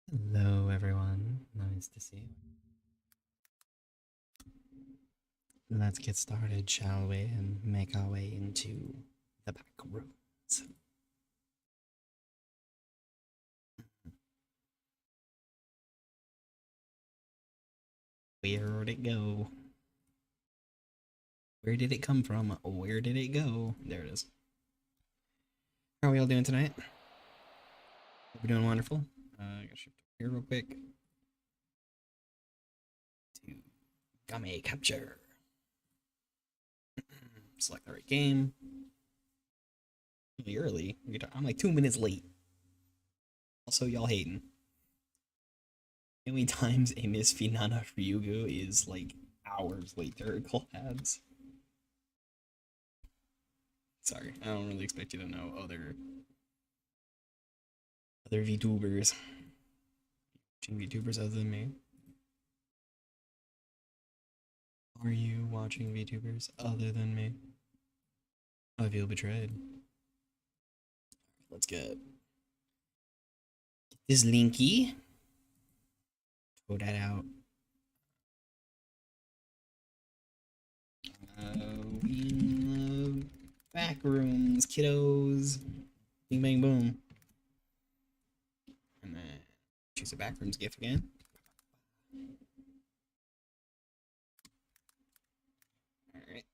Hello, everyone. Nice to see you. Let's get started, shall we, and make our way into the back rooms. Where'd it go? Where did it come from? Where did it go? There it is. How are we all doing tonight? Hope you're doing wonderful. I gotta shift here real quick. To Game Capture. Select the right game. Really early. I'm like 2 minutes late. Also, y'all hating. How many times a Miss Finana Ryugu is like hours late to her collabs? Sorry, I don't really expect you to know other VTubers. Watching VTubers other than me? Are you watching VTubers other than me? I feel betrayed. Let's get this linky. Throw that out. Backrooms, kiddos. Bing bang boom. And then choose a backrooms gift again. Alright.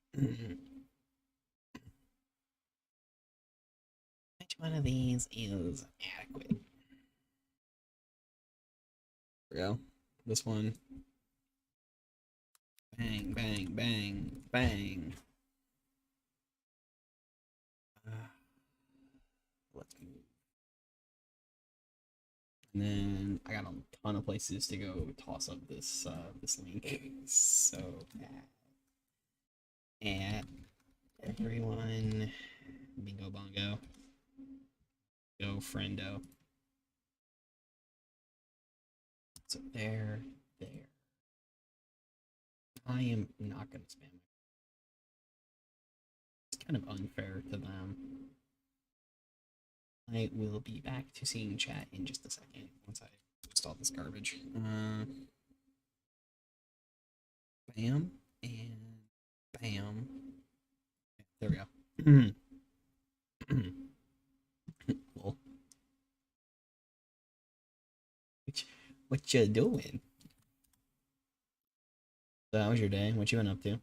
Which one of these is adequate? There we go. This one. Bang, bang, bang, bang. Let's move. And then I got a ton of places to go toss up this this link. So add everyone, bingo bongo, go friendo. So there. I am not gonna spam. It's kind of unfair to them. I will be back to seeing chat in just a second once I post all this garbage. Bam and bam. There we go. Well, what you doing? So how was your day? What you been up to?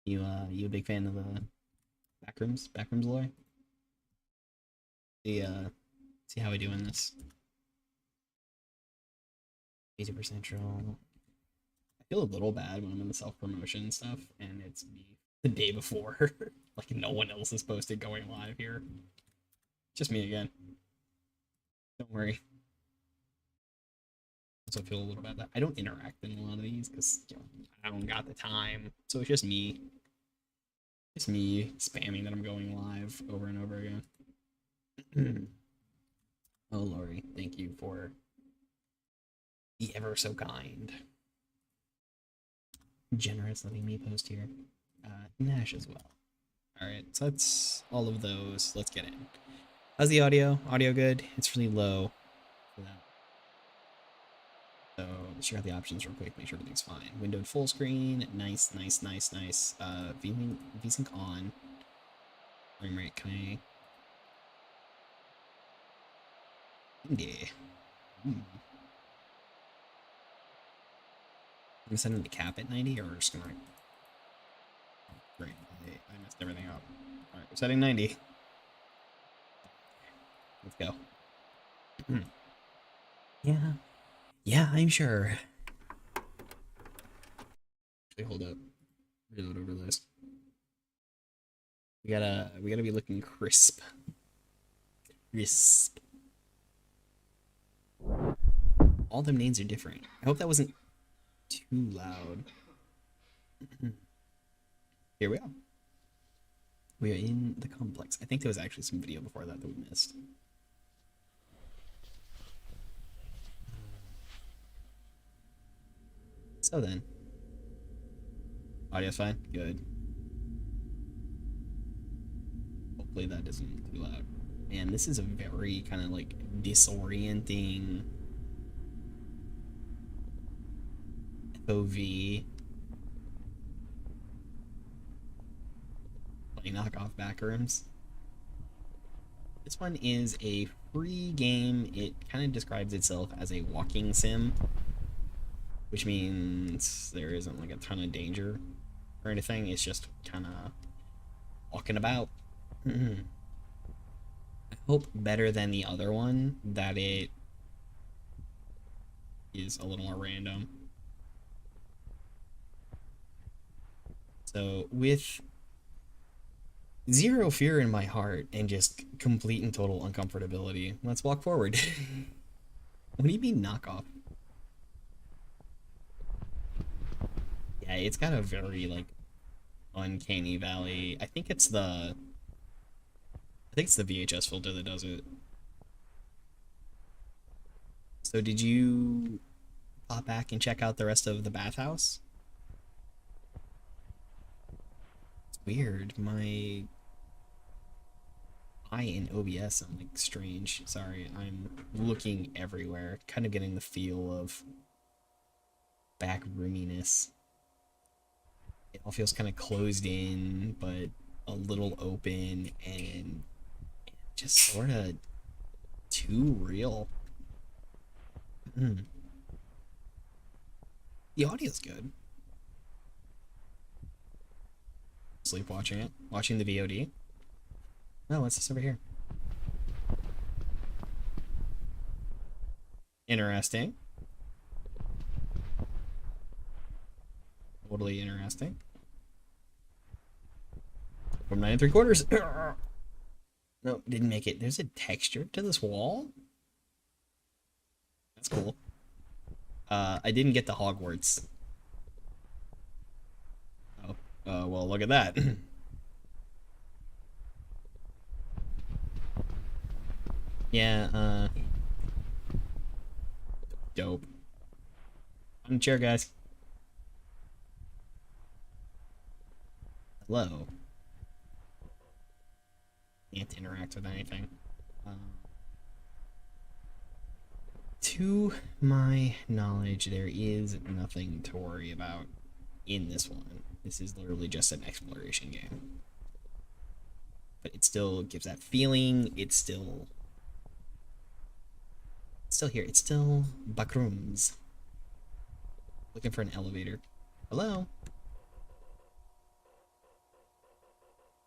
You a big fan of the backrooms lore? See how we do in this. VTuber Central. I feel a little bad when I'm in the self-promotion stuff, and it's me the day before. Like no one else is posted going live here. Just me again. Don't worry. Also feel a little bad that I don't interact in a lot of these because I don't got the time. So it's just me. Just me spamming that I'm going live over and over again. Oh, Lori, thank you for the ever so kind. Generous letting me post here. Nash as well. Alright, so that's all of those. Let's get in. How's the audio? Audio good? It's really low for that. So let's check out the options real quick, make sure everything's fine. Windowed full screen, nice. VSync on. Frame rate, can I? Yeah. I'm gonna set it to cap at 90, or we're just gonna. Oh, great, I messed everything up. All right, we're setting 90. Let's go. Yeah, I'm sure. Actually, hold up. Reload overlays. We gotta be looking crisp. Crisp. All them names are different. I hope that wasn't too loud. Here we are. We are in the complex. I think there was actually some video before that we missed. So then. Audio's fine? Good. Hopefully that isn't too loud. Man, this is a very kind of like disorienting FOV. Playing knockoff backrooms. This one is a free game. It kind of describes itself as a walking sim, which means there isn't like a ton of danger or anything. It's just kind of walking about. I hope better than the other one that it is a little more random. So with zero fear in my heart and just complete and total uncomfortability, let's walk forward. What do you mean knockoff? Yeah, it's got a very like uncanny valley. I think it's the VHS filter that does it. So did you pop back and check out the rest of the bathhouse? It's weird. My eye in OBS, I'm like strange. Sorry, I'm looking everywhere, kind of getting the feel of back roominess. It all feels kind of closed in, but a little open and just sort of too real. The audio's good. Sleep watching it, watching the VOD. Oh, what's this over here? Interesting. Totally interesting. From 9 3/4. Nope, didn't make it. There's a texture to this wall. That's cool. I didn't get the Hogwarts. Oh, well, look at that. Yeah, dope. On the chair, guys. Hello. Can't interact with anything. To my knowledge, there is nothing to worry about in this one. This is literally just an exploration game. But it still gives that feeling. It's still here. It's still backrooms. Looking for an elevator. Hello?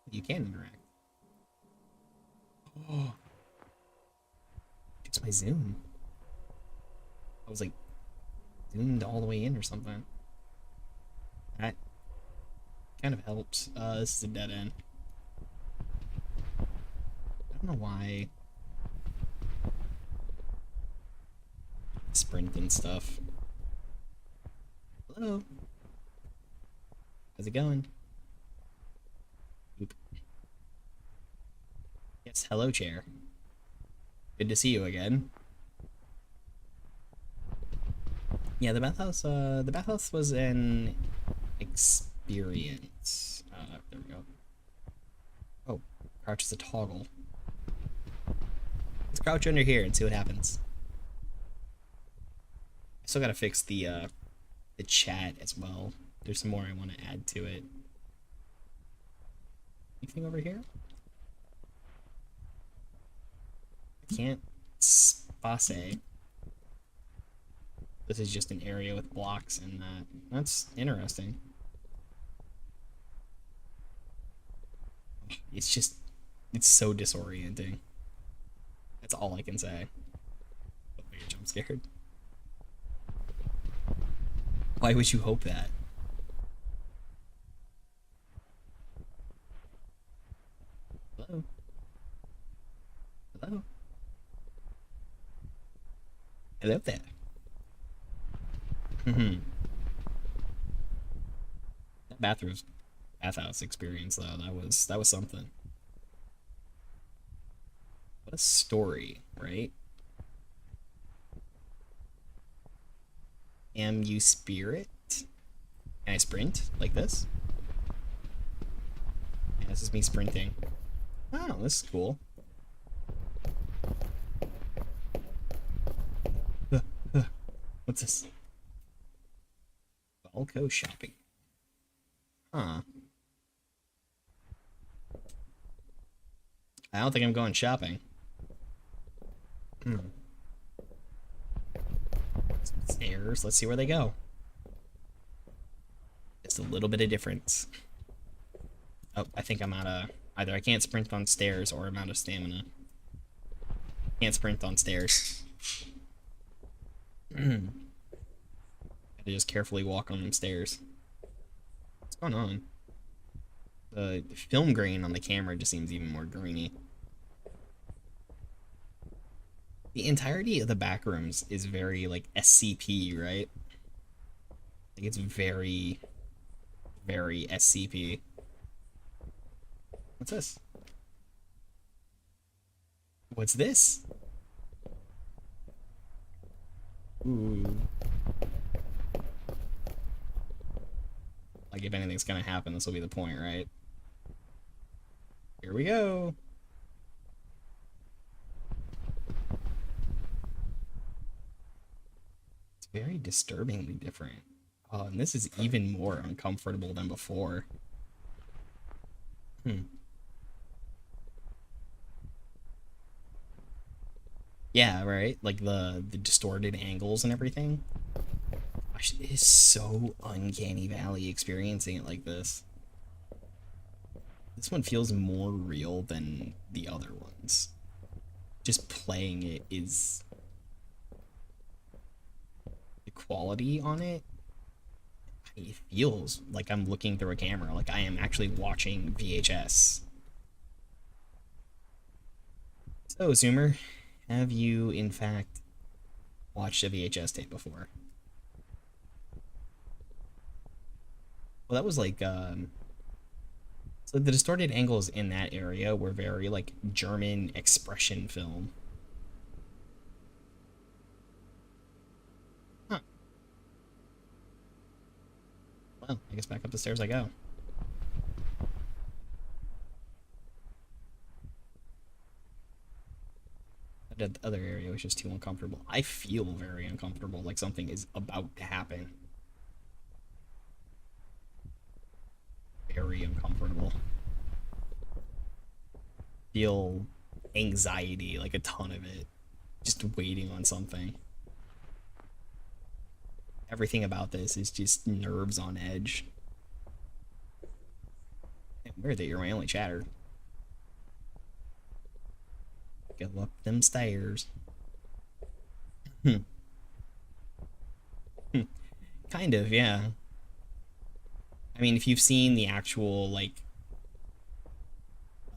You can interact. Oh. It's my zoom. I was like zoomed all the way in or something. That kind of helps. This is a dead end. I don't know why. Sprint and stuff. Hello. How's it going? Oop. Yes, hello, chair. Good to see you again. Yeah, the bathhouse was an experience. There we go. Oh, crouch is a toggle. Let's crouch under here and see what happens. I still gotta fix the chat as well. There's some more I want to add to it. Anything over here? I can't space. This is just an area with blocks and that. That's interesting. It's so disorienting. That's all I can say. Oh, you're jump scared. Why would you hope that? Hello? Hello? Hello there. That bathhouse experience though, that was something. What a story, right? Am you spirit? Can I sprint like this? Yeah, this is me sprinting. Oh, this is cool. What's this? Balco shopping. Huh. I don't think I'm going shopping. Stairs. Let's see where they go. Just a little bit of difference. Oh, I think I'm out of... Either I can't sprint on stairs or I'm out of stamina. Can't sprint on stairs. Gotta just carefully walk on them stairs. What's going on? The film grain on the camera just seems even more grainy. The entirety of the backrooms is very, like, SCP, right? Like, it's very, very SCP. What's this? What's this? Ooh. Like, if anything's gonna happen, this will be the point, right? Here we go. It's very disturbingly different. Oh, and this is even more uncomfortable than before. Yeah, right? Like the distorted angles and everything. Gosh, it is so uncanny valley experiencing it like this. This one feels more real than the other ones. Just playing it is... The quality on it, it feels like I'm looking through a camera, like I am actually watching VHS. So, Zoomer, have you, in fact, watched a VHS tape before? Well, that was like, so the distorted angles in that area were very, like, German expression film. Huh. Well, I guess back up the stairs I go. That other area was just too uncomfortable. I feel very uncomfortable, like something is about to happen. Very uncomfortable. Feel anxiety, like a ton of it. Just waiting on something. Everything about this is just nerves on edge. Weird that you're my only chatter. Go up them stairs. Kind of, yeah. I mean, if you've seen the actual, like,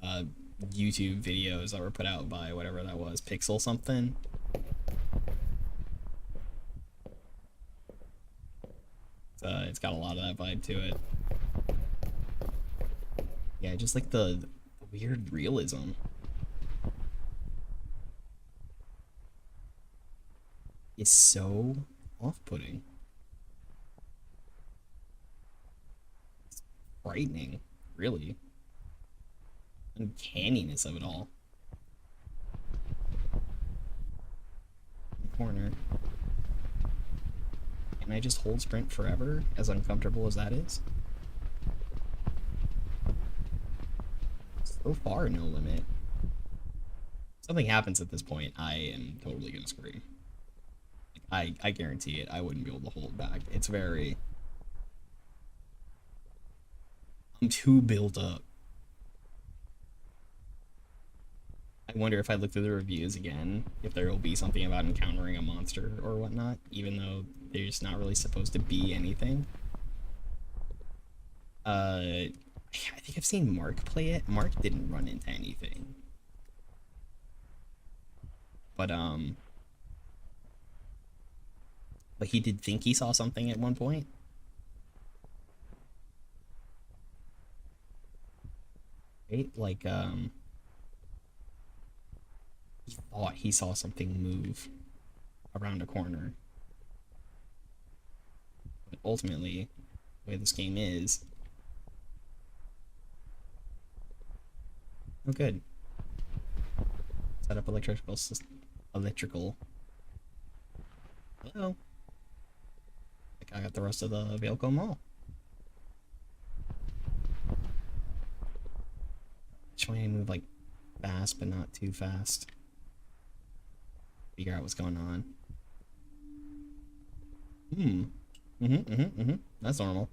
YouTube videos that were put out by whatever that was, Pixel something. It's got a lot of that vibe to it. Yeah, just like the weird realism. Is so off-putting. It's frightening, really. Uncanniness of it all. Corner. Can I just hold sprint forever, as uncomfortable as that is? So far, no limit. If something happens at this point, I am totally gonna scream. I guarantee it. I wouldn't be able to hold back. It's very... I'm too built up. I wonder if I look through the reviews again, if there will be something about encountering a monster or whatnot, even though there's not really supposed to be anything. I think I've seen Mark play it. Mark didn't run into anything. But he did think he saw something at one point. Right? Like, he thought he saw something move around a corner. But ultimately, the way this game is... Oh, good. Set up electrical... Hello? I got the rest of the vehicle mall. Just want to move like fast, but not too fast. Figure out what's going on. That's normal.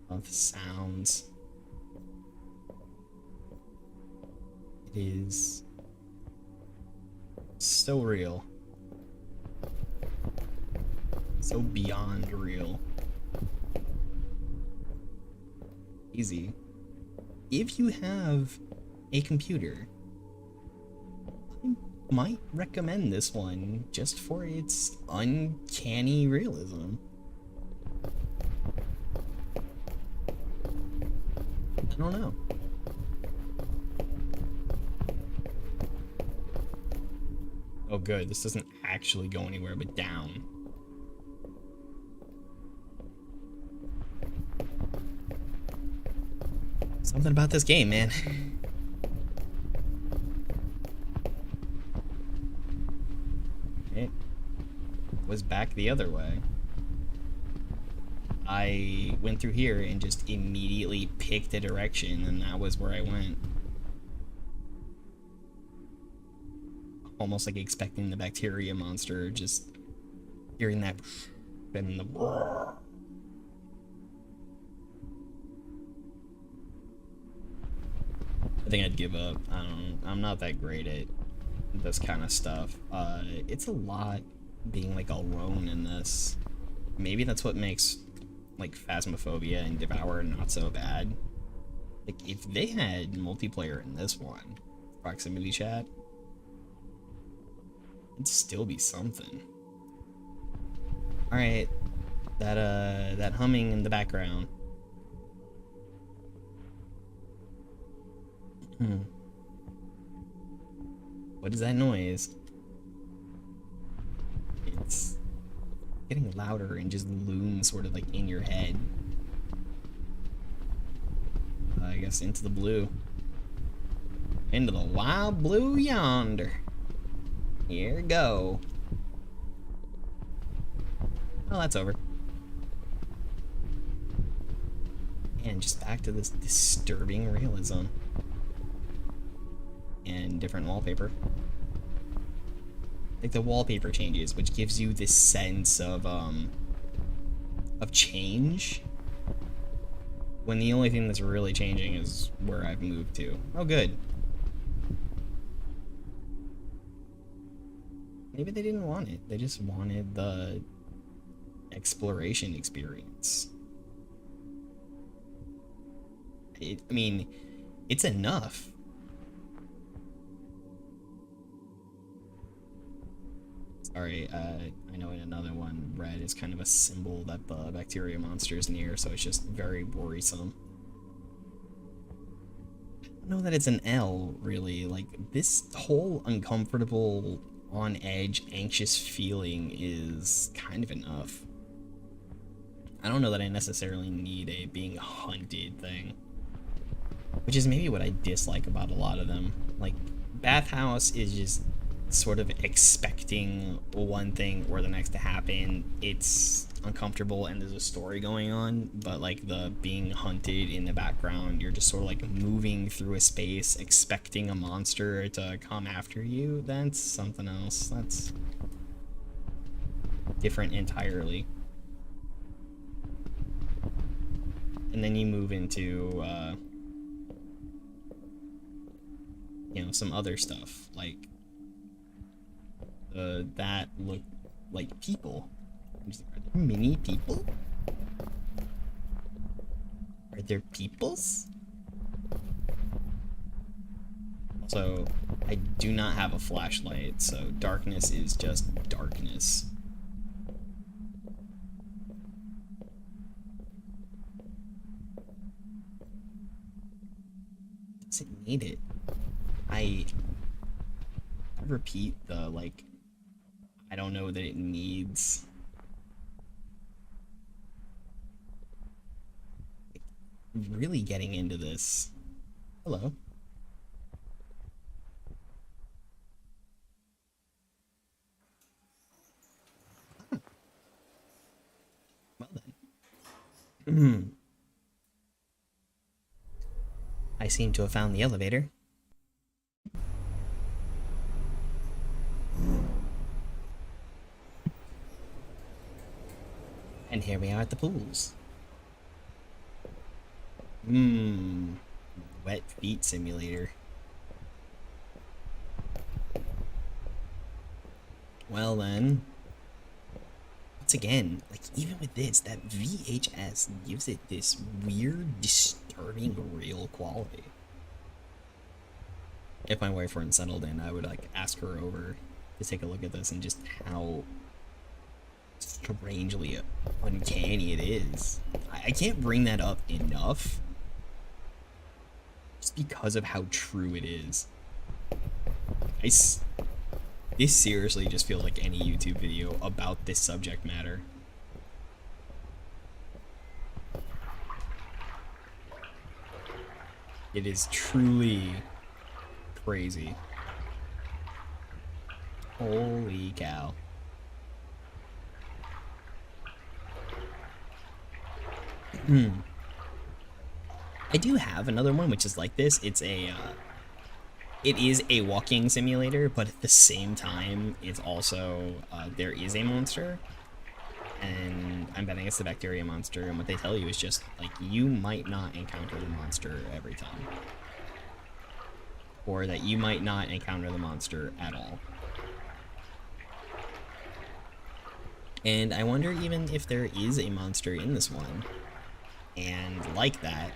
Love the sounds. It is so real. So beyond real. Easy. If you have a computer, I might recommend this one just for its uncanny realism. I don't know. Oh good, this doesn't actually go anywhere but down. Something about this game, man. It was back the other way. I went through here and just immediately picked a direction, and that was where I went. Almost like expecting the bacteria monster, just hearing that and the I think I'd give up. I'm not that great at this kind of stuff. It's a lot being like alone in this. Maybe that's what makes like Phasmophobia and Devour not so bad. Like if they had multiplayer in this one, proximity chat, it'd still be something. All right, that humming in the background. What is that noise? It's getting louder and just looms sort of like in your head. I guess into the blue. Into the wild blue yonder. Here we go. Oh, that's over. And just back to this disturbing realism. And different wallpaper. Like the wallpaper changes, which gives you this sense of change. When the only thing that's really changing is where I've moved to. Oh, good. Maybe they didn't want it. They just wanted the exploration experience. I mean, it's enough. Sorry, I know in another one, red is kind of a symbol that the bacteria monster is near, so it's just very worrisome. I don't know that it's an L, really. Like, this whole uncomfortable, on edge, anxious feeling is kind of enough. I don't know that I necessarily need a being hunted thing. Which is maybe what I dislike about a lot of them. Like, Bathhouse is just sort of expecting one thing or the next to happen. It's uncomfortable and there's a story going on, but like the being hunted in the background, you're just sort of like moving through a space expecting a monster to come after you. That's something else. That's different entirely. And then you move into you know, some other stuff like that look like people. Are there mini people? Are there peoples? Also, I do not have a flashlight, so darkness is just darkness. Doesn't need it. I repeat the, like, I don't know that it needs. Really getting into this. Hello. I seem to have found the elevator. And here we are at the pools. Wet feet simulator. Well then. Once again, like even with this, that VHS gives it this weird, disturbing, real quality. If my wife weren't settled in, I would like ask her over to take a look at this and just how strangely uncanny it is. I can't bring that up enough just because of how true it is. This seriously just feels like any YouTube video about this subject matter. It is truly crazy. Holy cow. I do have another one which is like this. It is a walking simulator, but at the same time, it's also there is a monster, and I'm betting it's the bacteria monster. And what they tell you is just like you might not encounter the monster every time, or that you might not encounter the monster at all. And I wonder even if there is a monster in this one, and like that,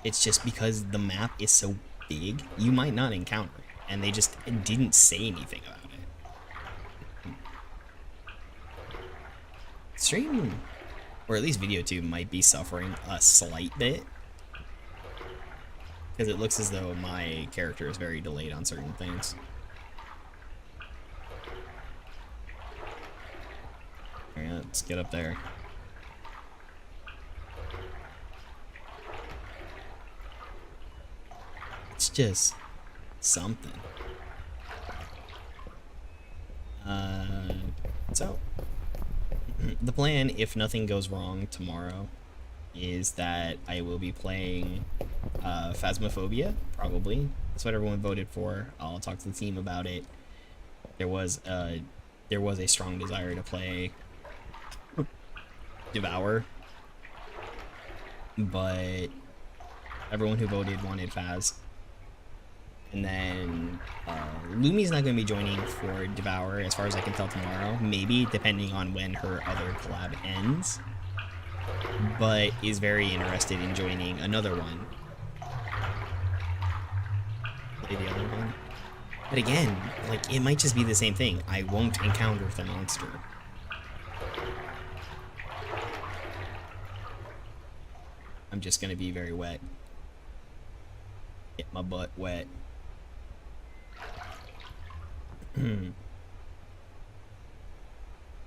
it's just because the map is so big, you might not encounter it, and they just didn't say anything about it. Stream, or at least VidyoTube, might be suffering a slight bit, because it looks as though my character is very delayed on certain things. Alright, let's get up there. It's just something. So the plan, if nothing goes wrong tomorrow, is that I will be playing Phasmophobia, probably. That's what everyone voted for. I'll talk to the team about it. There was a strong desire to play Devour, but everyone who voted wanted Phas. And then Lumi's not going to be joining for Devour, as far as I can tell, tomorrow. Maybe, depending on when her other collab ends. But is very interested in joining another one. Play the other one. But again, like, it might just be the same thing. I won't encounter the monster. I'm just going to be very wet. Get my butt wet.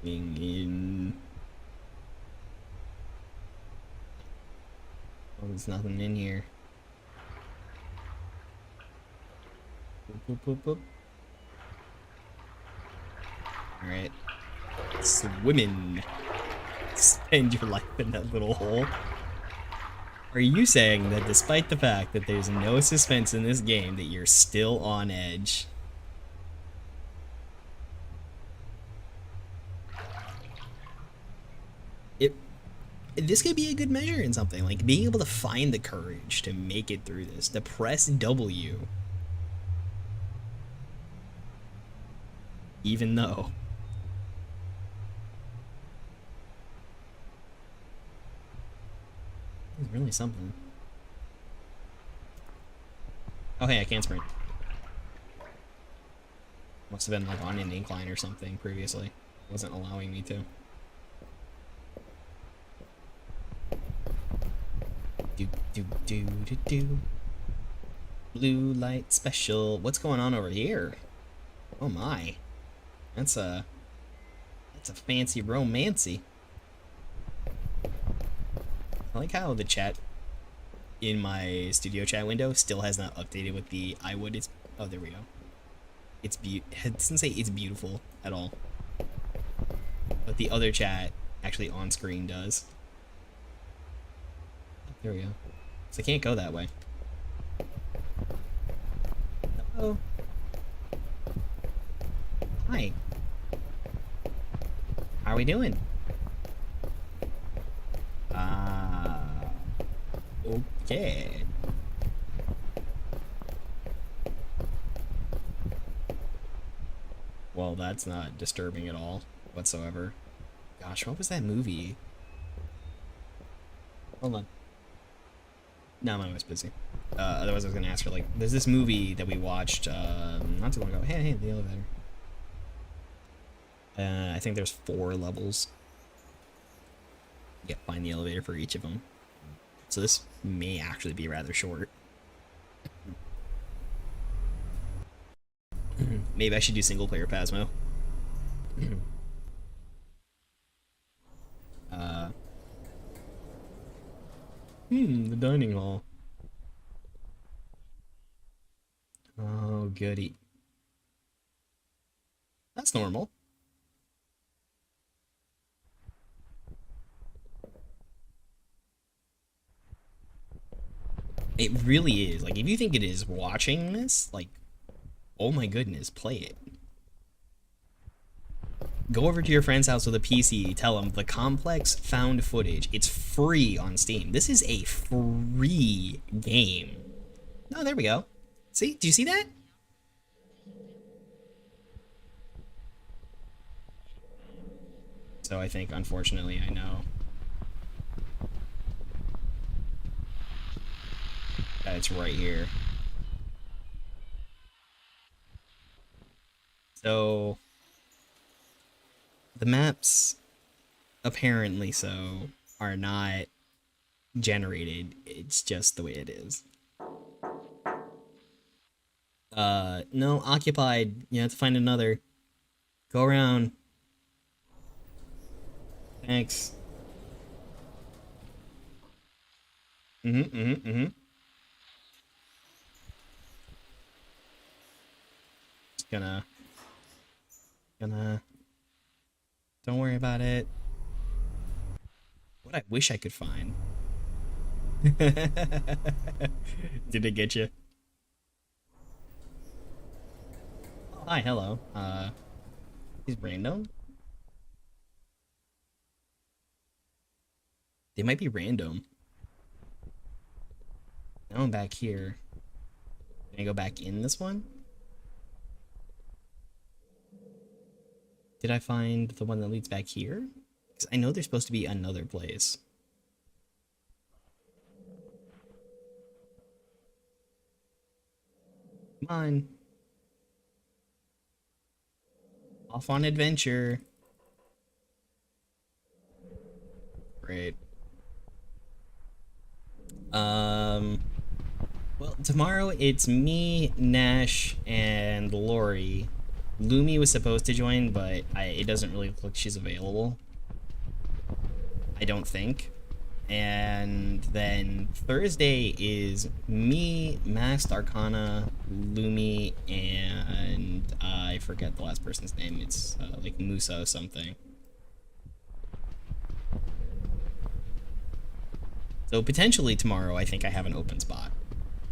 In. Oh, there's nothing in here. Boop, boop, boop, boop. Alright. Swimming. Spend your life in that little hole. Are you saying that despite the fact that there's no suspense in this game, that you're still on edge? This could be a good measure in something, like being able to find the courage to make it through this, to press W. Even though. It's really something. Oh hey, I can sprint. Must have been like on an incline or something previously. It wasn't allowing me to. Do. Blue light special. What's going on over here? Oh my. That's a fancy romancy. I like how the chat in my studio chat window still has not updated with the I would. It's, oh, there we go. It doesn't say it's beautiful at all. But the other chat actually on screen does. there we go. So I can't go that way. Hello. Hi. How are we doing? Okay. Well, that's not disturbing at all whatsoever. Gosh, what was that movie? Hold on. No, my wife's busy. Otherwise, I was gonna ask her, like, there's this movie that we watched not too long ago. Hey, the elevator. I think there's 4 levels. Yeah, find the elevator for each of them. So this may actually be rather short. Maybe I should do single player Phasmo. The dining hall. Oh, goody. That's normal. It really is. Like, if you think it is watching this, like, oh my goodness, play it. Go over to your friend's house with a PC, tell them the complex found footage. It's free on Steam. This is a free game. Oh, there we go. See? Do you see that? So I think, unfortunately, I know. That it's right here. So the maps, apparently so, are not generated. It's just the way it is. No, occupied. You have to find another. Go around. Thanks. Just gonna... Don't worry about it. What I wish I could find. Did it get you? Oh, hi, hello. He's random? They might be random. Now I'm back here. Can I go back in this one? Did I find the one that leads back here? Because I know there's supposed to be another place. Come on. Off on adventure. Great. Well, tomorrow it's me, Nash, and Lori. Lumi was supposed to join, but it doesn't really look like she's available. I don't think. And then Thursday is me, Masked Arcana, Lumi, and I forget the last person's name. It's like Musa something. So potentially tomorrow I think I have an open spot.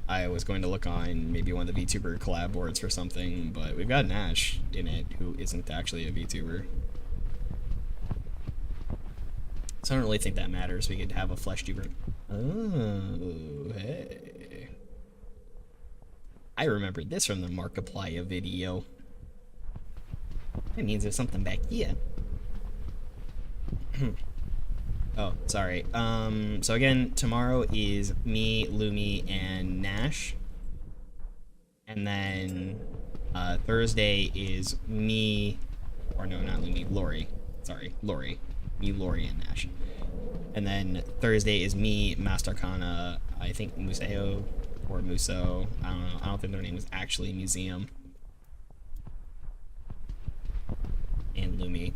I was going to look on maybe one of the VTuber collab boards for something, but we've got Nash in it who isn't actually a VTuber. So I don't really think that matters. We could have a flesh tuber. Oh, hey. I remembered this from the Markiplier video. That means there's something back here. Oh, sorry. So again, tomorrow is me, Lumi, and Nash. And then Thursday is me, or no, not Lumi, Lori. Sorry, Lori. Me, Lori, and Nash. And then Thursday is me, Master Arcana, I think Museo or Muso. I don't know. I don't think their name is actually Museum. And Lumi.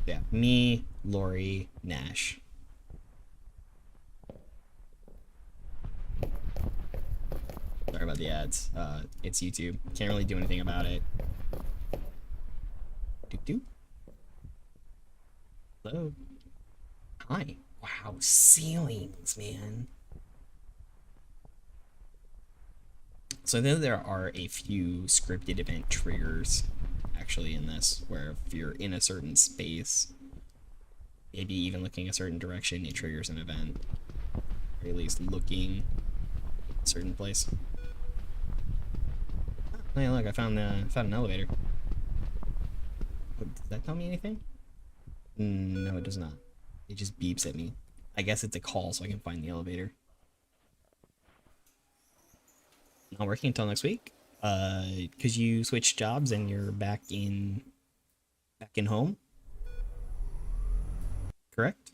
Yeah, me, Lori, Nash. Sorry about the ads. It's YouTube. Can't really do anything about it. Doop doop. Hello. Hi. Wow. Wow, ceilings, man. So then there are a few scripted event triggers actually in this, where if you're in a certain space, maybe even looking a certain direction, it triggers an event. Or at least looking a certain place. Oh, hey, look, I found an elevator. Oh, does that tell me anything? No, it does not. It just beeps at me. I guess it's a call so I can find the elevator. Not working until next week. Because you switched jobs and you're back in home. Correct?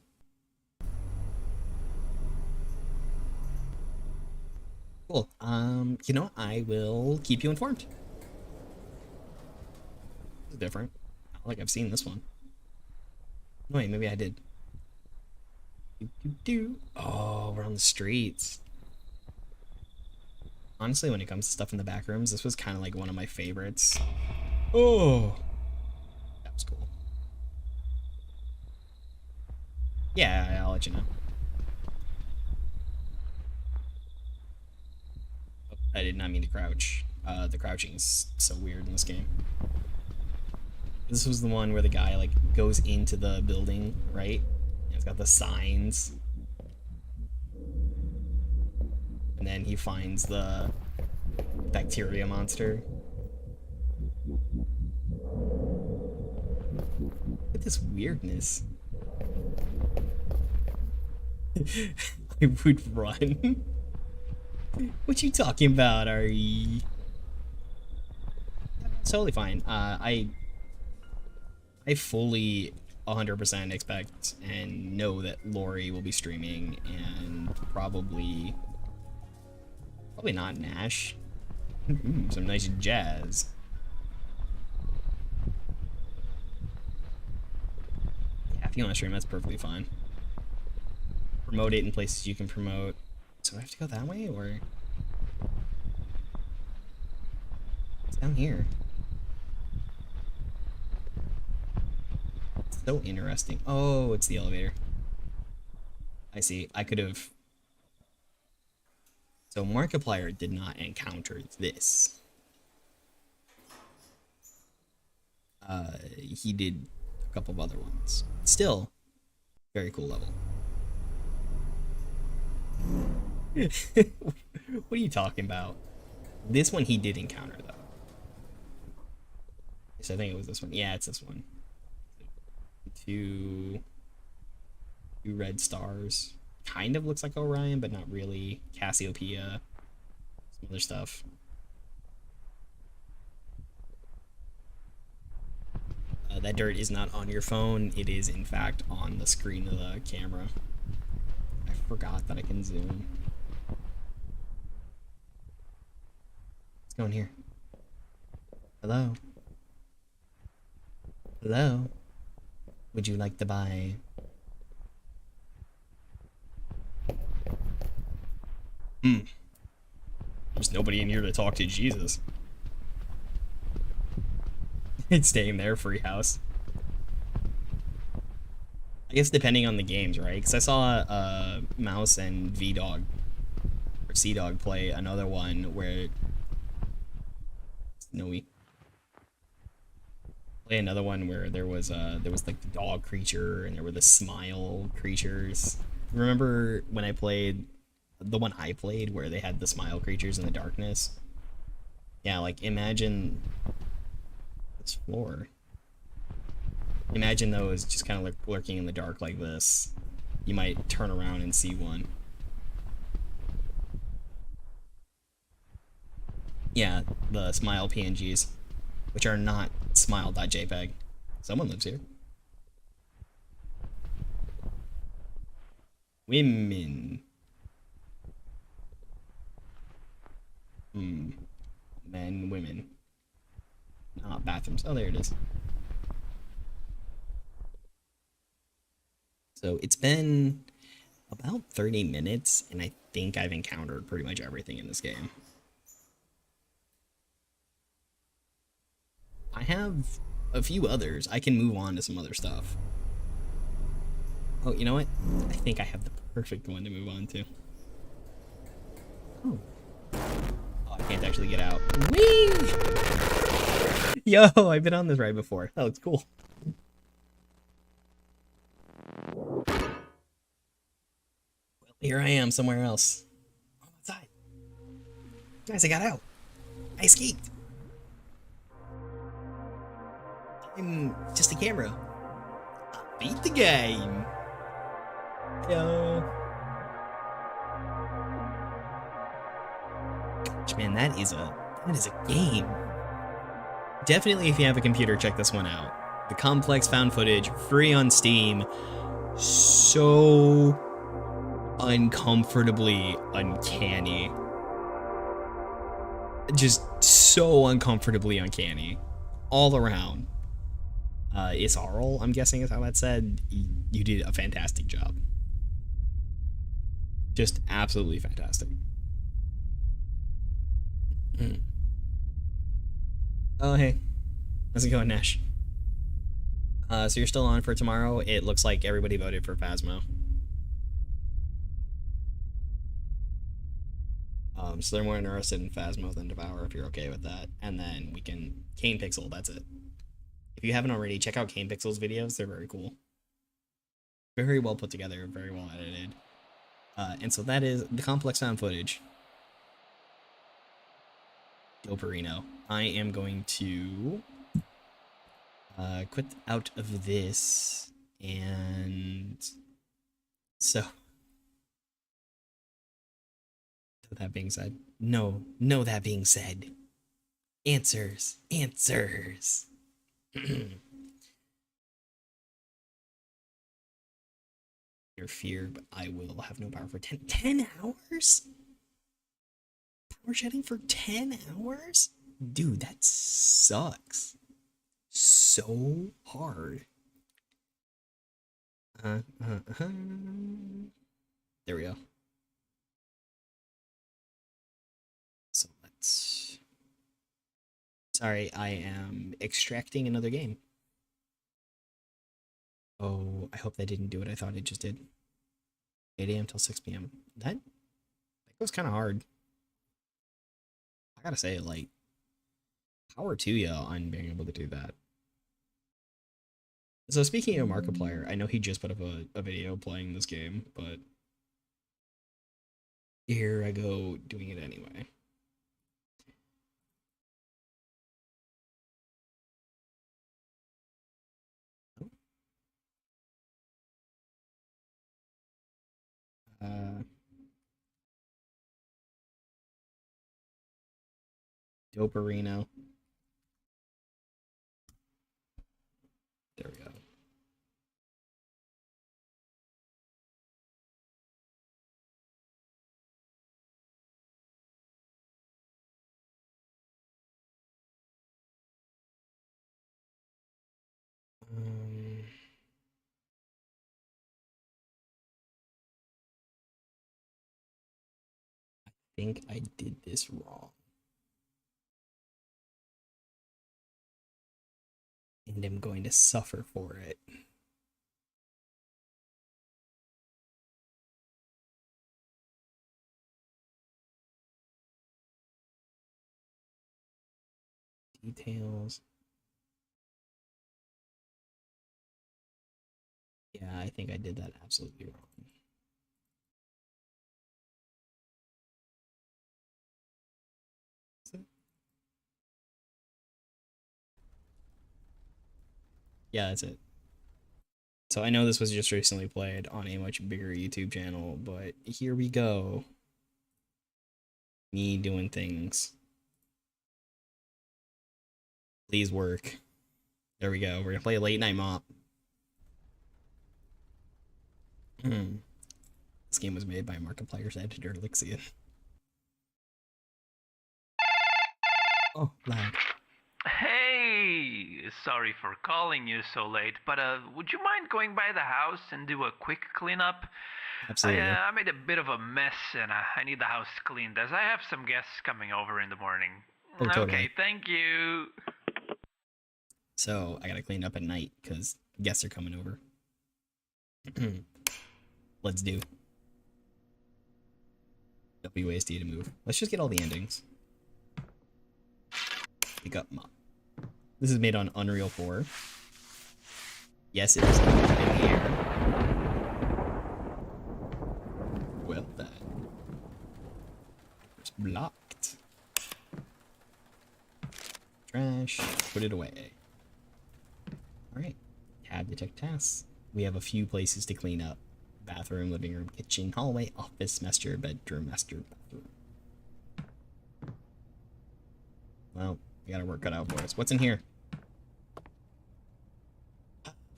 Cool. You know, I will keep you informed. This is different. Not like I've seen this one. No, wait, maybe I did. Oh, we're on the streets. Honestly, when it comes to stuff in the back rooms, this was kind of like one of my favorites. Oh, that was cool. Yeah, I'll let you know. Oh, I did not mean to crouch. The crouching is so weird in this game. This was the one where the guy like goes into the building, right? It's got the signs. And then he finds the bacteria monster. Look at this weirdness. I would run. What you talking about, Ari? It's totally fine. I fully 100% expect and know that Lori will be streaming, and probably not Nash. Ooh, some nice jazz. Yeah, if you want to stream, that's perfectly fine. Promote it in places you can promote. So I have to go that way, or it's down here? It's so interesting. Oh, it's the elevator. I see. I could have. So Markiplier did not encounter this. He did a couple of other ones. Still, very cool level. What are you talking about? This one he did encounter, though. So I think it was this one. Yeah, it's this one. Two red stars. Kind of looks like Orion, but not really. Cassiopeia. Some other stuff. That dirt is not on your phone. It is, in fact, on the screen of the camera. I forgot that I can zoom. What's going here? Hello? Hello? Would you like to buy... There's nobody in here to talk to Jesus. It's staying there, free house. I guess depending on the games, right? Because I saw Mouse and V-Dog, or C-Dog play another one where... Snowy. Play another one where there was like the dog creature and there were the smile creatures. Remember when I played the one I played where they had the smile creatures in the darkness? Yeah, like imagine this floor. Imagine those just kind of lurking in the dark like this. You might turn around and see one. Yeah, the smile PNGs, which are not smile.jpg. Someone lives here. Women. Men, women. Not bathrooms. Oh, there it is. So it's been about 30 minutes, and I think I've encountered pretty much everything in this game. I have a few others. I can move on to some other stuff. Oh, you know what? I think I have the perfect one to move on to. Oh. Oh, I can't actually get out. Whee! Yo, I've been on this ride before. That looks cool. Well, here I am somewhere else. I'm outside. Guys, I got out. I escaped. I'm just a camera. I beat the game. Yo. Gosh, man, that is a game. Definitely, if you have a computer, check this one out. The Complex found footage, free on Steam. So uncomfortably uncanny. Just so uncomfortably uncanny. All around. Isarl, I'm guessing is how that said. You did a fantastic job. Just absolutely fantastic. Oh, hey. How's it going, Nash? So you're still on for tomorrow. It looks like everybody voted for Phasmo. So they're more interested in Phasmo than Devour, if you're okay with that. And then we can... Cane Pixel, that's it. If you haven't already, check out Cane Pixel's videos. They're very cool. Very well put together, very well edited. And so that is the Complex found footage. Doperino. I am going to quit out of this, and so that being said, that being said, answers. Your fear, but I will have no power for 10 hours? Power shedding for 10 hours? Dude, that sucks. So hard. There we go. So let's... Sorry, I am extracting another game. Oh, I hope that didn't do what I thought it just did. 8 a.m. till 6 p.m. That goes kind of hard. I gotta say, like, power to you on being able to do that. So speaking of Markiplier, I know he just put up a video playing this game, but here I go doing it anyway. Doperino. There we go. I think I did this wrong. And I'm going to suffer for it. Details. Yeah, I think I did that absolutely wrong. Yeah, that's it. So I know this was just recently played on a much bigger YouTube channel, but here we go. Me doing things. Please work. There we go. We're gonna play a late night mop. This game was made by Markiplier's editor, Lixian. Oh, lag. Hey, sorry for calling you so late, but would you mind going by the house and do a quick cleanup? Absolutely. I made a bit of a mess and I need the house cleaned as I have some guests coming over in the morning. Oh, totally. Okay, thank you. So I gotta clean up at night because guests are coming over. Let's do. WASD to move. Let's just get all the endings. Pick up mop. This is made on Unreal 4. Yes, it is in the air. Well then. It's blocked. Trash. Put it away. Alright. Tab detect tasks. We have a few places to clean up. Bathroom, living room, kitchen, hallway, office, master bedroom, master bathroom. Well, we got our work cut out for us. What's in here?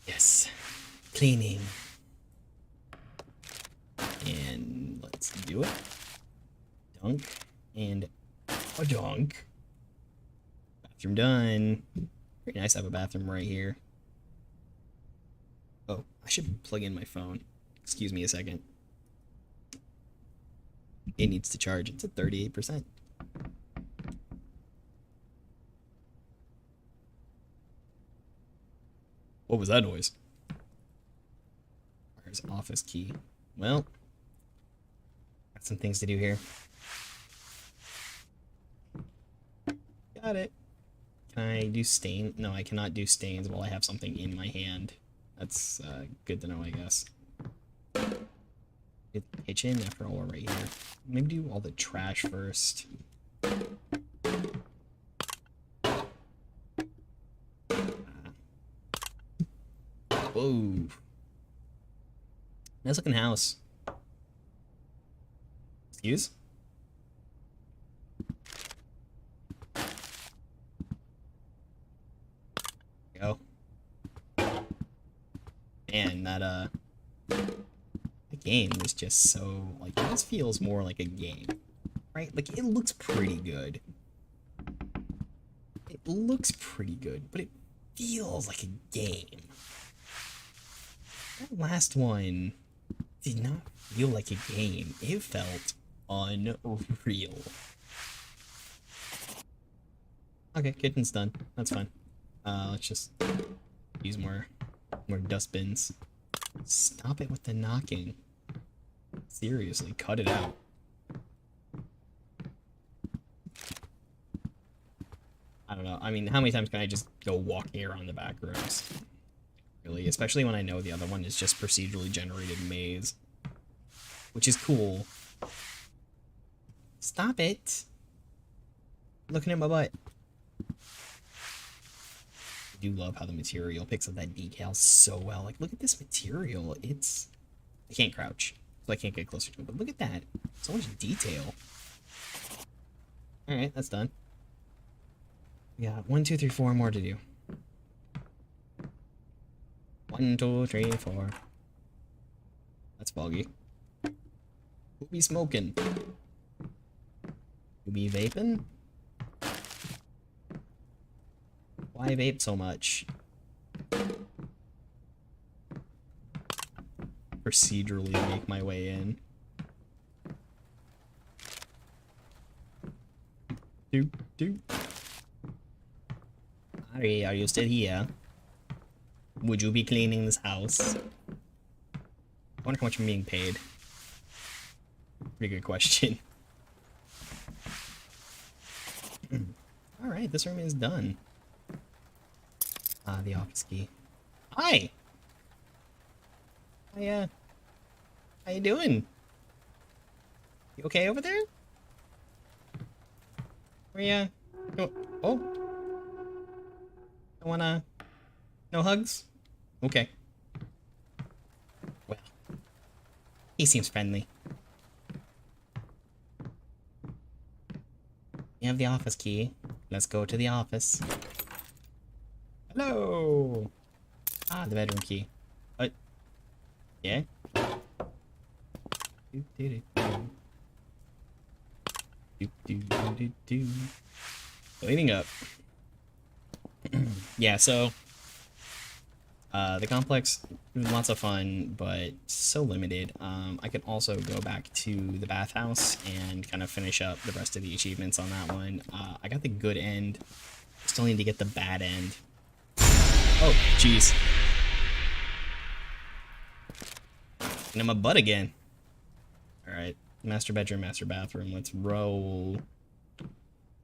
Yes. Cleaning. And let's do it. Dunk. And a dunk. Bathroom done. Pretty nice to have a bathroom right here. Oh, I should plug in my phone. Excuse me a second. It needs to charge. It's at 38%. What was that noise? Where's office key? Well, got some things to do here. Got it. Can I do stain? No, I cannot do stains while I have something in my hand. That's good to know, I guess. Get the kitchen after all we're right here. Maybe do all the trash first. Whoa. Nice looking house. Excuse? There we go. Man, that game is just so, like, this feels more like a game, right? Like, it looks pretty good. It looks pretty good, but it feels like a game. That last one did not feel like a game. It felt unreal. Okay, kitchen's done. That's fine. Let's just use more dustbins. Stop it with the knocking. Seriously, cut it out. I don't know. I mean, how many times can I just go walking around the back rooms? Really, especially when I know the other one is just procedurally generated maze. Which is cool. Stop it! Looking at my butt. I do love how the material picks up that decal so well. Like, look at this material. It's... I can't crouch, so I can't get closer to it. But look at that. So much detail. Alright, that's done. We got 1, 2, 3, 4 more to do. 1, 2, 3, 4. That's foggy. Who be smoking? Who be vaping? Why vape so much? Procedurally make my way in. Do. Ari, are you still here? Would you be cleaning this house? I wonder how much I'm being paid. Pretty good question. Alright, this room is done. The office key. Hi! How you doing? You okay over there? Where ya? Oh! Don't wanna... No hugs? Okay. Well, he seems friendly. You have the office key. Let's go to the office. Hello! Ah, the bedroom key. What? Yeah? Cleaning up. Yeah, so... the complex was lots of fun, but so limited. I could also go back to the bathhouse and kind of finish up the rest of the achievements on that one. I got the good end. Still need to get the bad end. Oh, jeez. And I'm a butt again. Alright. Master bedroom, master bathroom. Let's roll.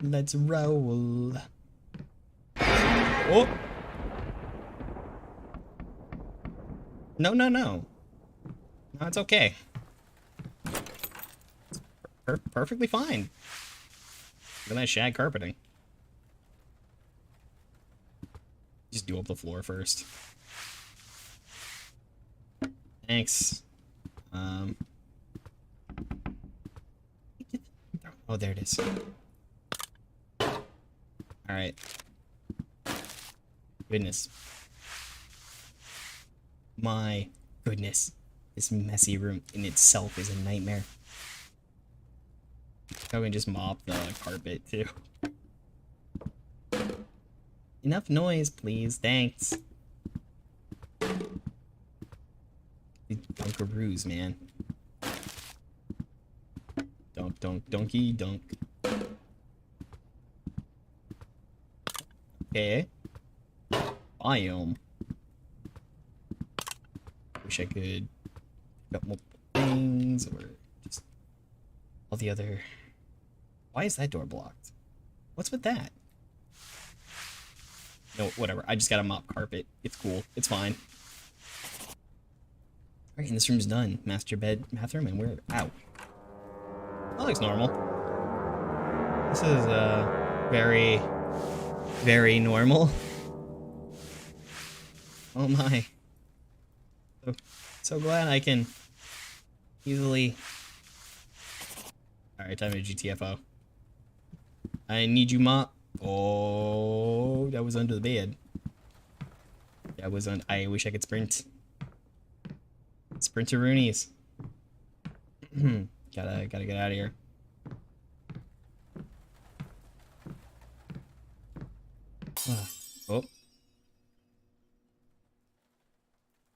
Let's roll. Oh! No, no, no. No, it's okay. Perfectly fine. Look at that shag carpeting. Just do up the floor first. Thanks. Oh, there it is. Alright. Goodness. My goodness. This messy room in itself is a nightmare. I can just mop the carpet, too. Enough noise, please. Thanks. These dunkaroos, man. Dunk, dunk, donkey, dunk. Okay. Biome. Wish I could pick up multiple things, or just all the other... Why is that door blocked? What's with that? No, whatever. I just gotta mop carpet. It's cool. It's fine. Alright, and this room's done. Master bed, bathroom, and we're out. That looks normal. This is, very, very normal. Oh my. So glad I can easily... Alright, time to GTFO. I need you, mop. Oh, that was under the bed. That was on. I wish I could sprint. Sprinteroonies. gotta get out of here. Oh.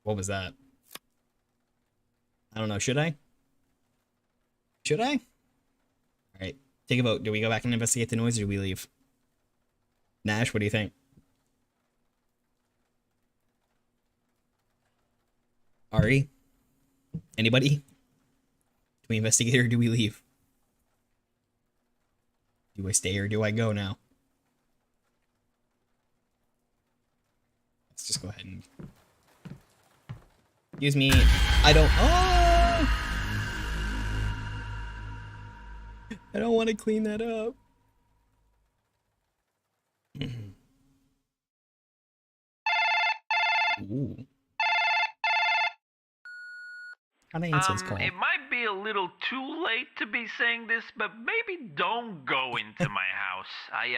What was that? I don't know. Should I? Should I? Alright. Take a vote. Do we go back and investigate the noise, or do we leave? Nash, what do you think? Ari? Anybody? Do we investigate or do we leave? Do I stay or do I go now? Let's just go ahead and... Excuse me. I don't... Oh! I don't want to clean that up. Ooh. How'd I answer this call? It might be a little too late to be saying this, but maybe don't go into my house. I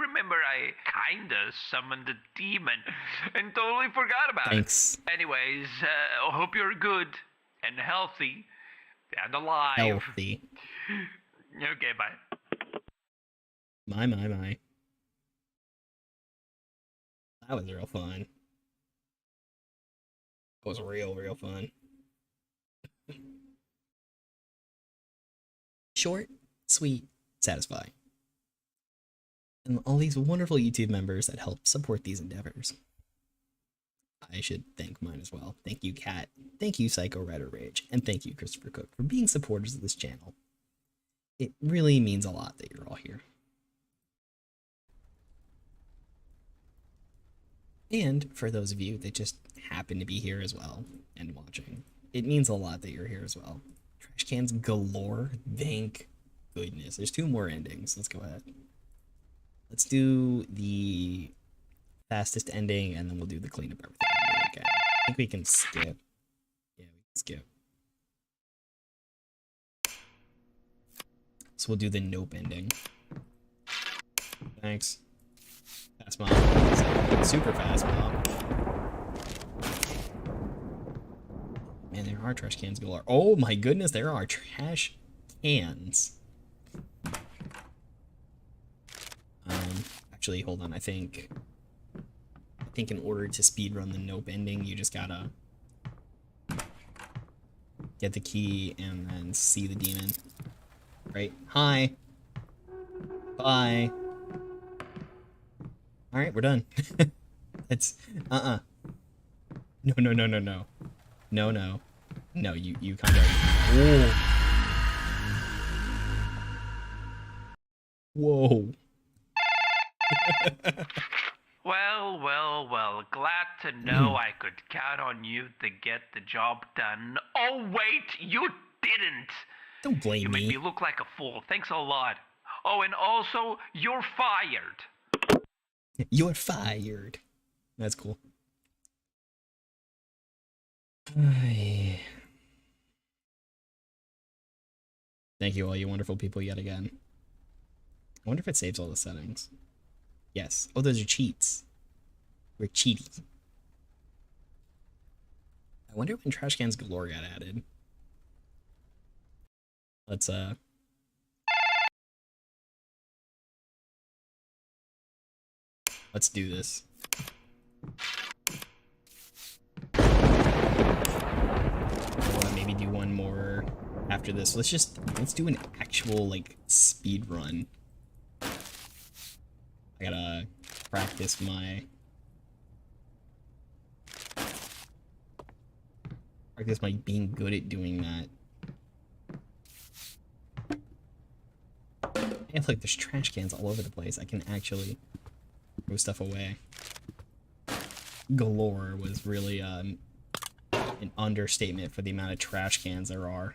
remember I kinda summoned a demon and totally forgot about Thanks. it. Anyways, hope you're good and healthy and alive. Healthy. Okay, bye. My. That was real fun. That was real fun. Short, sweet, satisfying. And all these wonderful YouTube members that help support these endeavors. I should thank mine as well. Thank you, Kat. Thank you, Psycho Rider Rage. And thank you, Christopher Cook, for being supporters of this channel. It really means a lot that you're all here. And for those of you that just happen to be here as well and watching, it means a lot that you're here as well. Trash cans galore. Thank goodness. There's 2 more endings. Let's go ahead. Let's do the fastest ending, and then we'll do the cleanup everything again. I think we can skip. Yeah, we can skip. So we'll do the nope ending. Thanks. Fast mob. Super fast mob. Man, there are trash cans galore. Oh my goodness, there are trash cans. Actually, hold on. I think in order to speedrun the nope ending, you just gotta get the key and then see the demon. Right? Hi. Bye. Alright, we're done. It's... No. No. No, you kind of. Whoa. Whoa. Well, glad to know I could count on you to get the job done. Oh, wait, you didn't! Don't blame You made me. me look like a fool. Thanks a lot. Oh, and also, you're fired. You're fired. That's cool. Thank you, all you wonderful people, yet again. I wonder if it saves all the settings. Yes. Oh, those are cheats. We're cheating. I wonder when Trash Cans Galore got added. Let's do this. I want to maybe do one more after this. Let's do an actual like speed run. I gotta practice my being good at doing that. And look, there's trash cans all over the place. I can actually throw stuff away. Galore was really an understatement for the amount of trash cans there are.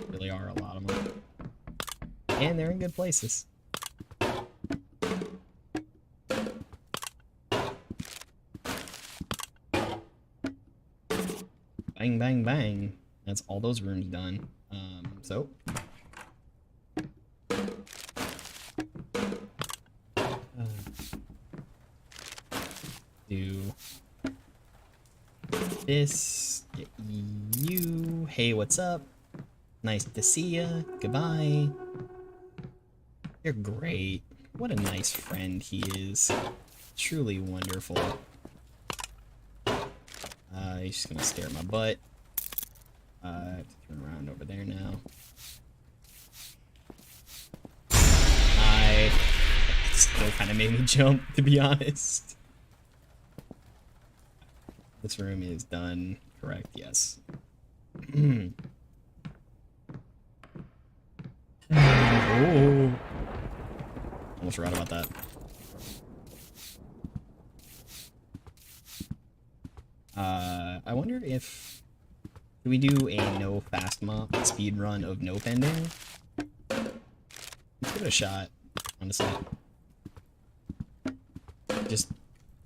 Really are a lot of them. And they're in good places. Bang, bang, bang. That's all those rooms done. So. Do this. Get you. Hey, what's up? Nice to see ya. Goodbye. You're great. What a nice friend he is. Truly wonderful. He's just gonna stare at my butt. I have to turn around over there now. Still kind of made me jump, to be honest. This room is done. Correct, yes. Oh. Almost forgot about that. I wonder if... Do we do a no fast mop speed run of no pending? Let's give it a shot, honestly. Just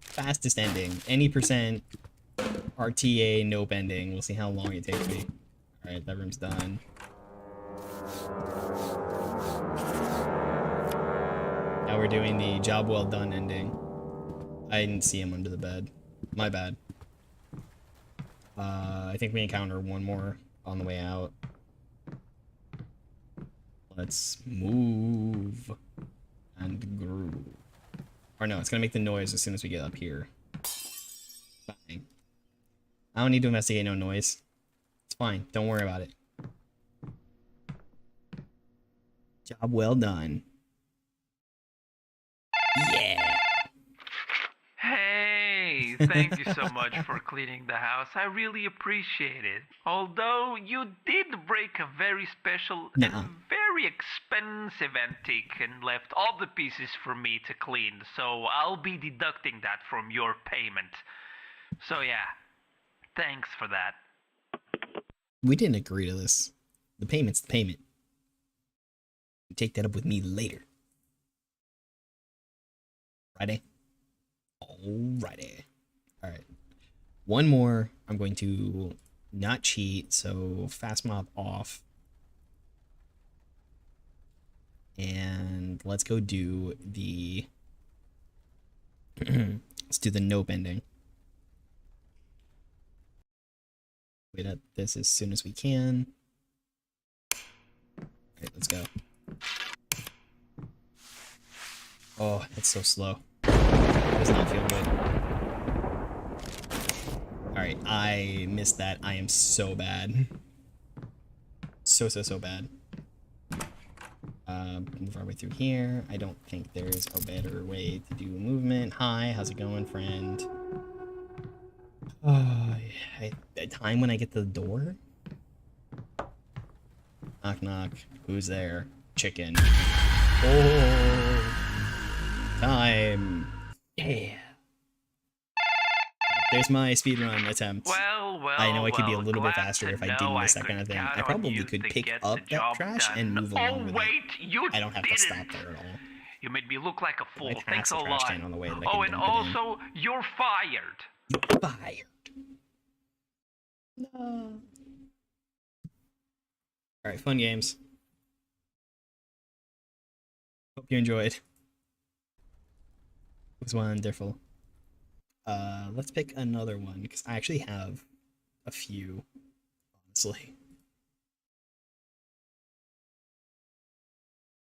fastest ending. Any percent RTA no bending. We'll see how long it takes me. Alright, that room's done. Now we're doing the job well done ending. I didn't see him under the bed. My bad. I think we encounter one more on the way out. Let's move and groove. Or no, it's gonna make the noise as soon as we get up here. Fine. I don't need to investigate no noise. It's fine. Don't worry about it. Job well done. Yeah. Hey, thank you so much for cleaning the house. I really appreciate it. Although you did break a very special and very expensive antique and left all the pieces for me to clean, so I'll be deducting that from your payment. So yeah, thanks for that. We didn't agree to this. The payment's the payment. You take that up with me later. Friday? Alrighty. Alright. One more. I'm going to not cheat, so fast mop off. And let's go do the... let's do the no bending. Wait at this as soon as we can. Alright, let's go. Oh, it's so slow. It does not feel good. Alright, I missed that. I am so bad. So bad. Move our way through here. I don't think there's a better way to do movement. Hi, how's it going, friend? At time when I get to the door? Knock, knock. Who's there? Chicken. Oh, time. Yeah. There's my speedrun attempt. Well, I know I could be a well, little bit glad faster to if I know didn't miss I that kind of could thing. count I on probably you could to pick get up the that job trash done. and move along with wait, it. you I don't have to didn't. stop there at all. You made me look like a I fool. passed Thanks a the trash lot. can on the way that I Oh, could and dump it in. also, you're fired. You're fired. No. Alright, fun games. Hope you enjoyed. It was wonderful. Let's pick another one, because I actually have a few, honestly.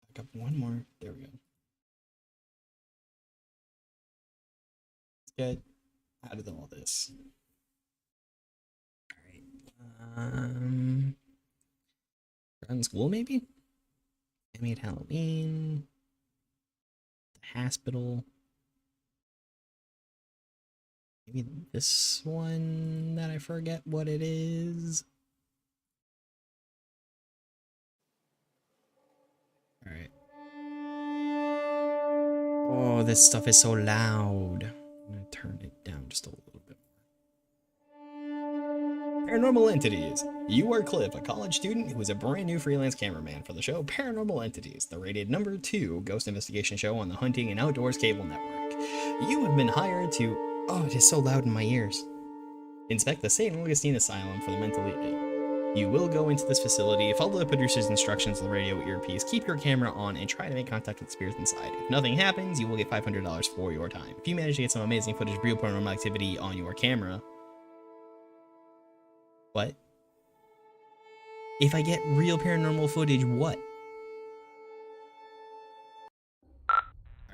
I got one more. There we go. Let's get out of all this. Alright. Run school, maybe? I made Halloween. The hospital. Maybe this one that I forget what it is. Alright. Oh, this stuff is so loud. I'm gonna turn it down just a little bit more. Paranormal Entities. You are Cliff, a college student who is a brand new freelance cameraman for the show Paranormal Entities, the rated #2 ghost investigation show on the Hunting and Outdoors Cable Network. You have been hired to... Oh, it is so loud in my ears. Inspect the St. Augustine Asylum for the mentally ill. You will go into this facility, follow the producer's instructions on the radio earpiece, keep your camera on, and try to make contact with spirits inside. If nothing happens, you will get $500 for your time. If you manage to get some amazing footage of real paranormal activity on your camera... What? If I get real paranormal footage, what?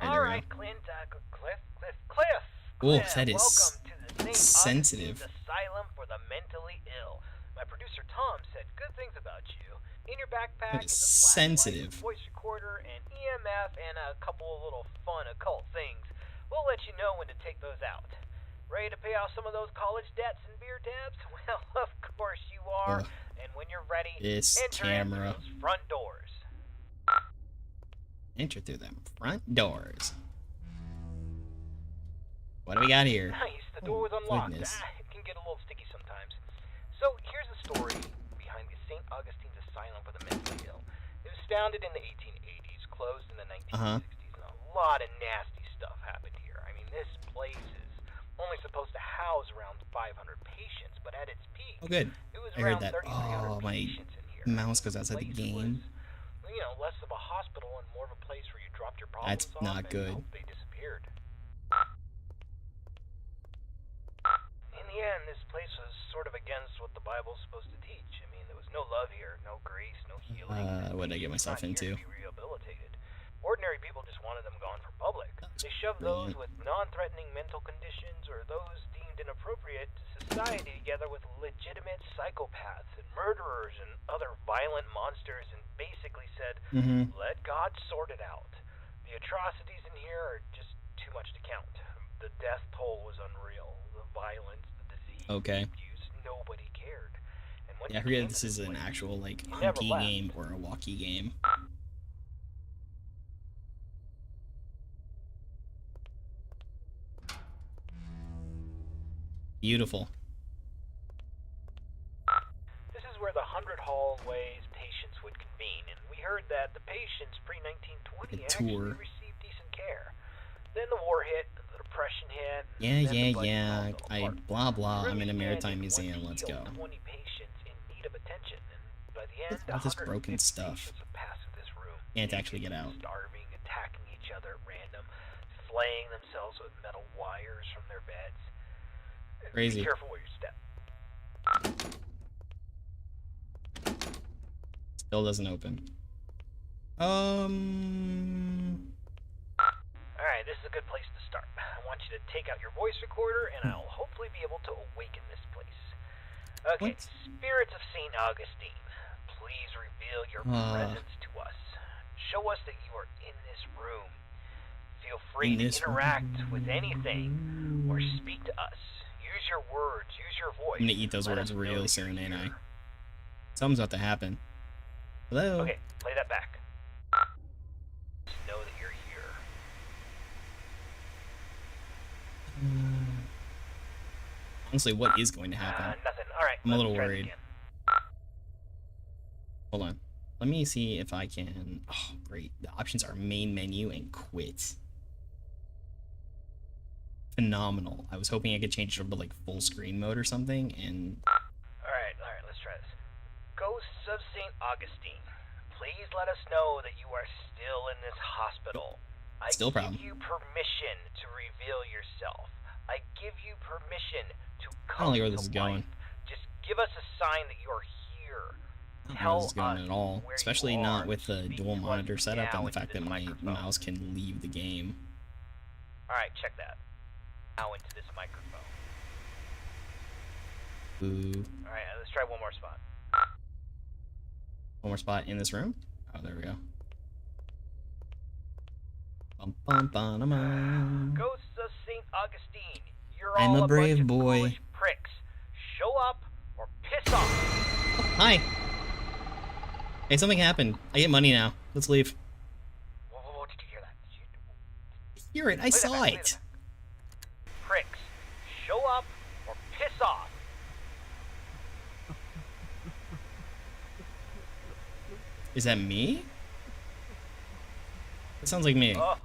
Alright, Clint, Cliff. Oh, Cliff, that is welcome to the St. sensitive. Augustine's Asylum for the Mentally Ill. My producer Tom said good things about you. In your backpack That is is a flashlight, sensitive. voice recorder, an EMF, and a couple of little fun occult things. We'll let you know when to take those out. Ready to pay off some of those college debts and beer tabs? Well, of course you are. And when you're ready, This enter camera. those front doors. Enter through them front doors. What do we got here? Nice, the door was unlocked. Goodness. It can get a little sticky sometimes. So here's the story behind the St. Augustine's Asylum for the Mentally Ill. It was founded in the 1880s, closed in the 1960s, and a lot of nasty stuff happened here. I mean, this place is only supposed to house around 500 patients, but at its peak, Oh, good. it was I heard around that. 3,300 Oh, my patients in here. mouse goes outside the place game. Was, you know, less of a hospital and more of a place where you dropped your problems That's off not and good. hoped they disappeared. In the end, this place was sort of against what the Bible's supposed to teach. I mean, there was no love here, no grace, no healing. What did I get myself Not into? here to be rehabilitated. Ordinary people just wanted them gone from public. That's They shoved brilliant. those with non-threatening mental conditions or those deemed inappropriate to society together with legitimate psychopaths and murderers and other violent monsters and basically said, let God sort it out. The atrocities in here are just too much to count. The death toll was unreal. The violence, the disease, Okay. the abuse, nobody cared. And when Yeah, I you forget came if this to is an place, actual, like, you never hunty left. game or a walkie game. Beautiful. This is where the 100 hallways patients would convene, and we heard that the patients pre-1920 A actually tour. received decent care. Then the war hit, the depression hit. Yeah, and then the place yeah. all fell apart. Blah, blah. Really I'm in a maritime standing museum. went Let's to go. heal 20 patients in need of attention, and by the end, All this broken 150 stuff. patients would pass through this room. Can't actually get out. Starving, attacking each other at random, flaying themselves with metal wires from their beds. Crazy. Be careful where you step. Still doesn't open. Alright, this is a good place to start. I want you to take out your voice recorder, and I'll hopefully be able to awaken this place. Okay, What? spirits of St. Augustine, please reveal your presence to us. show us that you are in this room. Feel free to interact with anything or speak to us. Use your words, use your voice. I'm gonna eat those words real soon, ain't I? Something's about to happen. Hello? Okay, play that back. Just know that you're here. Honestly, what is going to happen? Nothing. Alright, I'm a little worried. Hold on. Let me see if I can... Oh, great. The options are main menu and quit. Phenomenal. I was hoping I could change it over to like full screen mode or something, and... Alright, let's try this. Ghosts of St. Augustine, please let us know that you are still in this hospital. Still a problem. I give you permission to reveal yourself. I give you permission to I don't come like where to this is life. going. Just give us a sign that you're here. I don't know where this is going at all. Especially not with the dual monitor setup and the fact that my mouse can leave the game. Alright, check that. Now into this microphone. Ooh. Alright, let's try one more spot. One more spot in this room? Oh, there we go. Bum, bum, bum, bum. Ghosts of St. Augustine, you're I'm all a brave bunch of boy. foolish pricks. Show up or piss off. Oh, hi. Hey, something happened. I get money now. Let's leave. Whoa, did you hear that? Hear it. I saw it. Pricks, show up or piss off. Is that me? It sounds like me. Alright,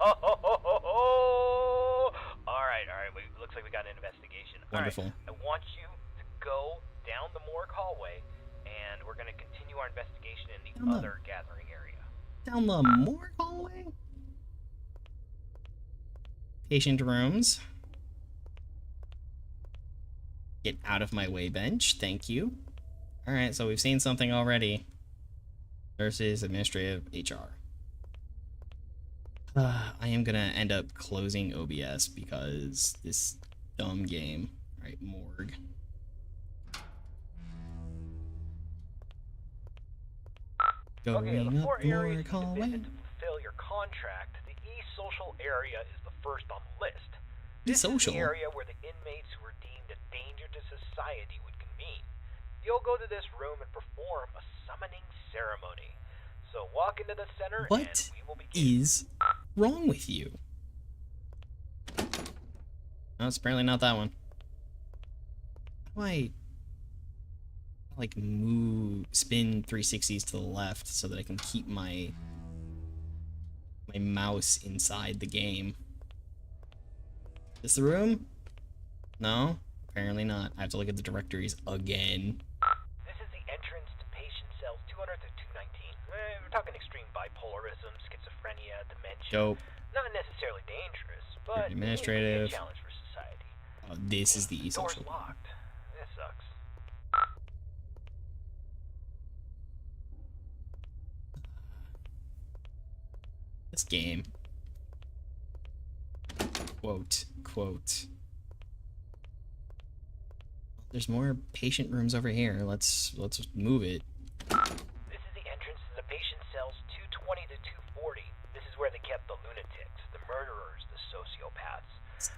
wait, looks like we got an investigation. Wonderful. All right, I want you to go down the morgue hallway, and we're going to continue our investigation in the other gathering area. Down the morgue hallway? Patient rooms. Get out of my way, bench. Thank you. Alright, so we've seen something already. Nurses, administrative, HR. I am gonna end up closing OBS because this dumb game. Alright, morgue. Going up morgue hallway. To fulfill your contract, the E-social area is the first on the list. This is the area where the inmates who are deemed a danger to society would convene. You'll go to this room and perform a summoning ceremony. So walk into the center and we will begin. Is wrong with you? No, it's apparently not that one. How do I like spin 360s to the left so that I can keep my mouse inside the game? Is this the room? No, apparently not. I have to look at the directories again. This is the entrance to patient cells 200 to 219. We're talking extreme bipolarism, schizophrenia, dementia. Dope. Not necessarily dangerous, but administrative. a challenge for society. Oh, this is the E-social. Door's locked. This sucks. This game. Quote. There's more patient rooms over here. Let's move it. This is the entrance to the patient cells 220 to 240. This is where they kept the lunatics, the murderers, the sociopaths.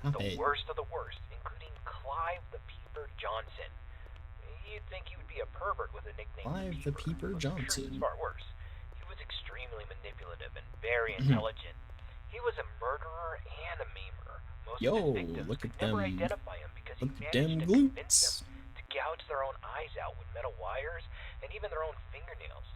The worst of the worst, including Clive the Peeper Johnson. You'd think he would be a pervert with a nickname. Clive the Peeper Johnson. It's far worse. He was extremely manipulative and very intelligent. He was a murderer and a memer. Most of his victims look at could never them. identify him because he Look at managed them to convince glutes. them to gouge their own eyes out with metal wires and even their own fingernails.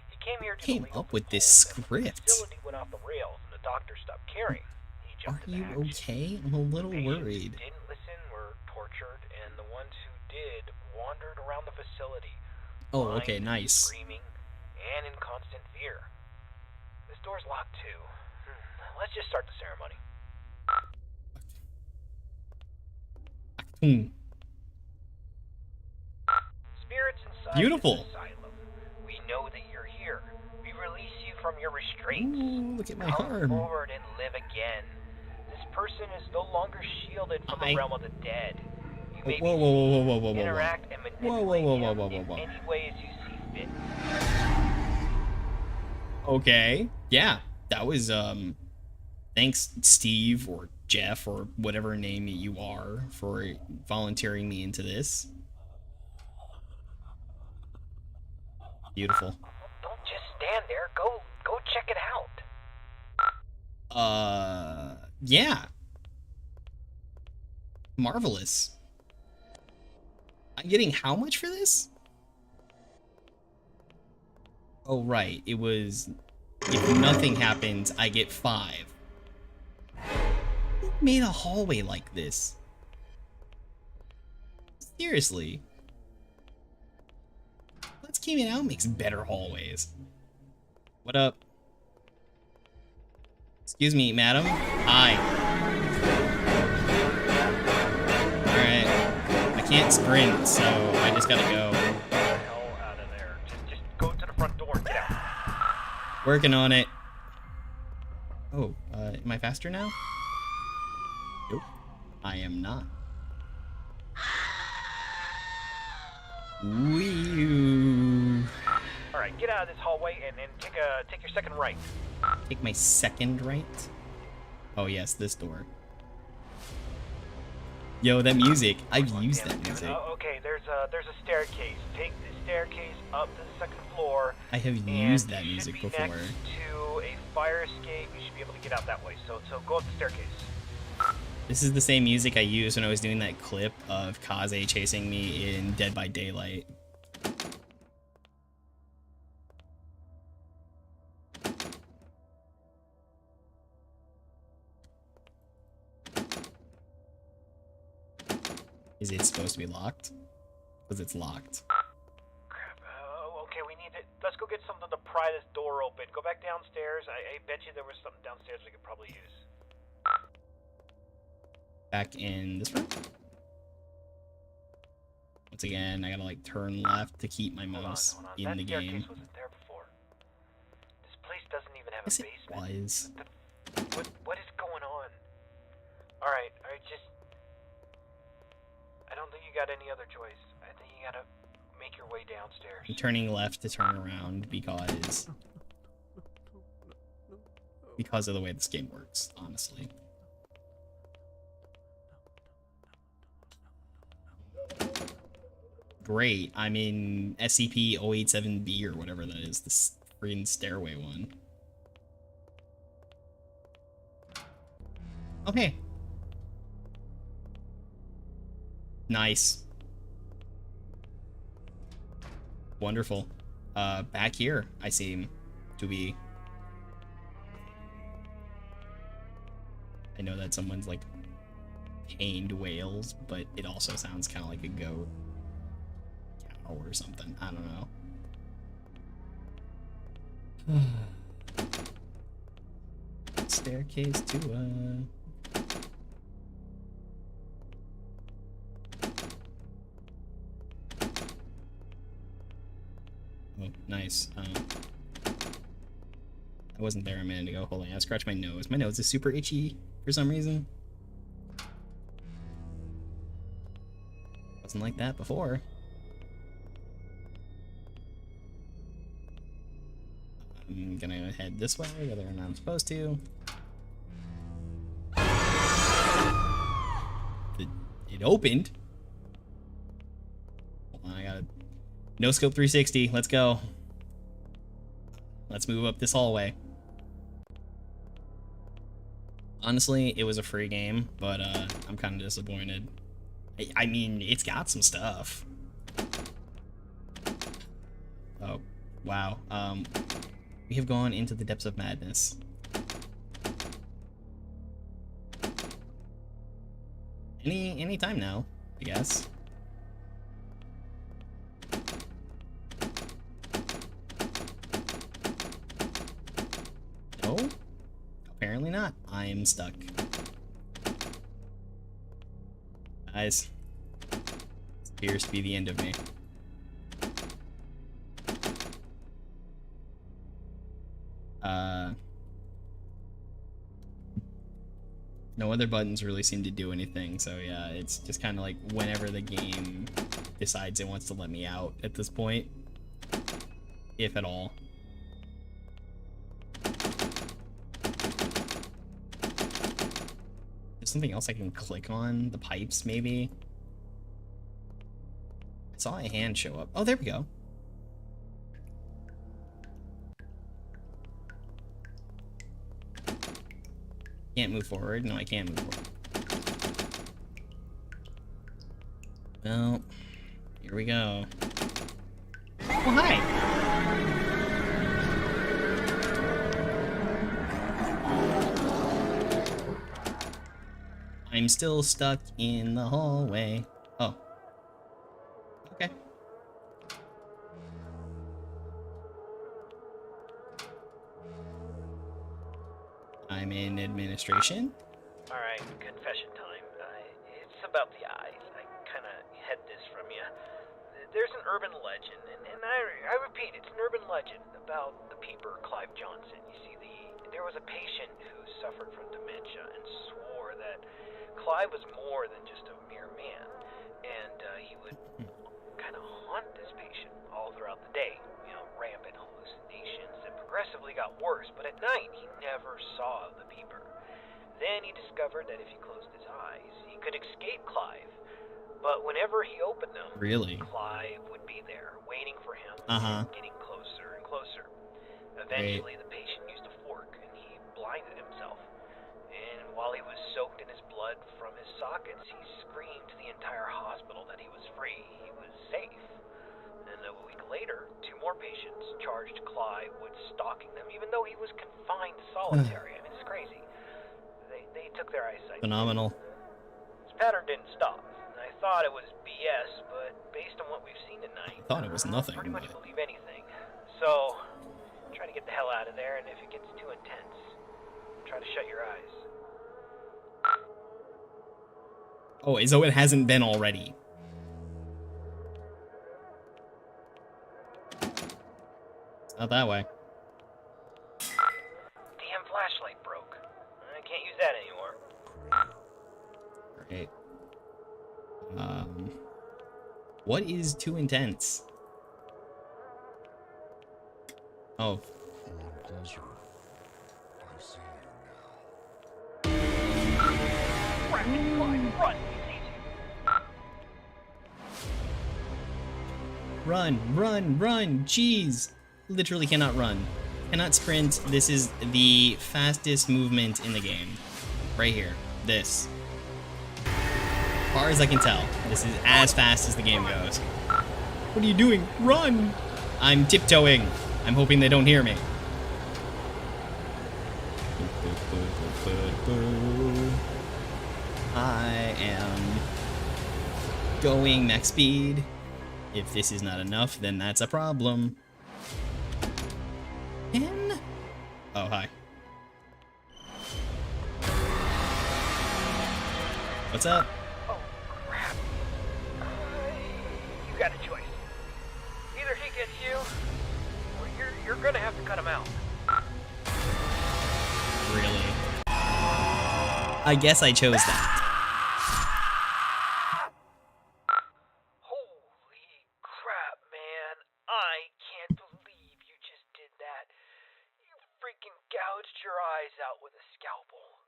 He came here to Came up with this script. The facility went off the rails and the doctor stopped caring. He Are jumped you into action. okay? I'm a little Patients worried. who didn't listen were tortured, and the ones who did wandered around the facility. Oh, okay, blind, nice. Screaming, and in constant fear. This door's locked too. Let's just start the ceremony. Spirits inside Beautiful. this asylum, we know that you're here. We release you from your restraints. Ooh, look at my Come arm. forward and live again. This person is no longer shielded from the realm of the dead. You may Whoa. interact and manipulate him in any way as you see fit. Okay. Yeah, that was, thanks, Steve, or Jeff, or whatever name you are, for volunteering me into this. Beautiful. Don't just stand there. Go check it out. Yeah. Marvelous. I'm getting how much for this? Oh, right. It was, if nothing happens, I get 5. Who made a hallway like this? Seriously. Let's Game It Out makes better hallways. What up? Excuse me, madam. Hi. Alright. I can't sprint, so I just gotta go. Get the hell out of there. Just go to the front door and get out. Working on it. Oh, am I faster now? Nope. I am not. Wee. Alright, get out of this hallway and take your second right. Take my second right? Oh yes, this door. Yo, that music. I've used that music. Okay, there's a staircase. Take the staircase up to the second floor. I have used that music before. before. Next to a fire escape. You should be able to get out that way. So go up the staircase. This is the same music I used when I was doing that clip of Kaze chasing me in Dead by Daylight. Is it supposed to be locked? Because it's locked. Crap. Okay, we need it. Let's go get something to pry this door open. Go back downstairs. I bet you there was something downstairs we could probably use. Back in this room? Once again, I gotta like turn left to keep my mouse Hold on. in the That staircase game. wasn't there before. This place doesn't even have Yes, a it basement. was. What is going on? Alright, just... I don't think you got any other choice. I think you gotta make your way downstairs. I'm turning left to turn around because of the way this game works, honestly. Great, I'm in SCP-087-B or whatever that is, this freaking stairway one. Okay. Nice. Wonderful. Back here, I seem to be. I know that someone's like pained whales, but it also sounds kind of like a goat. Cow or something. I don't know. Staircase to Oh, nice. I wasn't there a minute ago. Hold on, I scratched my nose. My nose is super itchy for some reason. Wasn't like that before. I'm gonna head this way, whether or not I'm supposed to. It opened. Hold on, I gotta... No scope 360, let's go. Let's move up this hallway. Honestly, it was a free game, but I'm kind of disappointed. I mean, it's got some stuff. Oh, wow. We have gone into the depths of madness. Any time now, I guess. No? Apparently not. I am stuck. Guys, this appears to be the end of me. No other buttons really seem to do anything, so yeah, it's just kind of like whenever the game decides it wants to let me out at this point, if at all. There's something else I can click on. The pipes, maybe. I saw a hand show up. Oh, there we go. Can't move forward. No, I can't move forward. Well, here we go. Oh, hi! I'm still stuck in the hallway. Oh. Okay. I'm in administration. Alright, confession time. It's about the eyes. I kinda had this from you. There's an urban legend, and I repeat, it's an urban legend about the peeper, Clive Johnson. You see, there was a patient who suffered from dementia and swore that Clive was more than just a mere man, and he would kind of haunt this patient all throughout the day. You know, rampant hallucinations that progressively got worse, but at night he never saw the peeper. Then he discovered that if he closed his eyes, he could escape Clive. But whenever he opened them, Really? Clive would be there, waiting for him, getting closer and closer. Eventually, the patient used a fork, and he blinded himself. And while he was soaked in his blood from his sockets, he screamed to the entire hospital that he was free, he was safe. And a week later, 2 more patients charged Clive with stalking them, even though he was confined to solitary. I mean, it's crazy. They took their eyesight. Phenomenal. This pattern didn't stop. I thought it was BS, but based on what we've seen tonight, I thought it was nothing. pretty much believe anything. So, try to get the hell out of there, and if it gets too intense, try to shut your eyes. Oh, as though it hasn't been already. It's not that way. Damn flashlight broke. I can't use that anymore. Right. What is too intense? Oh. Run, run, run! Jeez! Literally cannot run. Cannot sprint. This is the fastest movement in the game. Right here. This. As far as I can tell, this is as fast as the game goes. What are you doing? Run! I'm tiptoeing. I'm hoping they don't hear me. I am going max speed. If this is not enough, then that's a problem. And... oh, hi. What's up? Oh, crap. You got a choice. Either he gets you, or you're gonna have to cut him out. Really? I guess I chose that. Holy crap, man. I can't believe you just did that. You freaking gouged your eyes out with a scalpel.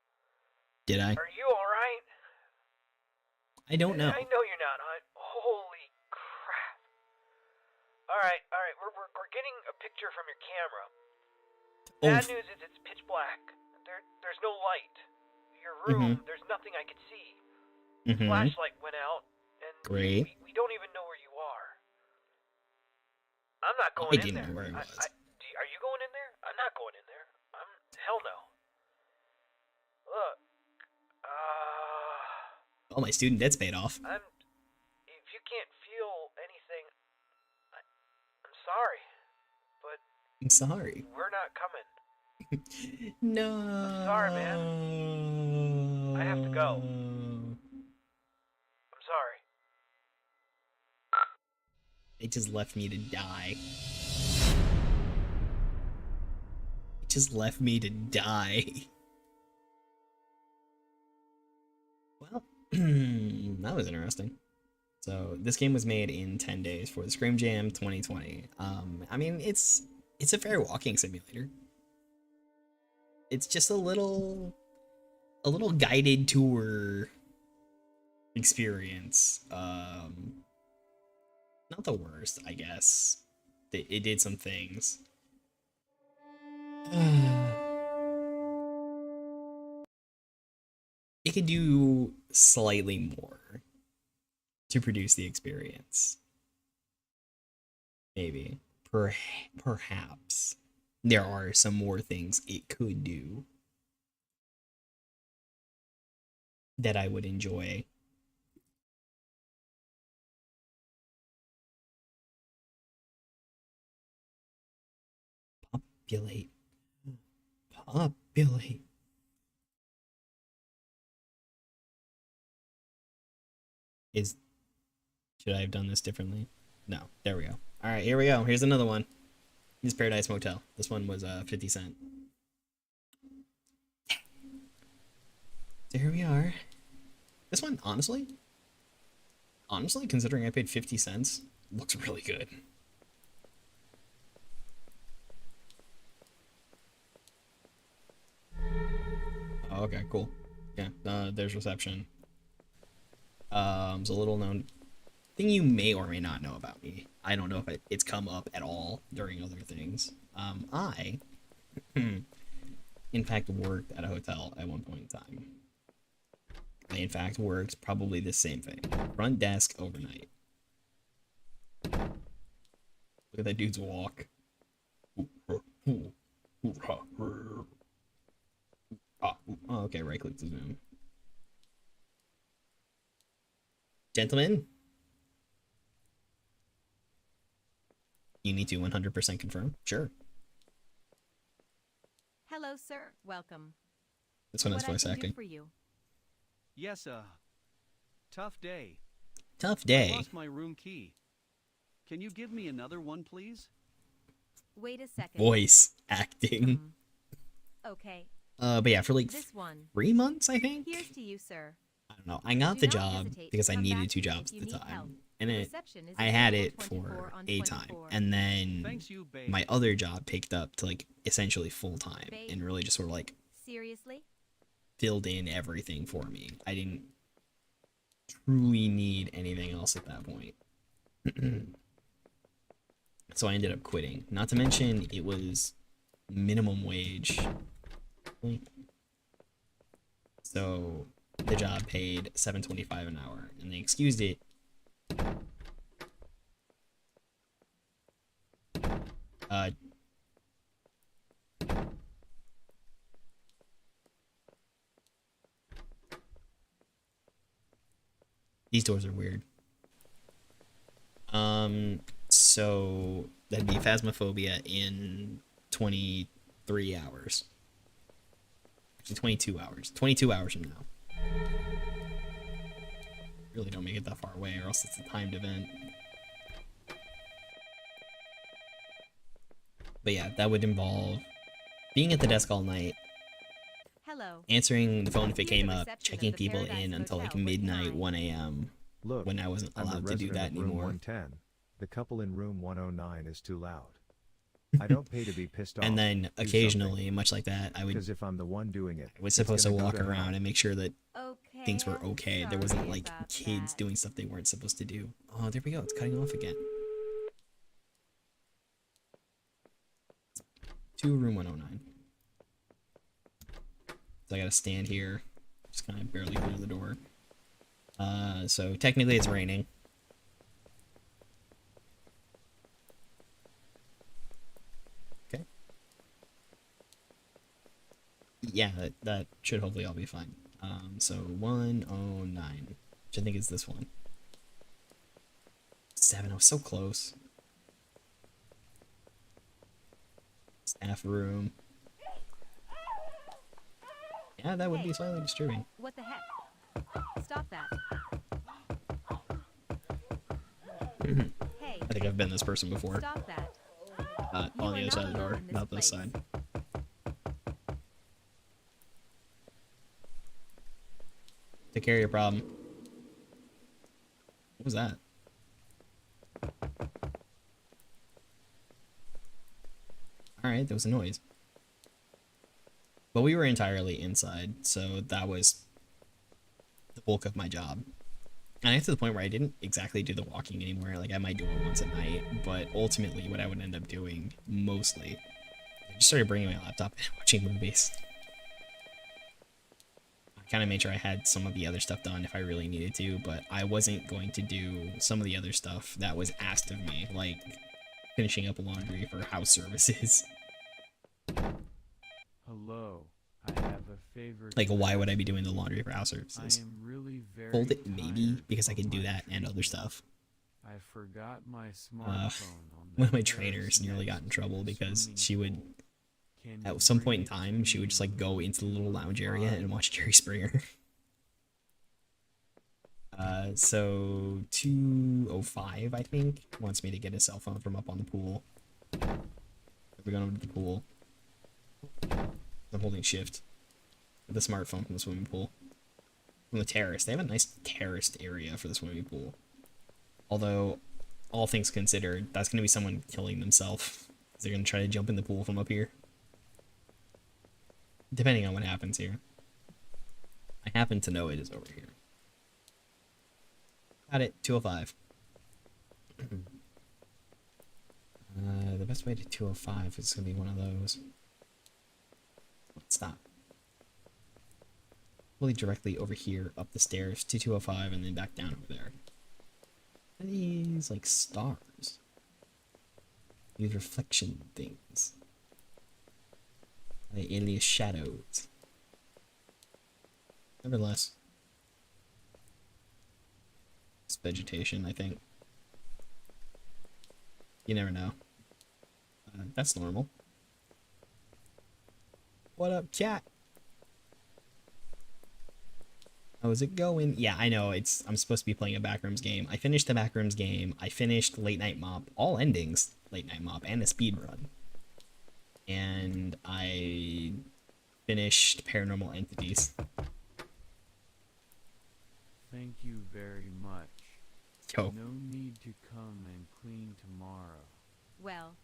Did I? Are you alright? I don't know. I know you're not. Holy crap. Alright. We're getting a picture from your camera. Bad news is it's pitch black. There's no light. Your room, there's nothing I could see. The flashlight went out, and Great. we don't even know where you are. I'm not going I in didn't there. know where it was. Are you going in there? I'm not going in there. Hell no. Look, All my student debt's paid off. if you can't feel anything, I'm sorry, but I'm sorry. we're not coming. No. Sorry, man. I have to go. I'm sorry. They just left me to die. They just left me to die. Well, that was interesting. So this game was made in 10 days for the Scream Jam 2020. I mean, it's a fair walking simulator. It's just a little a little guided tour experience. Not the worst, I guess. It did some things. It could do slightly more to produce the experience. Maybe. Perhaps. There are some more things it could do that I would enjoy. Populate. Populate. Should I have done this differently? No. There we go. Alright, here we go. Here's another one. This is Paradise Motel. This one was 50 cents. So here we are. This one, honestly, considering I paid 50 cents, looks really good. Oh, okay, cool. Yeah, there's reception. It's a little known thing you may or may not know about me. I don't know if it's come up at all during other things. I, in fact, worked at a hotel at one point in time. I, in fact, worked probably the same thing. Front desk overnight. Look at that dude's walk. Oh, okay, right click to zoom. Gentlemen, you need to 100% confirm. Sure. Hello, sir. Welcome. This one has What I voice can do acting. for you? Yes, tough day. Tough I day. lost my room key. Can you give me another one, please? Wait a second. Voice acting. Okay. But yeah, for like This one. 3 months, I think. Here's to you, sir. I don't know. I got Do the not job hesitate because to I come needed back 2 to me jobs if at you the need time, help. and The it reception is I had available it 24 for on a time, 24. and then Thanks, you, babe. my other job picked up to like essentially full time Babe. and really just sort of like Seriously? filled in everything for me. I didn't truly need anything else at that point. So I ended up quitting. Not to mention it was minimum wage. So the job paid $7.25 an hour, and they excused it. These doors are weird. So that'd be Phasmophobia in 23 hours. Actually, 22 hours. 22 hours from now. Really don't make it that far away, or else it's a timed event. But yeah, that would involve being at the desk all night, Hello. answering the phone if it Here's came the up, reception of checking the people Paradise in until like Motel with midnight, mine. 1 a.m. Look, when I wasn't I'm the allowed to do resident that of room anymore. 110. The couple in room 109 is too loud. I don't pay to be pissed off. And then occasionally, much like that, I because if I'm the one doing it, was it's supposed to gonna go walk to hell. around and make sure that Okay. things were I'm okay. There wasn't sorry like about kids that. doing stuff they weren't supposed to do. Oh, there we go. It's cutting off again. To room 109. So I gotta stand here. Just kind of barely clear the door. So technically it's raining. Okay. Yeah, that should hopefully all be fine. So 109, which I think is this one. 7, I was so close. Staff room. Yeah, that would be slightly disturbing. What the heck? Stop that. Hey. I think I've been this person before. Stop that. On You the are other side of the not door, alone in this not this place. side. Take care of your problem. What was that? Alright, there was a noise. But we were entirely inside, so that was the bulk of my job. And I got to the point where I didn't exactly do the walking anymore. Like, I might do it once a night, but ultimately what I would end up doing, mostly, I just started bringing my laptop and watching movies. I kind of made sure I had some of the other stuff done if I really needed to, but I wasn't going to do some of the other stuff that was asked of me, like finishing up laundry for house services. Hello, I have a favor. Like, why would I be doing the laundry for house services? I am really very Fold it, maybe, tired because I of can do my that and other treatment. stuff. I forgot my smartphone on One of the my terrace trainers nearly got in next to trouble the because swimming she would, pool. Can you at some bring point in it to time, she would just like me go into the little lounge area and watch Jerry Springer. So 2:05, I think, wants me to get his cell phone from up on the pool. We're going over to the pool. I'm holding shift with the smartphone from the swimming pool. From the terrace. They have a nice terraced area for the swimming pool. Although, all things considered, that's going to be someone killing themselves. They're going to try to jump in the pool from up here. Depending on what happens here. I happen to know it is over here. Got it, 2:05. The best way to 2:05 is going to be one of those. Stop. Really directly over here, up the stairs to 2:05, and then back down over there. Are these like stars? These reflection things. Are they alias shadows? Nevertheless. It's vegetation, I think. You never know. That's normal. What up, chat? How's it going? Yeah, I know. I'm supposed to be playing a backrooms game. I finished the backrooms game. I finished Late Night Mop, all endings, Late Night Mop, and a speed run. And I finished Paranormal Entities. Thank you very much. Yo. No need to come and clean tomorrow. Well,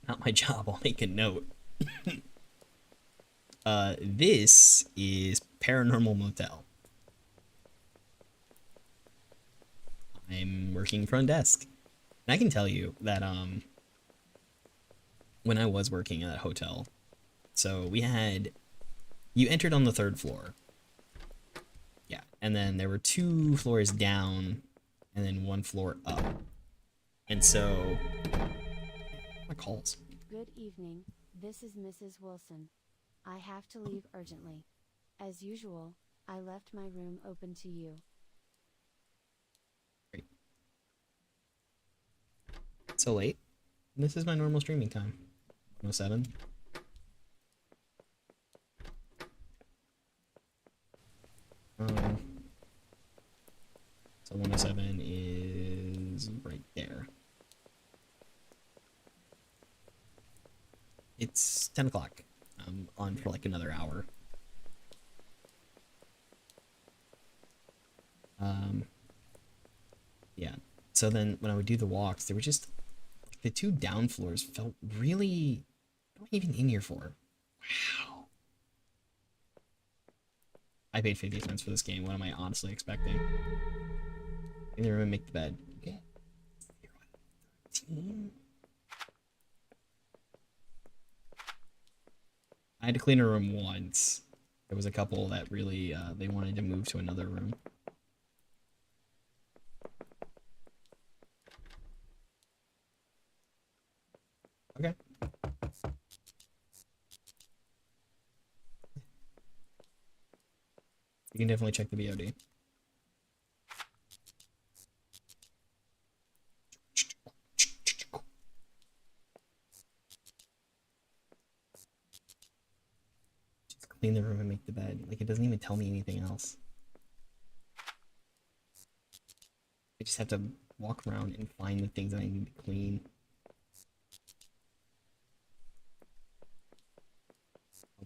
Not my job. I'll make a note. This is Paranormal Motel. I'm working front desk. And I can tell you that, when I was working at that hotel, so we had, you entered on the 3rd floor. Yeah, and then there were 2 floors down, and then 1 floor up. And so, my calls. Good evening, this is Mrs. Wilson. I have to leave urgently. As usual, I left my room open to you. Great. So late? This is my normal streaming time. 107. So 107 is right there. It's 10 o'clock. I'm on for like another hour. Yeah. So then when I would do the walks, there were just the 2 down floors felt really, what am I even in here for? Wow. I paid 50 cents for this game. What am I honestly expecting? In the room and make the bed. Okay. 13. I had to clean a room once. There was a couple that really, they wanted to move to another room. Okay. You can definitely check the VOD. Just clean the room and make the bed. Like, it doesn't even tell me anything else. I just have to walk around and find the things that I need to clean.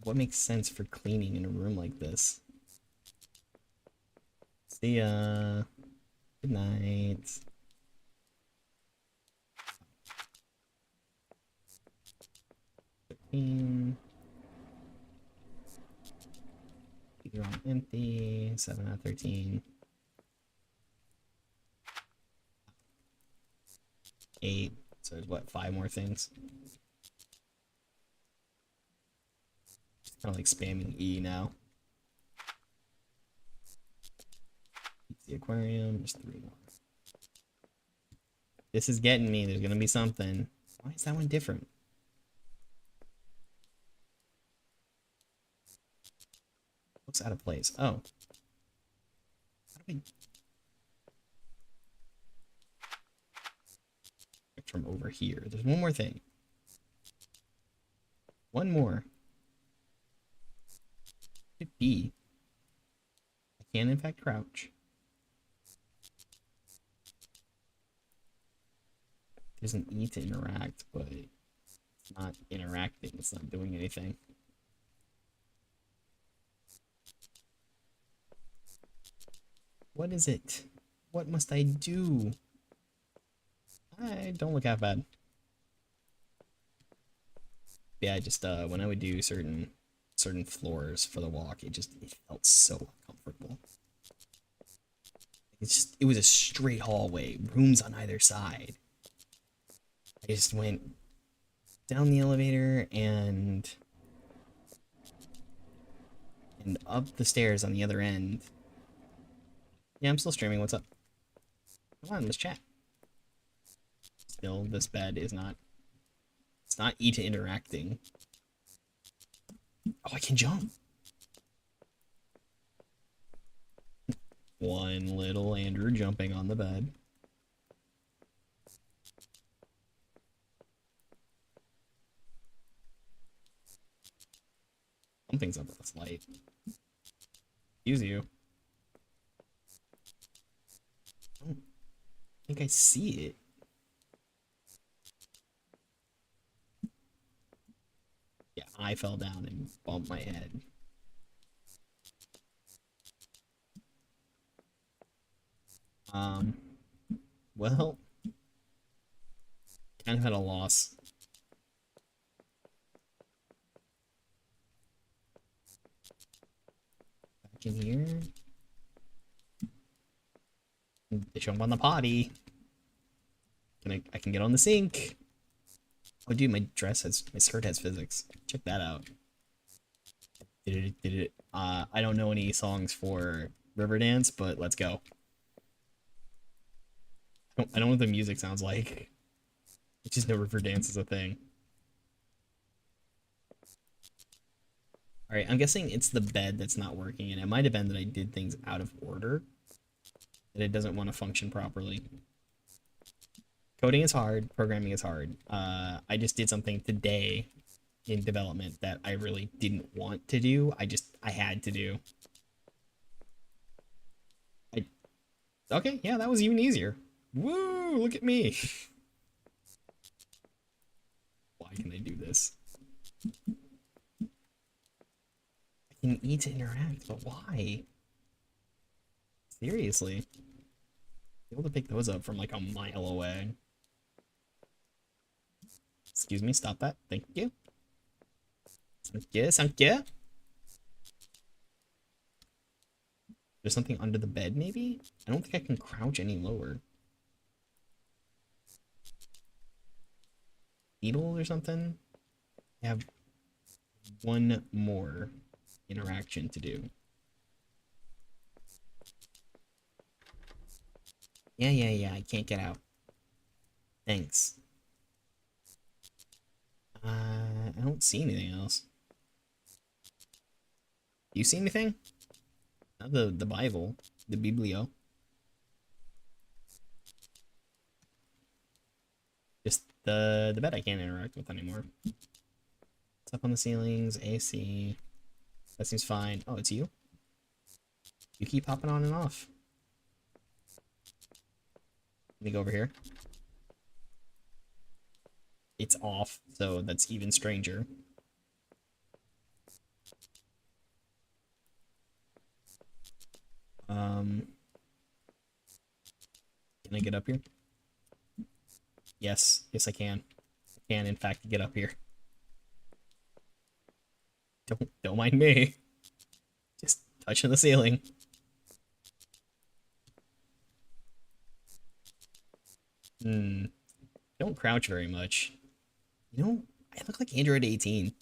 What makes sense for cleaning in a room like this? See ya. Good night. You're on empty. 7 out of 13. 8. So there's what, 5 more things? Kind of like spamming E now. The aquarium, there's 3 more. This is getting me. There's gonna be something. Why is that one different? Looks out of place. Oh. How do we... From over here. There's one more thing. One more. Could be. I can in fact crouch. There's an E to interact, but it's not interacting. It's not doing anything. What is it? What must I do? I don't look half bad. Yeah, just when I would do certain floors for the walk, it felt so uncomfortable. It was a straight hallway, rooms on either side. I just went down the elevator and up the stairs on the other end. Yeah, I'm still streaming. What's up? Come on, let's chat. Still, this bed is not... It's not E to interacting. Oh, I can jump. One little Andrew jumping on the bed. Something's up with this light. Excuse you. I don't think I see it. Yeah, I fell down and bumped my head. Well, kind of at a loss. Back in here. They jump on the potty. I can get on the sink. Oh, dude, my skirt has physics. Check that out. Did it. I don't know any songs for Riverdance, but let's go. I don't know what the music sounds like. I just know Riverdance is a thing. Alright, I'm guessing it's the bed that's not working, and it might have been that I did things out of order. That it doesn't want to function properly. Coding is hard, programming is hard. I just did something today in development that I really didn't want to do. I had to do. Okay, yeah, that was even easier. Woo, look at me. Why can I do this? I can E to interact, but why? Seriously. Be able to pick those up from like a mile away. Excuse me, stop that. Thank you. Thank you, thank you. There's something under the bed, maybe? I don't think I can crouch any lower. Needle or something? I have one more interaction to do. Yeah, I can't get out. Thanks. I don't see anything else. Do you see anything? Not the Bible. The Biblio. Just the bed I can't interact with anymore. It's up on the ceilings, AC. That seems fine. Oh, it's you? You keep hopping on and off. Let me go over here. It's off, so that's even stranger. Can I get up here? Yes, I can. I can, in fact, get up here. Don't mind me. Just touching the ceiling. Don't crouch very much. You know, I look like Android 18.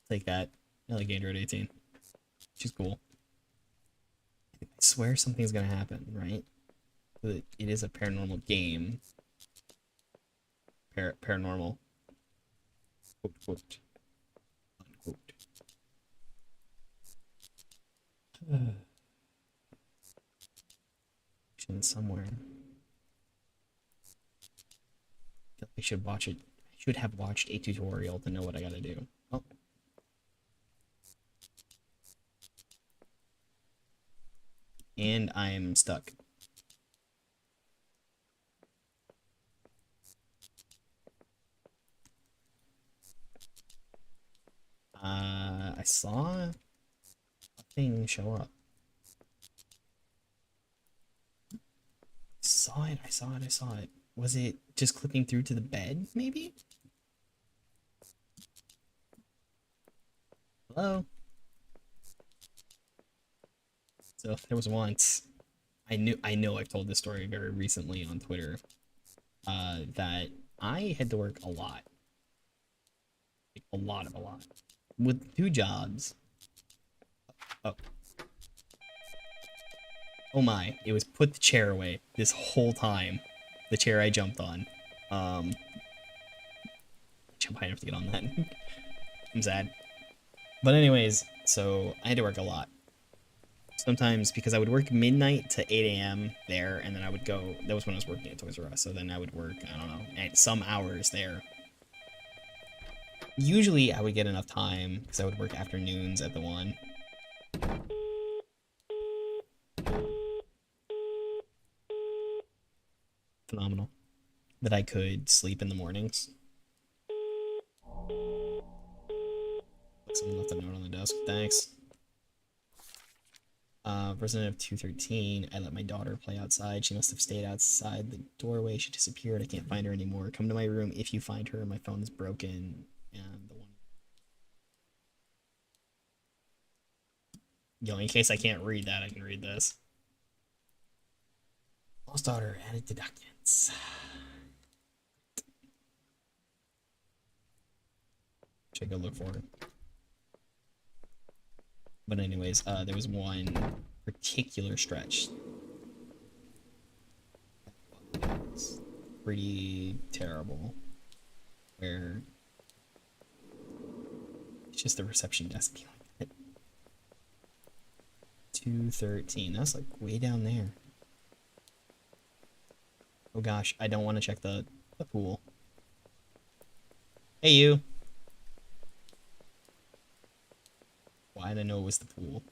Take that. I like Android 18. She's cool. I swear something's gonna happen, right? But it is a paranormal game. Paranormal. Quote, quote. Unquote. Somewhere. I should watch it. I should have watched a tutorial to know what I gotta do. Oh. And I'm stuck. I saw a thing show up. I saw it. Was it just clipping through to the bed, maybe? Hello? So there was once, I know I've told this story very recently on Twitter, that I had to work a lot. Like, a lot. With 2 jobs. Oh. Oh my, it was put the chair away this whole time. The chair I jumped on. I might have to get on that. I'm sad. But anyways, so I had to work a lot. Sometimes because I would work midnight to 8 a.m. there, and then I would go, that was when I was working at Toys R Us, so then I would work, I don't know, at some hours there. Usually I would get enough time, because I would work afternoons at the one. Phenomenal. That I could sleep in the mornings. Someone left a note on the desk. Thanks. Resident of 213. I let my daughter play outside. She must have stayed outside the doorway. She disappeared. I can't find her anymore. Come to my room if you find her. My phone is broken. And the one. Yo, in case I can't read that, I can read this. Lost daughter added to documents. Should I go look for her? But anyways, there was one particular stretch. It's pretty terrible. Where it's just the reception desk being like that. 213. That's like way down there. Oh gosh, I don't want to check the pool. Hey you. Why did I know it was the pool?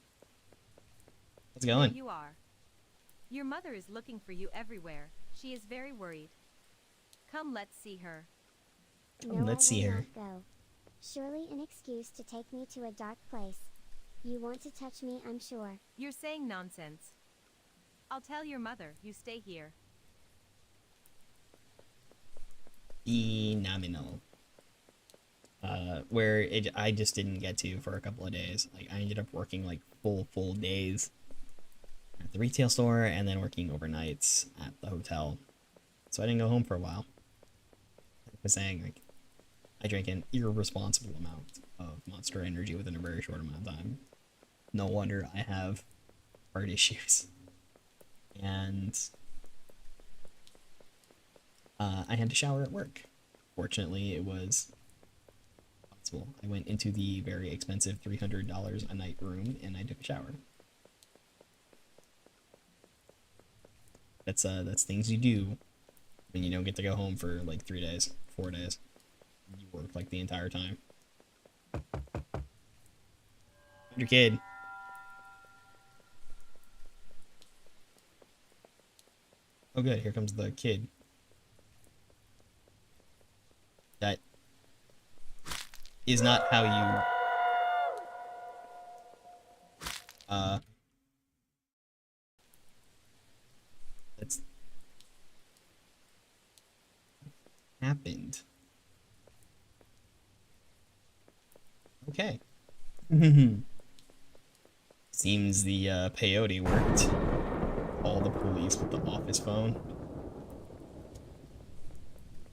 How's it going? There you are. Your mother is looking for you everywhere. She is very worried. Come, let's see her. Come, let's see her. Go. Surely an excuse to take me to a dark place. You want to touch me, I'm sure. You're saying nonsense. I'll tell your mother. You stay here. Phenomenal. Where I just didn't get to for a couple of days. Like, I ended up working like full days at the retail store and then working overnights at the hotel. So I didn't go home for a while. Like I was saying, like, I drank an irresponsible amount of Monster Energy within a very short amount of time. No wonder I have heart issues. And I had to shower at work. Fortunately, it was possible. I went into the very expensive $300 a night room and I took a shower. That's things you do when you don't get to go home for like 3 days, 4 days. You work like the entire time. Your kid. Oh good, here comes the kid. That is not how you that's happened. Okay. Seems the peyote worked. All the police with the office phone.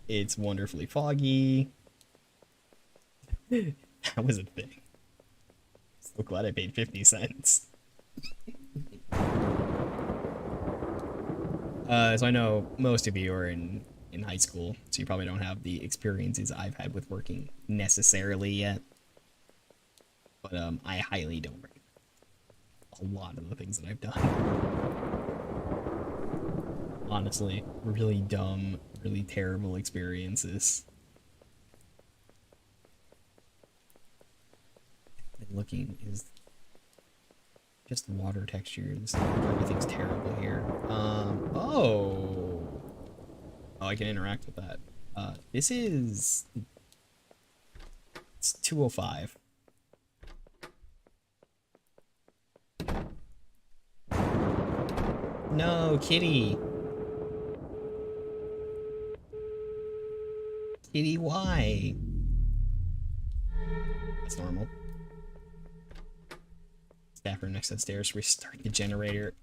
It's wonderfully foggy. That was a thing. So glad I paid 50 cents. So I know most of you are in high school, so you probably don't have the experiences I've had with working necessarily yet. But I highly don't recommend a lot of the things that I've done. Honestly, really dumb, really terrible experiences. And looking is just water textures. Everything's terrible here. Oh, I can interact with that. This is, it's 205. No, kitty. Kitty, why? That's normal. Staff room next to the stairs. Restart the generator.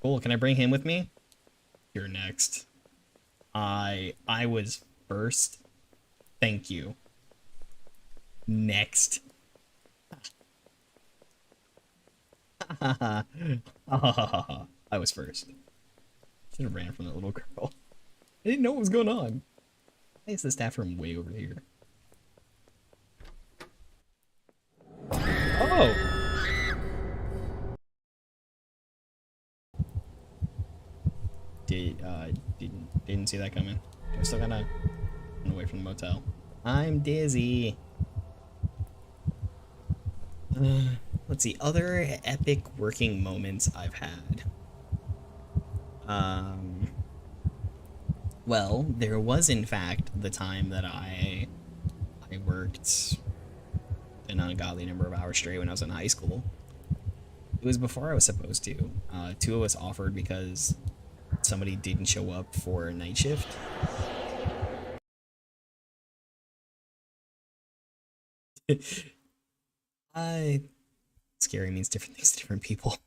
Cool. Can I bring him with me? You're next. I was first. Thank you. Next. I was first. Should have ran from that little girl. I didn't know what was going on. Why is the staff room way over here? Oh! Didn't see that coming. I'm still gonna run away from the motel. I'm dizzy. Let's see, other epic working moments I've had. Well, there was in fact the time that I worked an ungodly number of hours straight when I was in high school. It was before I was supposed to. Two of us offered because somebody didn't show up for a night shift. Scary means different things to different people.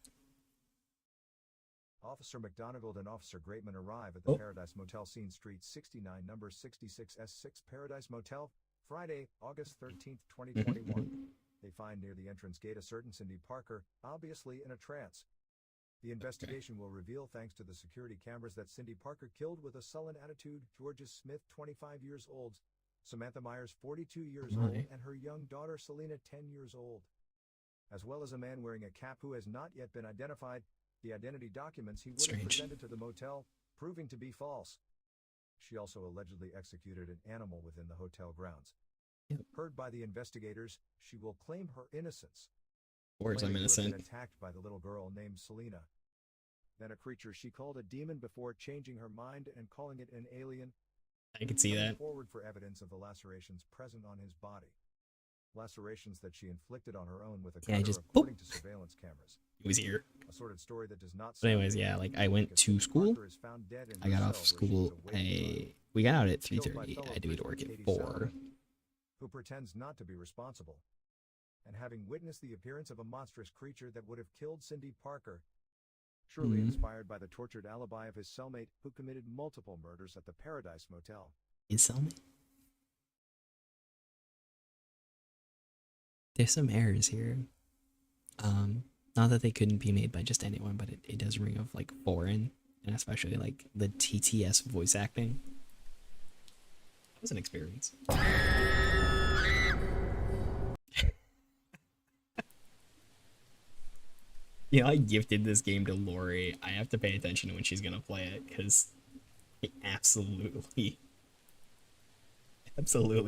Officer McDonagall and Officer Greatman arrive at the Paradise Motel, Scene Street 69, number 66S6 Paradise Motel, Friday, August 13th, 2021. They find near the entrance gate a certain Cindy Parker, obviously in a trance. The investigation will reveal, thanks to the security cameras, that Cindy Parker killed with a sullen attitude Georgia Smith, 25 years old, Samantha Myers, 42 years old, and her young daughter Selena, 10 years old. As well as a man wearing a cap who has not yet been identified, the identity documents he would have presented to the motel proving to be false. She also allegedly executed an animal within the hotel grounds. Heard by the investigators, she will claim her innocence. Of course, I'm innocent. Been attacked by the little girl named Selena. Then a creature she called a demon before changing her mind and calling it an alien. I can see that. Forward for evidence of the lacerations present on his body. Lacerations that she inflicted on her own with a cutter, according to surveillance cameras. It was here. A sordid story that does not. But anyways, yeah, like I went to school. I got off school. We got out at 3:30. I had to be to work at 4. Who pretends not to be responsible, and having witnessed the appearance of a monstrous creature that would have killed Cindy Parker, surely inspired by the tortured alibi of his cellmate who committed multiple murders at the Paradise Motel. His cellmate? There's some errors here. Not that they couldn't be made by just anyone, but it does ring of like foreign, and especially like the TTS voice acting. It was an experience. You know, I gifted this game to Lori. I have to pay attention to when she's gonna play it, because I absolutely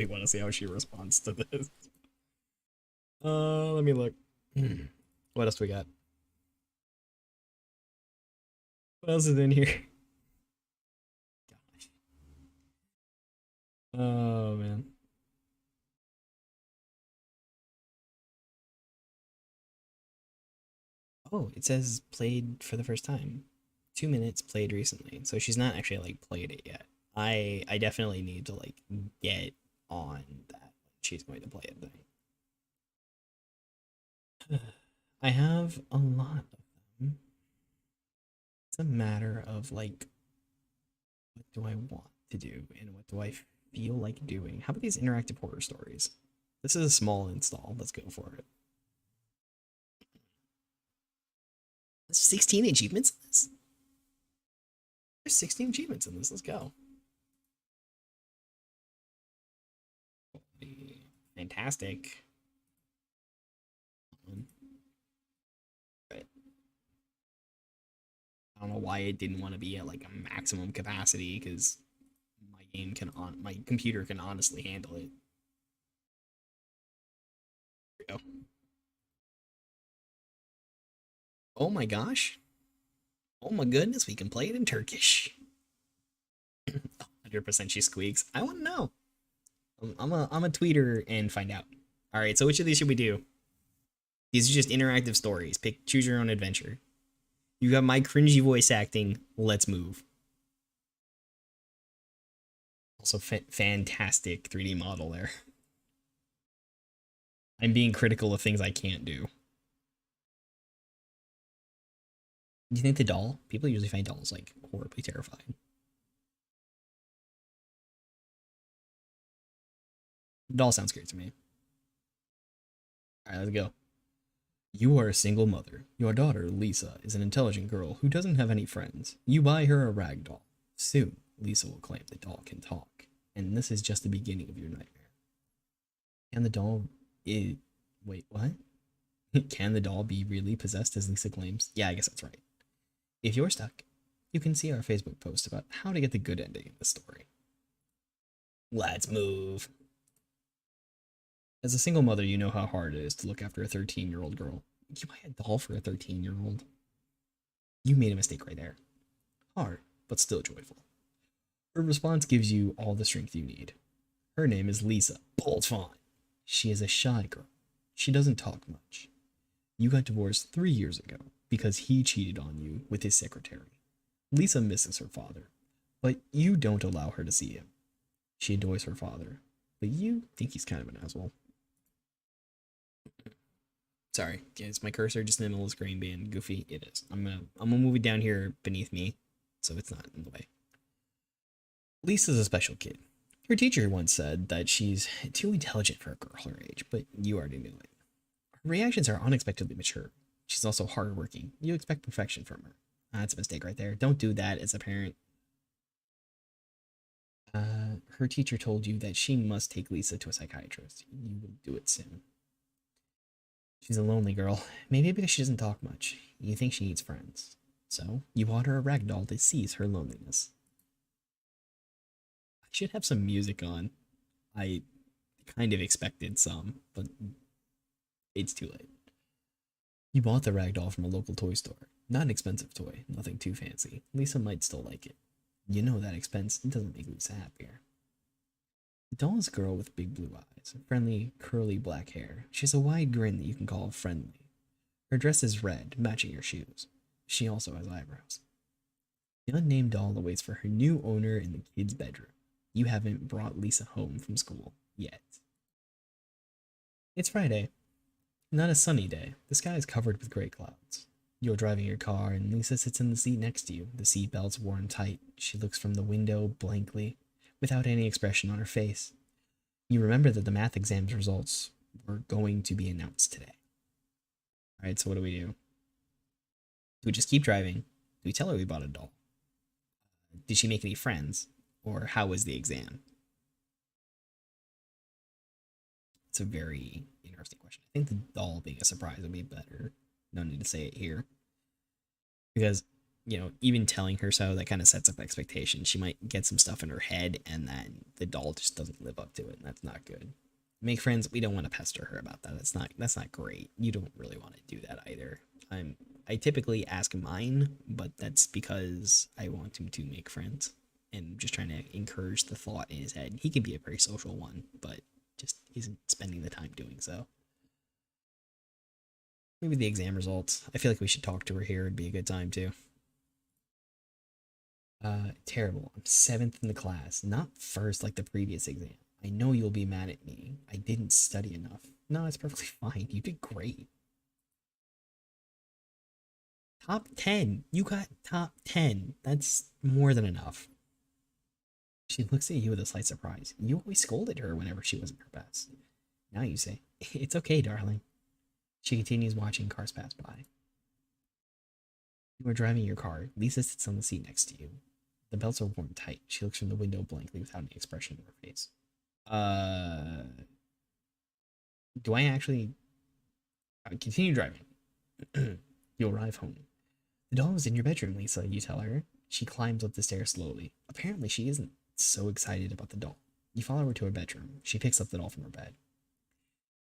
want to see how she responds to this. Let me look. What else do we got? What else is in here? Gosh. Oh, man. Oh, it says played for the first time. 2 minutes played recently. So she's not actually like played it yet. I definitely need to like get on that. she's going to play it then. I have a lot of them. It's a matter of like, what do I want to do and what do I feel like doing? How about these interactive horror stories? This is a small install. Let's go for it. 16 achievements in this. There's 16 achievements in this. Let's go. Fantastic. Right. I don't know why it didn't want to be at like a maximum capacity, because my computer can honestly handle it. There we go. Oh my gosh. Oh my goodness, we can play it in Turkish. 100% she squeaks. I want to know. I'm a tweeter and find out. All right, so which of these should we do? These are just interactive stories. Choose your own adventure. You got my cringy voice acting. Let's move. Also, fantastic 3D model there. I'm being critical of things I can't do. Do you think the doll? People usually find dolls like horribly terrifying. Doll sounds great to me. Alright, let's go. You are a single mother. Your daughter, Lisa, is an intelligent girl who doesn't have any friends. You buy her a rag doll. Soon, Lisa will claim the doll can talk. And this is just the beginning of your nightmare. Can the doll... Wait, what? Can the doll be really possessed as Lisa claims? Yeah, I guess that's right. If you're stuck, you can see our Facebook post about how to get the good ending in the story. Let's move. As a single mother, you know how hard it is to look after a 13-year-old girl. You buy a doll for a 13-year-old. You made a mistake right there. Hard, but still joyful. Her response gives you all the strength you need. Her name is Lisa. Bold font. She is a shy girl. She doesn't talk much. You got divorced 3 years ago because he cheated on you with his secretary. Lisa misses her father, but you don't allow her to see him. She adores her father, but you think he's kind of an asshole. Sorry, is my cursor just in the middle of the screen being goofy? It is. I'm gonna move it down here beneath me, so it's not in the way. Lisa's a special kid. Her teacher once said that she's too intelligent for a girl her age, but you already knew it. Her reactions are unexpectedly mature. She's also hardworking. You expect perfection from her. That's a mistake right there. Don't do that as a parent. Her teacher told you that she must take Lisa to a psychiatrist. You will do it soon. She's a lonely girl, maybe because she doesn't talk much. You think she needs friends. So, you bought her a rag doll to seize her loneliness. I should have some music on. I kind of expected some, but it's too late. You bought the rag doll from a local toy store. Not an expensive toy, nothing too fancy. Lisa might still like it. You know that expense doesn't make Lisa happier. The doll is a girl with big blue eyes, friendly, curly black hair. She has a wide grin that you can call friendly. Her dress is red, matching her shoes. She also has eyebrows. The unnamed doll awaits for her new owner in the kid's bedroom. You haven't brought Lisa home from school yet. It's Friday. Not a sunny day. The sky is covered with gray clouds. You're driving your car, and Lisa sits in the seat next to you. The seatbelt's worn tight. She looks from the window blankly, without any expression on her face. You remember that the math exam's results were going to be announced today. Alright, so what do we do? Do we just keep driving? Do we tell her we bought a doll? Did she make any friends? Or how was the exam? It's a very interesting question. I think the doll being a surprise would be better. No need to say it here. Because, you know, even telling her so, that kind of sets up expectations. She might get some stuff in her head, and then the doll just doesn't live up to it, and that's not good. Make friends, we don't want to pester her about that. That's not great. You don't really want to do that either. I typically ask mine, but that's because I want him to make friends. And just trying to encourage the thought in his head. He can be a very social one, but just isn't spending the time doing so. Maybe the exam results. I feel like we should talk to her here. It'd be a good time too. Terrible. I'm 7th in the class. Not first like the previous exam. I know you'll be mad at me. I didn't study enough. No, it's perfectly fine. You did great. Top 10. You got top 10. That's more than enough. She looks at you with a slight surprise. You always scolded her whenever she wasn't her best. Now you say, it's okay, darling. She continues watching cars pass by. You are driving your car. Lisa sits on the seat next to you. The belts are worn tight. She looks from the window blankly without any expression in her face. Do I actually continue driving? You arrive home. The doll is in your bedroom, Lisa, you tell her. She climbs up the stairs slowly. Apparently, she isn't so excited about the doll. You follow her to her bedroom. She picks up the doll from her bed.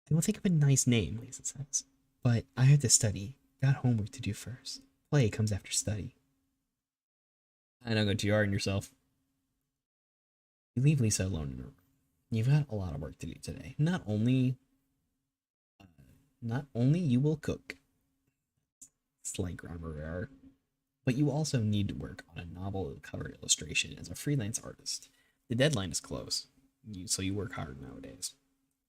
I will think of a nice name, Lisa says. But I have to study. Got homework to do first. Play comes after study. I know, go to yard yourself. You leave Lisa alone in her room. You've got a lot of work to do today. Not only you will cook, slight grammar error, but you also need to work on a novel cover illustration as a freelance artist. The deadline is close, so you work hard nowadays.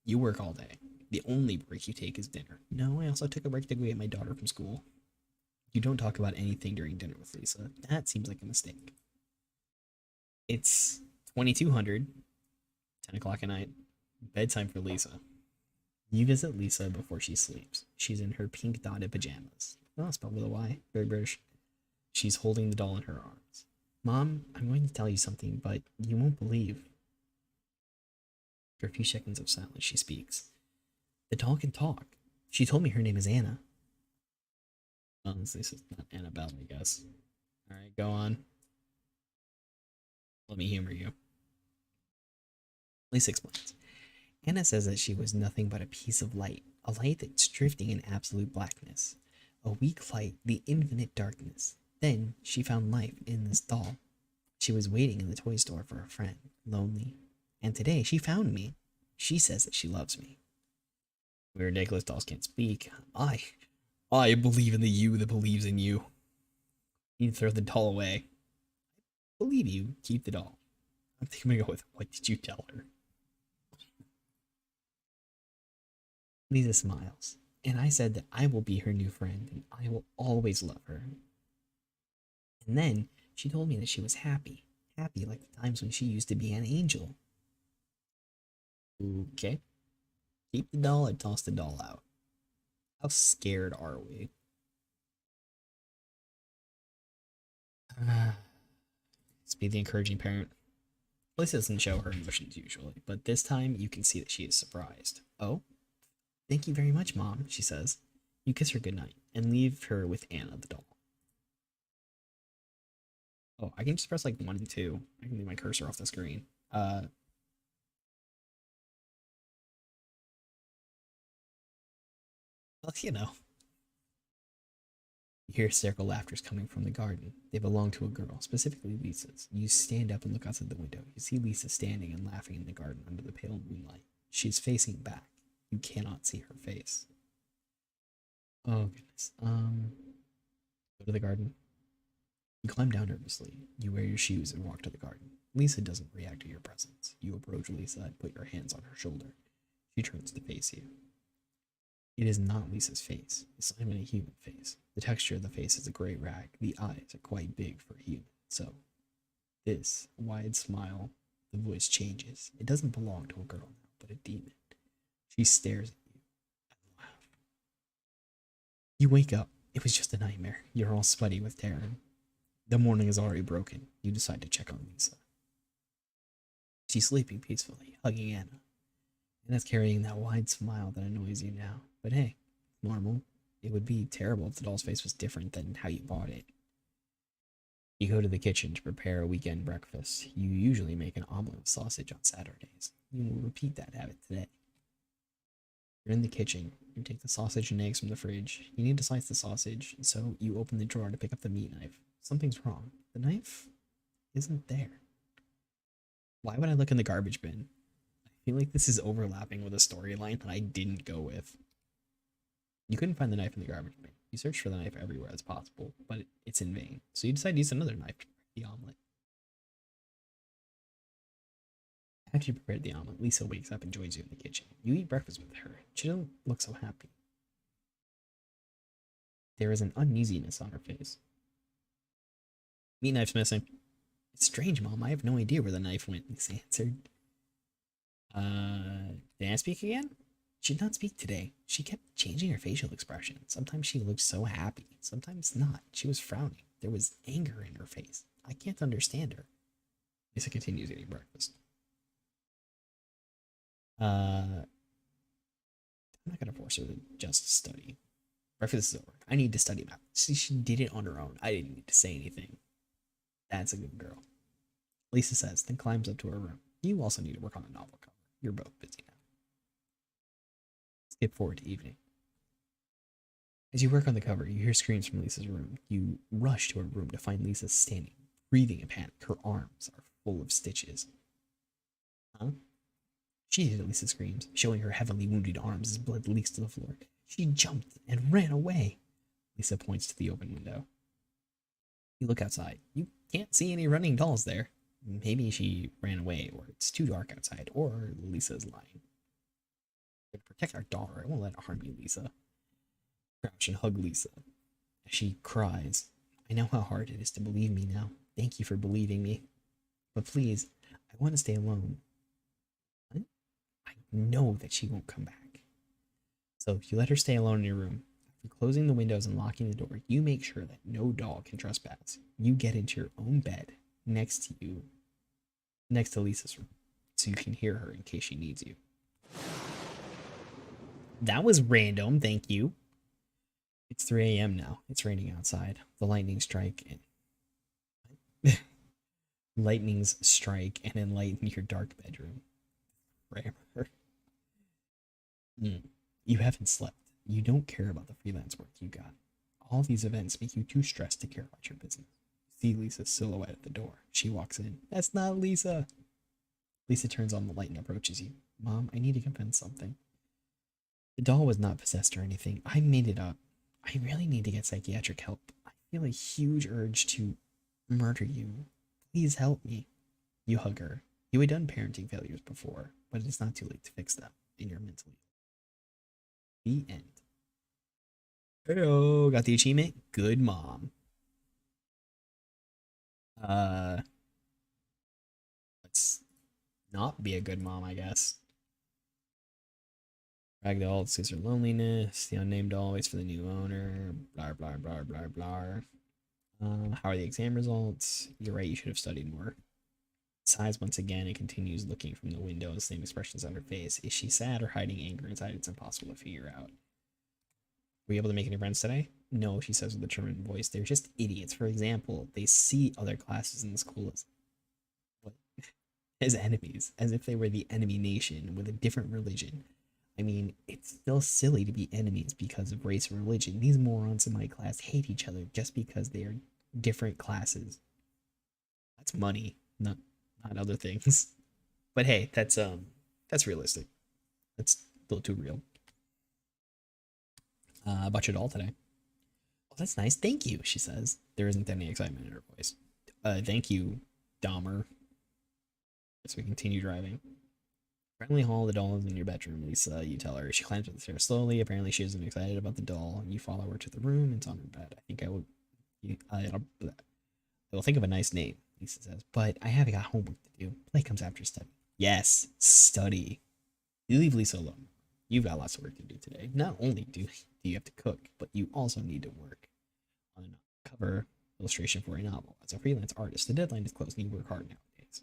You work all day. The only break you take is dinner. No, I also took a break to go get my daughter from school. You don't talk about anything during dinner with Lisa. That seems like a mistake. It's 2200, 10 o'clock at night, bedtime for Lisa. You visit Lisa before she sleeps. She's in her pink dotted pajamas. Oh, spelled with a Y. Very British. She's holding the doll in her arms. Mom, I'm going to tell you something, but you won't believe. After a few seconds of silence, she speaks. The doll can talk. She told me her name is Anna. Oh, this is not Annabelle, I guess. Alright, go on. Let me humor you. Lisa explains. Anna says that she was nothing but a piece of light, a light that's drifting in absolute blackness, a weak light, the infinite darkness. Then she found life in this doll. She was waiting in the toy store for a friend, lonely, and today she found me. She says that she loves me. We ridiculous dolls can't speak. I believe in the you that believes in you. You need to throw the doll away. Believe you, keep the doll. I think I'm gonna go with what did you tell her? Lisa smiles, and I said that I will be her new friend, and I will always love her. And then she told me that she was happy like the times when she used to be an angel. Okay. Keep the doll or toss the doll out. How scared are we? Let's be the encouraging parent. Lisa doesn't show her emotions usually, but this time you can see that she is surprised. Oh? Thank you very much, Mom, she says. You kiss her goodnight and leave her with Anna the doll. Oh, I can just press like 1 and 2. I can move my cursor off the screen. Well, you know. You hear hysterical laughter coming from the garden. They belong to a girl, specifically Lisa's. You stand up and look outside the window. You see Lisa standing and laughing in the garden under the pale moonlight. She's facing back. You cannot see her face. Oh, goodness. Go to the garden. You climb down nervously. You wear your shoes and walk to the garden. Lisa doesn't react to your presence. You approach Lisa and put your hands on her shoulder. She turns to face you. It is not Lisa's face. It's not even a human face. The texture of the face is a gray rag. The eyes are quite big for a human. So, this wide smile, the voice changes. It doesn't belong to a girl now, but a demon. She stares at you and laughs. You wake up. It was just a nightmare. You're all sweaty with terror. The morning is already broken. You decide to check on Lisa. She's sleeping peacefully, hugging Anna. Anna's carrying that wide smile that annoys you now. But hey, normal. It would be terrible if the doll's face was different than how you bought it. You go to the kitchen to prepare a weekend breakfast. You usually make an omelet with sausage on Saturdays. You will repeat that habit today. You're in the kitchen. You take the sausage and eggs from the fridge. You need to slice the sausage, so you open the drawer to pick up the meat knife. Something's wrong. The knife isn't there. Why would I look in the garbage bin? I feel like this is overlapping with a storyline that I didn't go with. You couldn't find the knife in the garbage bin. You search for the knife everywhere as possible, but it's in vain. So you decide to use another knife to break the omelet. After you prepared the omelet, Lisa wakes up and joins you in the kitchen. You eat breakfast with her. She doesn't look so happy. There is an uneasiness on her face. Meat knife's missing. It's strange, Mom. I have no idea where the knife went, Lisa answered. Did Anna speak again? She did not speak today. She kept changing her facial expression. Sometimes she looked so happy, sometimes not. She was frowning. There was anger in her face. I can't understand her. Lisa continues eating breakfast. I'm not gonna force her to just study. Breakfast is over. I need to study math. She did it on her own. I didn't need to say anything. That's a good girl. Lisa says, then climbs up to her room. You also need to work on a novel cover. You're both busy now. Skip forward to evening. As you work on the cover, you hear screams from Lisa's room. You rush to her room to find Lisa standing, breathing in panic. Her arms are full of stitches. Huh? She did Lisa's screams, showing her heavily wounded arms as blood leaks to the floor. She jumped and ran away. Lisa points to the open window. You look outside. You can't see any running dolls there. Maybe she ran away, or it's too dark outside, or Lisa's lying. To protect our daughter, I won't let it harm you, Lisa. Crouch and hug Lisa. As she cries, I know how hard it is to believe me now. Thank you for believing me. But please, I want to stay alone. What? I know that she won't come back. So you let her stay alone in your room. After closing the windows and locking the door, you make sure that no doll can trespass. You get into your own bed next to Lisa's room, so you can hear her in case she needs you. That was random, thank you. It's 3 a.m. now. It's raining outside. The lightnings strike and lightnings strike and enlighten your dark bedroom. You haven't slept. You don't care about the freelance work you got. All these events make you too stressed to care about your business. You see Lisa's silhouette at the door. She walks in. That's not Lisa. Lisa turns on the light and approaches you. Mom, I need to confess something. The doll was not possessed or anything. I made it up. I really need to get psychiatric help. I feel a huge urge to murder you. Please help me. You hug her. You had done parenting failures before, but it's not too late to fix them in your mental. The end. Heyo, got the achievement. Good mom. Let's not be a good mom, I guess. Ragdoll discusses her loneliness. The unnamed doll waits for the new owner. Blah, blah, blah, blah, blah. How are the exam results? You're right, you should have studied more. Sighs once again and continues looking from the window, the same expressions on her face. Is she sad or hiding anger inside? It's impossible to figure out. Were you able to make any friends today? No, she says with a determined voice. They're just idiots. For example, they see other classes in the school as enemies, as if they were the enemy nation with a different religion. I mean, it's still silly to be enemies because of race or religion. These morons in my class hate each other just because they are different classes. That's money, not other things. But hey, that's realistic. That's a little too real. About your doll today. Oh, that's nice. Thank you, she says. There isn't any excitement in her voice. Thank you, Dahmer. So we continue driving. Friendly Hall, the doll is in your bedroom, Lisa. You tell her. She climbs up the stairs slowly. Apparently, she isn't excited about the doll. You follow her to the room. It's on her bed. I think I will think of a nice name, Lisa says. But I have got homework to do. Play comes after study. Yes, study. You leave Lisa alone. You've got lots of work to do today. Not only do you have to cook, but you also need to work on a cover illustration for a novel. As a freelance artist, the deadline is close and you work hard nowadays.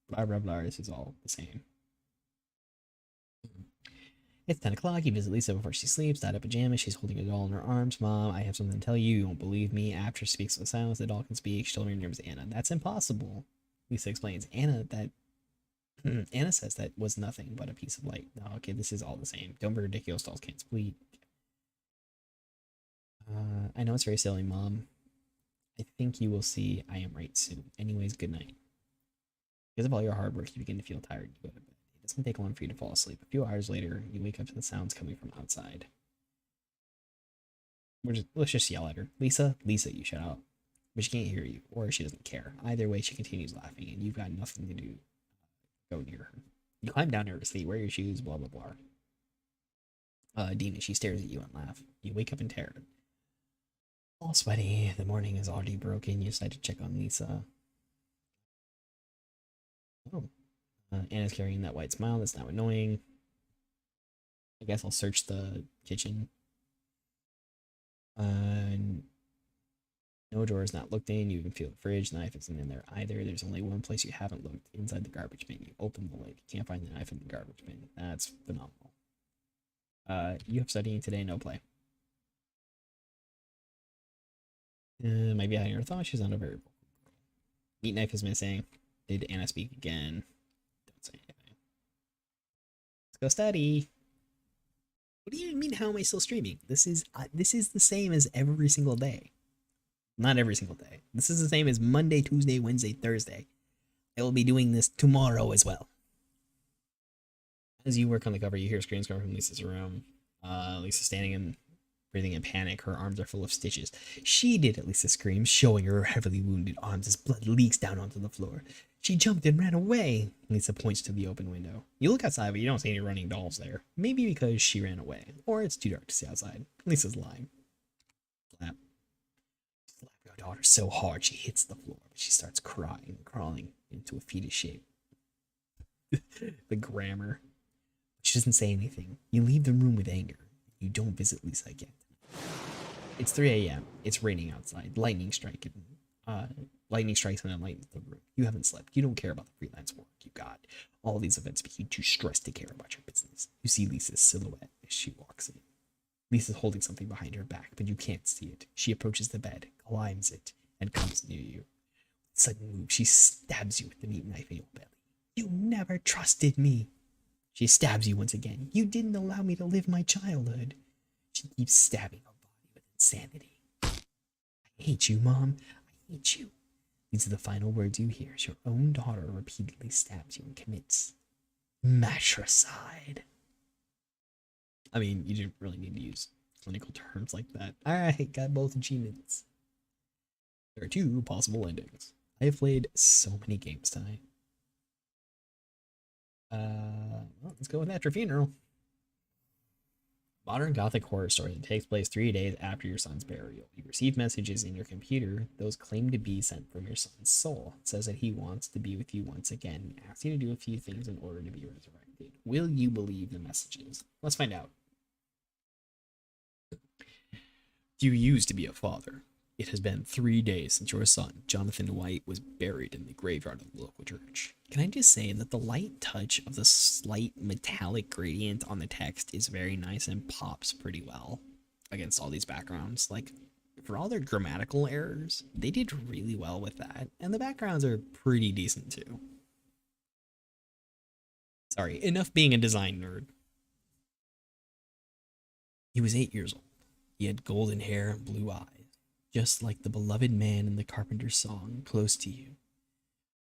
Blah, blah, blah. This is all the same. It's 10 o'clock. You visit Lisa before she sleeps. Tied up pajamas. She's holding a doll in her arms. Mom, I have something to tell you. You won't believe me. After she speaks with silence, the doll can speak. She told me her name is Anna. That's impossible. Lisa explains. Anna says that was nothing but a piece of light. No, okay, this is all the same. Don't be ridiculous. Dolls can't speak. I know it's very silly, Mom. I think you will see I am right soon. Anyways, good night. Because of all your hard work, you begin to feel tired. You go to bed. It doesn't take long for you to fall asleep. A few hours later, you wake up to the sounds coming from outside. Let's just yell at her. Lisa, you shout out. But she can't hear you, or she doesn't care. Either way, she continues laughing, and you've got nothing to do. Go near her. You climb down nervously, wear your shoes, blah blah blah. Dina, she stares at you and laughs. You wake up in terror. All sweaty, the morning is already broken. You decide to check on Lisa. Oh. Anna's carrying that white smile that's now annoying. I guess I'll search the kitchen. No drawer is not looked in. You can feel the fridge. The knife isn't in there either. There's only one place you haven't looked, inside the garbage bin. You open the lid. You can't find the knife in the garbage bin. That's phenomenal. You have studying today, no play. Might be hiding her thoughts. She's not a very vocal girl. Meat knife is missing. Did Anna speak again? Don't say anything. Let's go study. What do you mean, how am I still streaming? This is the same as every single day. Not every single day. This is the same as Monday, Tuesday, Wednesday, Thursday. I will be doing this tomorrow as well. As you work on the cover, you hear screams coming from Lisa's room. Lisa's standing and breathing in panic. Her arms are full of stitches. She did it, Lisa screams, showing her heavily wounded arms as blood leaks down onto the floor. She jumped and ran away. Lisa points to the open window. You look outside, but you don't see any running dolls there. Maybe because she ran away, or it's too dark to see outside. Lisa's lying. Slap. Slap your daughter so hard she hits the floor, but she starts crying, crawling into a fetus shape. The grammar. She doesn't say anything. You leave the room with anger. You don't visit Lisa again. It's 3 a.m. It's raining outside. Lightning strikes and enlightens the room. You haven't slept. You don't care about the freelance work you got. All these events make you too stressed to care about your business. You see Lisa's silhouette as she walks in. Lisa's holding something behind her back, but you can't see it. She approaches the bed, climbs it, and comes near you. With a sudden move, she stabs you with the meat knife in your belly. You never trusted me. She stabs you once again. You didn't allow me to live my childhood. She keeps stabbing her body with insanity. I hate you, Mom. I hate you. These are the final words you hear as your own daughter repeatedly stabs you and commits matricide. I mean, you didn't really need to use clinical terms like that. Alright, got both achievements. There are 2 possible endings. I have played so many games tonight. Well, let's go with At Your Funeral. Modern gothic horror story that takes place 3 days after your son's burial. You receive messages in your computer. Those claim to be sent from your son's soul. It says that he wants to be with you once again and asks you to do a few things in order to be resurrected. Will you believe the messages? Let's find out. You used to be a father. It has been 3 days since your son, Jonathan White, was buried in the graveyard of the local church. Can I just say that the light touch of the slight metallic gradient on the text is very nice and pops pretty well against all these backgrounds. Like, for all their grammatical errors, they did really well with that. And the backgrounds are pretty decent too. Sorry, enough being a design nerd. He was 8 years old. He had golden hair and blue eyes. Just like the beloved man in the Carpenter's song, Close to You.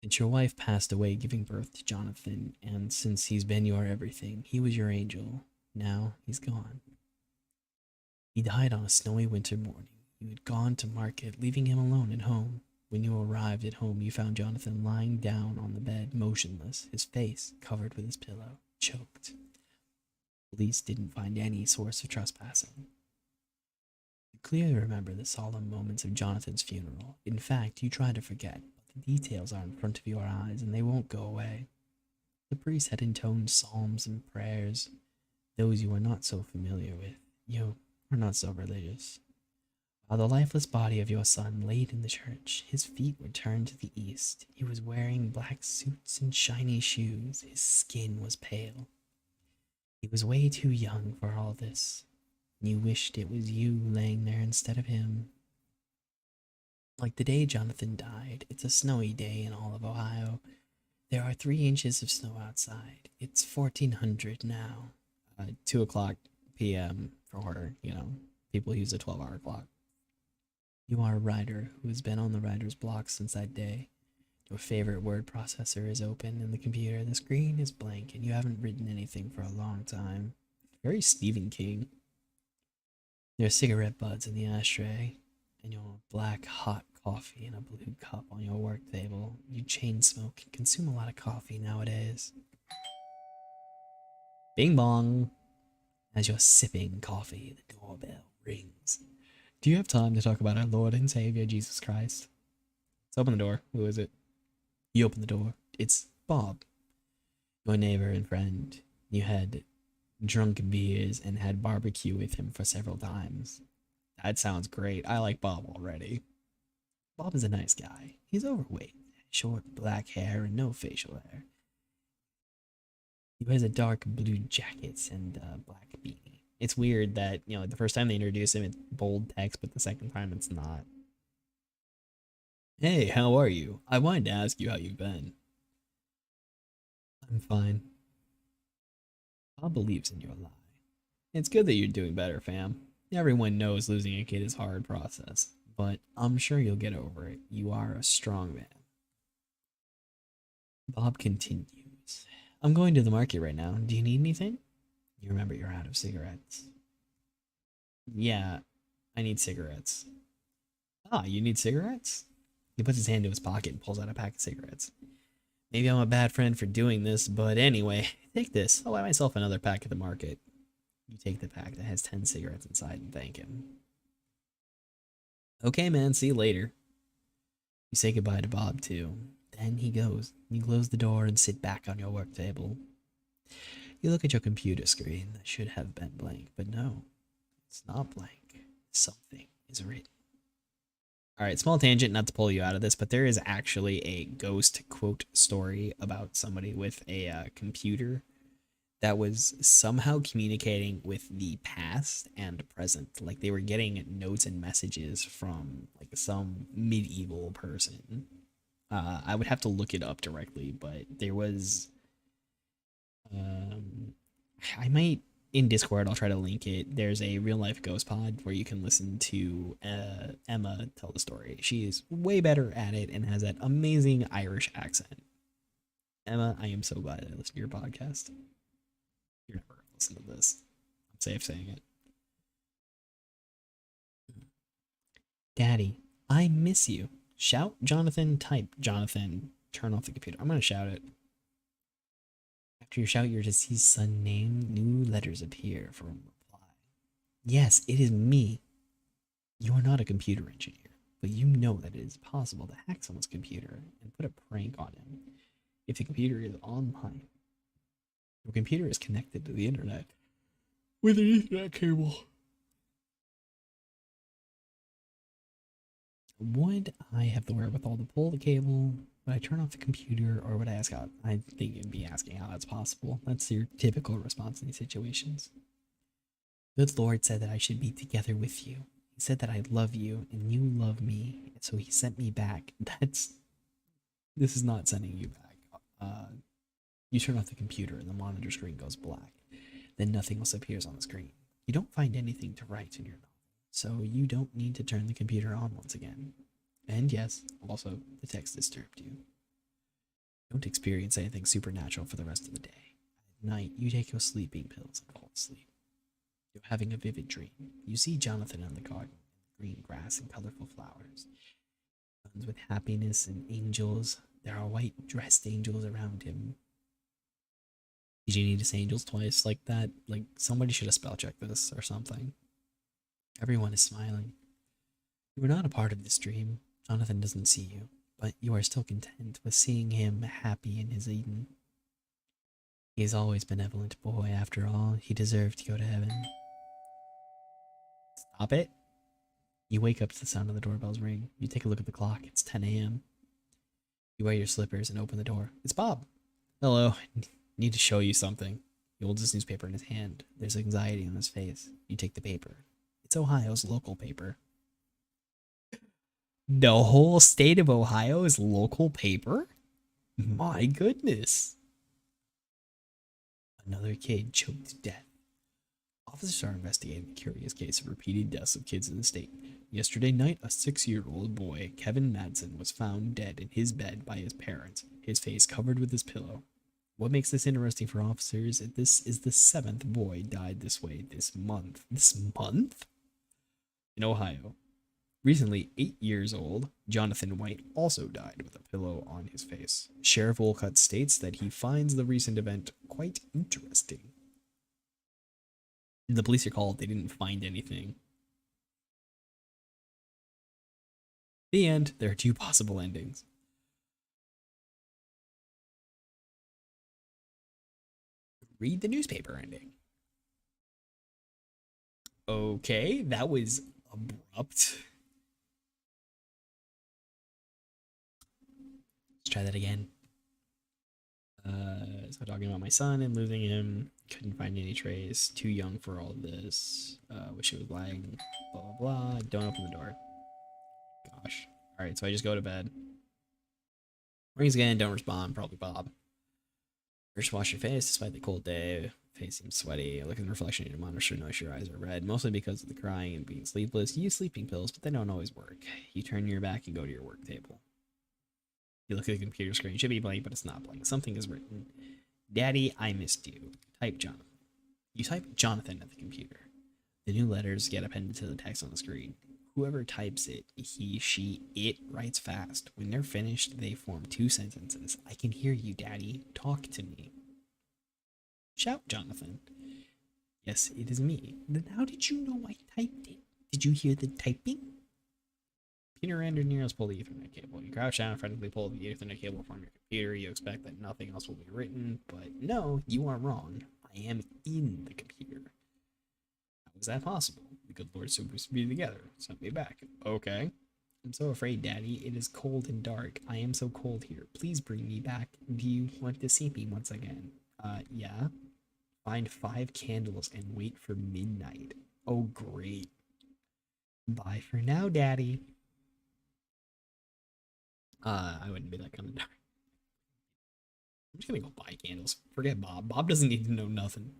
Since your wife passed away giving birth to Jonathan, and since he's been your everything, he was your angel. Now he's gone. He died on a snowy winter morning. You had gone to market, leaving him alone at home. When you arrived at home, you found Jonathan lying down on the bed, motionless, his face covered with his pillow, choked. Police didn't find any source of trespassing. You clearly remember the solemn moments of Jonathan's funeral. In fact, you try to forget, but the details are in front of your eyes and they won't go away. The priest had intoned psalms and prayers, those you are not so familiar with. You are not so religious. While the lifeless body of your son laid in the church, his feet were turned to the east. He was wearing black suits and shiny shoes. His skin was pale. He was way too young for all this. You wished it was you laying there instead of him. Like the day Jonathan died, it's a snowy day in all of Ohio. There are 3 inches of snow outside. It's 1400 now. 2 o'clock p.m. for, people use a 12-hour clock. You are a writer who has been on the writer's block since that day. Your favorite word processor is open in the computer. The screen is blank and you haven't written anything for a long time. Very Stephen King. There are cigarette butts in the ashtray and your black hot coffee in a blue cup on your work table. You chain smoke and consume a lot of coffee nowadays. Bing bong. As you're sipping coffee, the doorbell rings. Do you have time to talk about our Lord and Savior, Jesus Christ? Let's open the door. Who is it? You open the door. It's Bob, your neighbor and friend. You had drunk beers and had barbecue with him for several times. That sounds great. I like Bob already. Bob is a nice guy. He's overweight, short black hair and no facial hair. He wears a dark blue jacket and a black beanie. It's weird that, you know, the first time they introduce him, it's bold text, but the second time it's not. Hey, how are you? I wanted to ask you how you've been. I'm fine. Bob believes in your lie. It's good that you're doing better, fam. Everyone knows losing a kid is a hard process, but I'm sure you'll get over it. You are a strong man. Bob continues. I'm going to the market right now. Do you need anything? You remember you're out of cigarettes. Yeah, I need cigarettes. Ah, you need cigarettes? He puts his hand to his pocket and pulls out a pack of cigarettes. Maybe I'm a bad friend for doing this, but anyway, take this. I'll buy myself another pack at the market. You take the pack that has 10 cigarettes inside and thank him. Okay, man, see you later. You say goodbye to Bob, too. Then he goes. You close the door and sit back on your work table. You look at your computer screen that should have been blank, but no, it's not blank. Something is written. Alright, small tangent, not to pull you out of this, but there is actually a ghost quote story about somebody with a computer that was somehow communicating with the past and present. Like, they were getting notes and messages from, like, some medieval person. I would have to look it up directly, but there was... I might... In Discord, I'll try to link it. There's a real-life ghost pod where you can listen to Emma tell the story. She is way better at it and has that amazing Irish accent. Emma, I am so glad I listened to your podcast. You're never going to listen to this. I'm safe saying it. Daddy, I miss you. Shout Jonathan, type Jonathan, turn off the computer. I'm going to shout it. After you shout your deceased son's name, new letters appear for a reply. Yes, it is me. You are not a computer engineer, but you know that it is possible to hack someone's computer and put a prank on him. If the computer is online, your computer is connected to the internet with an Ethernet cable. Would I have the wherewithal to pull the cable? Would I turn off the computer, or would I ask out? I think you'd be asking how that's possible. That's your typical response in these situations. Good Lord said that I should be together with you. He said that I love you, and you love me, so he sent me back. This is not sending you back. You turn off the computer, and the monitor screen goes black. Then nothing else appears on the screen. You don't find anything to write in your novel, so you don't need to turn the computer on once again. And yes, also, the text disturbed you. Don't experience anything supernatural for the rest of the day. At night, you take your sleeping pills and fall asleep. You're having a vivid dream. You see Jonathan in the garden, green grass and colorful flowers. Runs with happiness and angels. There are white dressed angels around him. Did you need to say angels twice like that? Like, somebody should have spell checked this or something. Everyone is smiling. You are not a part of this dream. Jonathan doesn't see you, but you are still content with seeing him happy in his Eden. He is always benevolent boy, after all. He deserved to go to heaven. Stop it. You wake up to the sound of the doorbell's ring. You take a look at the clock. It's 10 a.m. You wear your slippers and open the door. It's Bob. Hello. Need to show you something. He holds his newspaper in his hand. There's anxiety on his face. You take the paper. It's Ohio's local paper. The whole state of Ohio is local paper? My goodness. Another kid choked to death. Officers are investigating the curious case of repeated deaths of kids in the state. Yesterday night, a 6-year-old boy, Kevin Madsen, was found dead in his bed by his parents, his face covered with his pillow. What makes this interesting for officers is this is the 7th boy died this way this month. This month? In Ohio. Recently 8 years old, Jonathan White also died with a pillow on his face. Sheriff Wolcott states that he finds the recent event quite interesting. The police are called. They didn't find anything. The end. There are 2 possible endings. Read the newspaper ending. Okay, that was abrupt. Let's try that again. So talking about my son and losing him. Couldn't find any trace. Too young for all of this. Wish it was lying. Blah, blah, blah. Don't open the door. Gosh. Alright, so I just go to bed. Rings again, don't respond. Probably Bob. First, wash your face despite the cold day. Face seems sweaty. Look in the reflection in your monitor. Notice your eyes are red, mostly because of the crying and being sleepless. You use sleeping pills, but they don't always work. You turn your back and go to your work table. You look at the computer screen. It should be blank, but it's not blank. Something is written. Daddy, I missed you. Type Jonathan. You type Jonathan at the computer. The new letters get appended to the text on the screen. Whoever types it, he, she, it writes fast. When they're finished, they form 2 sentences. I can hear you, Daddy. Talk to me. Shout, Jonathan. Yes, it is me. Then how did you know I typed it? Did you hear the typing? Peter and Nero's pull the Ethernet cable. You crouch down and frantically pull the Ethernet cable from your computer. You expect that nothing else will be written, but no, you are wrong. I am in the computer. How is that possible? The good Lord's supposed to be together. Send me back. Okay. I'm so afraid, Daddy. It is cold and dark. I am so cold here. Please bring me back. Do you want to see me once again? Yeah. Find 5 candles and wait for midnight. Oh, great. Bye for now, Daddy. I wouldn't be that kind of dark. I'm just gonna go buy candles. Forget Bob. Bob doesn't need to know nothing.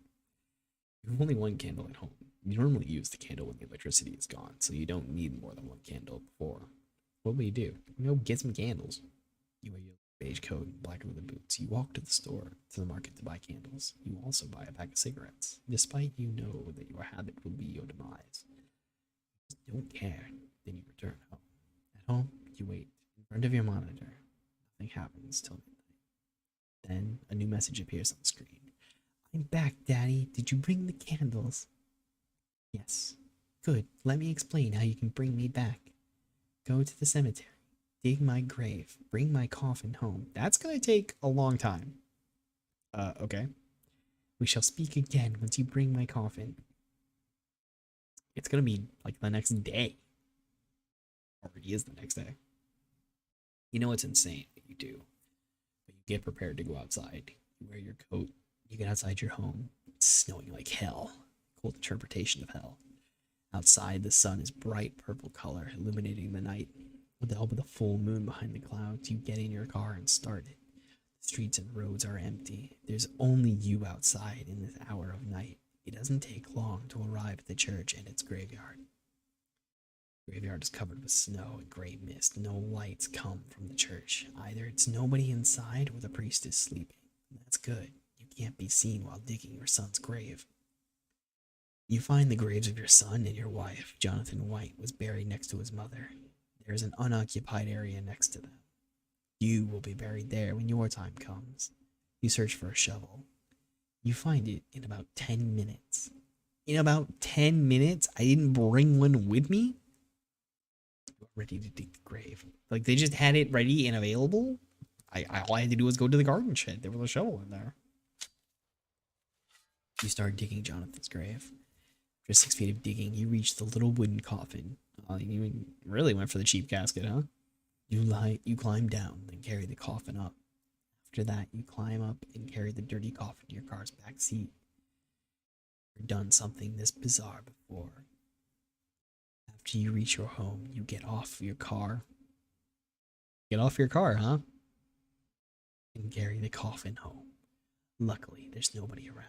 You have only 1 candle at home. You normally use the candle when the electricity is gone, so you don't need more than 1 candle before. What will you do? You go get some candles. You wear your beige coat and black leather boots. You walk to the store, to the market to buy candles. You also buy a pack of cigarettes, despite you know that your habit will be your demise. You just don't care. Then you return home. At home, you wait in front of your monitor. Nothing happens till midnight. Then a new message appears on the screen. I'm back, Daddy. Did you bring the candles? Yes. Good. Let me explain how you can bring me back. Go to the cemetery. Dig my grave. Bring my coffin home. That's gonna take a long time. Okay. We shall speak again once you bring my coffin. It's gonna be like the next day. Already is the next day. You know it's insane what you do. But you get prepared to go outside. You wear your coat. You get outside your home. It's snowing like hell. Cold interpretation of hell. Outside, the sun is bright purple color, illuminating the night. With the help of the full moon behind the clouds, you get in your car and start it. The streets and roads are empty. There's only you outside in this hour of night. It doesn't take long to arrive at the church and its graveyard. The graveyard is covered with snow and gray mist. No lights come from the church. Either it's nobody inside or the priest is sleeping. That's good. You can't be seen while digging your son's grave. You find the graves of your son and your wife. Jonathan White was buried next to his mother. There is an unoccupied area next to them. You will be buried there when your time comes. You search for a shovel. You find it in about 10 minutes. In about 10 minutes? I didn't bring one with me? You're ready to dig the grave. Like, they just had it ready and available? All I had to do was go to the garden shed. There was a shovel in there. You start digging Jonathan's grave. After 6 feet of digging, you reach the little wooden coffin. You really went for the cheap casket, huh? You climb down, then carry the coffin up. After that, you climb up and carry the dirty coffin to your car's back seat. You've done something this bizarre before. After you reach your home, you get off your car. Get off your car, huh? And carry the coffin home. Luckily, there's nobody around.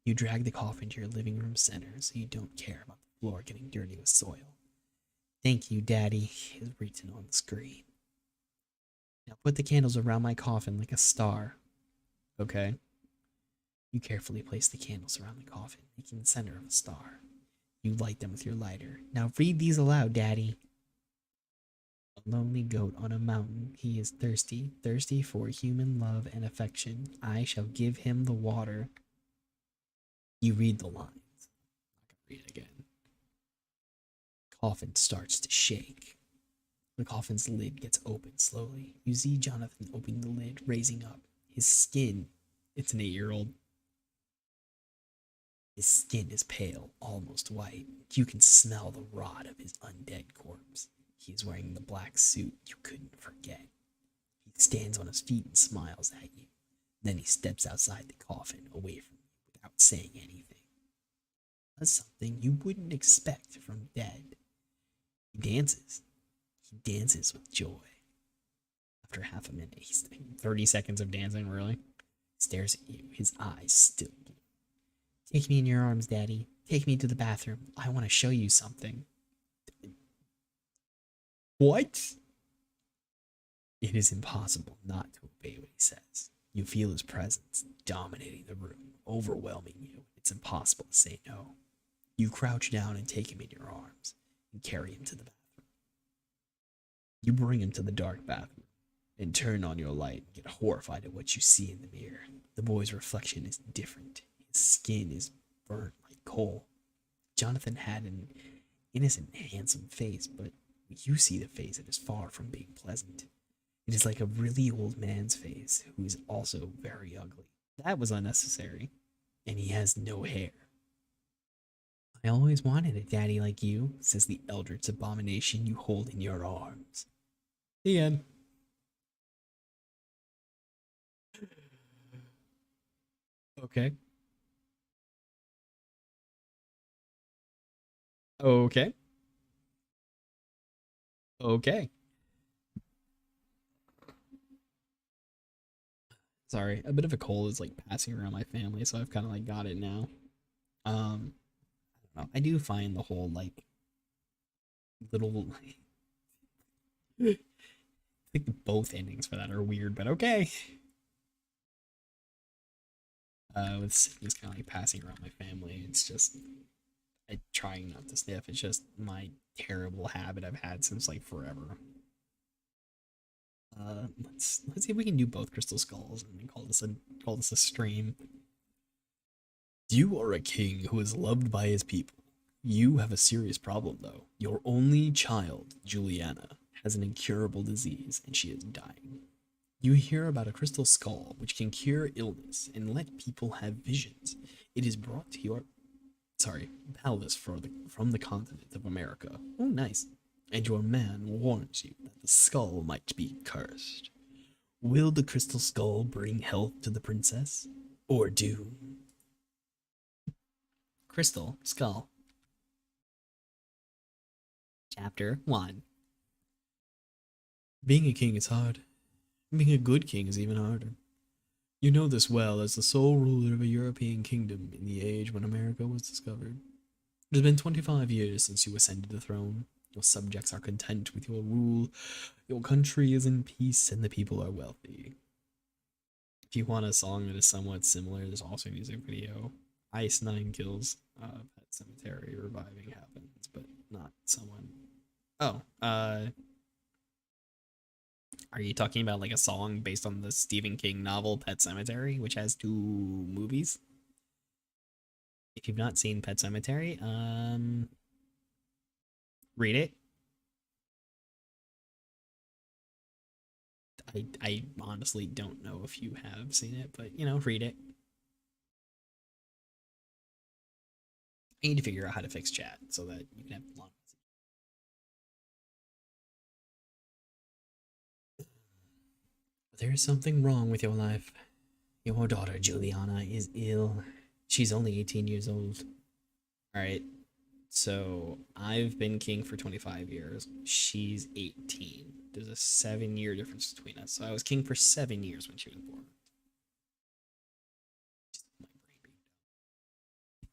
You drag the coffin to your living room center so you don't care about the floor getting dirty with soil. Thank you, Daddy, is written on the screen. Now put the candles around my coffin like a star. Okay. You carefully place the candles around the coffin, making the center of a star. You light them with your lighter. Now read these aloud, Daddy. A lonely goat on a mountain. He is thirsty, thirsty for human love and affection. I shall give him the water. You read the lines. Read it again. Coffin starts to shake. The coffin's lid gets opened slowly. You see Jonathan opening the lid, raising up. His skin, it's an 8-year-old. His skin is pale, almost white. You can smell the rot of his undead corpse. He is wearing the black suit you couldn't forget. He stands on his feet and smiles at you. Then he steps outside the coffin, away from you, without saying anything. That's something you wouldn't expect from dead. He dances. He dances with joy. After half a minute, he's 30 seconds of dancing, really. Stares at you, his eyes still blue. Take me in your arms, Daddy. Take me to the bathroom. I want to show you something. What? It is impossible not to obey what he says. You feel his presence dominating the room, overwhelming you. It's impossible to say no. You crouch down and take him in your arms and carry him to the bathroom. You bring him to the dark bathroom and turn on your light and get horrified at what you see in the mirror. The boy's reflection is different. His skin is burnt like coal. Jonathan had an innocent, handsome face, but you see the face that is far from being pleasant. It is like a really old man's face, who is also very ugly. That was unnecessary. And he has no hair. I always wanted a daddy like you, says the eldritch abomination you hold in your arms. The end. Okay. Okay. Okay. Sorry, a bit of a cold is like passing around my family, so I've kind of like got it now. I don't know. I do find the whole like little I think both endings for that are weird, but okay. With sickness kind of like passing around my family, it's just I trying not to sniff. It's just my terrible habit I've had since like forever. Let's see if we can do both crystal skulls and then call this a stream. You are a king who is loved by his people. You have a serious problem though. Your only child, Juliana, has an incurable disease and she is dying. You hear about a crystal skull which can cure illness and let people have visions. It is brought to your palace from the continent of America. Oh, nice. And your man warns you that the skull might be cursed. Will the crystal skull bring health to the princess, or doom? Crystal skull. Chapter 1. Being a king is hard. Being a good king is even harder. You know this well as the sole ruler of a European kingdom in the age when America was discovered. It has been 25 years since you ascended the throne. Your subjects are content with your rule. Your country is in peace and the people are wealthy. If you want a song that is somewhat similar, there's also a music video. Ice 9 kills. Pet Cemetery reviving happens, but not someone. Oh, are you talking about like a song based on the Stephen King novel Pet Cemetery, which has 2 movies? If you've not seen Pet Cemetery, read it. I honestly don't know if you have seen it, but you know, read it. I need to figure out how to fix chat so that you can have long. There is something wrong with your life. Your daughter, Juliana, is ill. She's only 18 years old. Alright, so I've been king for 25 years. She's 18. There's a 7-year difference between us. So I was king for 7 years when she was born.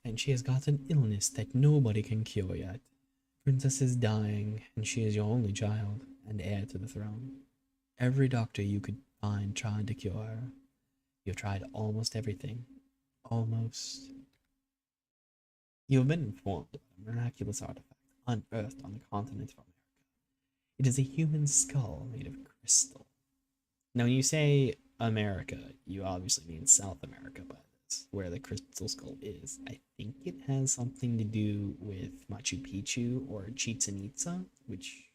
And she has got an illness that nobody can cure yet. Princess is dying, and she is your only child and heir to the throne. Every doctor you could find tried to cure her. You've tried almost everything. Almost. You have been informed of a miraculous artifact unearthed on the continent of America. It is a human skull made of crystal. Now, when you say America, you obviously mean South America by where the crystal skull is. I think it has something to do with Machu Picchu or Chichen Itza, which...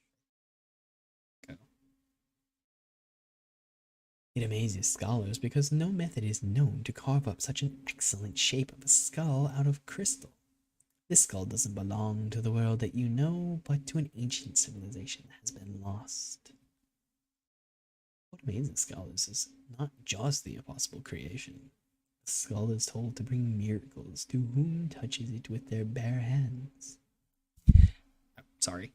Go. It amazes scholars because no method is known to carve up such an excellent shape of a skull out of crystal. This skull doesn't belong to the world that you know, but to an ancient civilization that has been lost. What amazes scholars is not just the impossible creation. The skull is told to bring miracles to whom touches it with their bare hands. Sorry.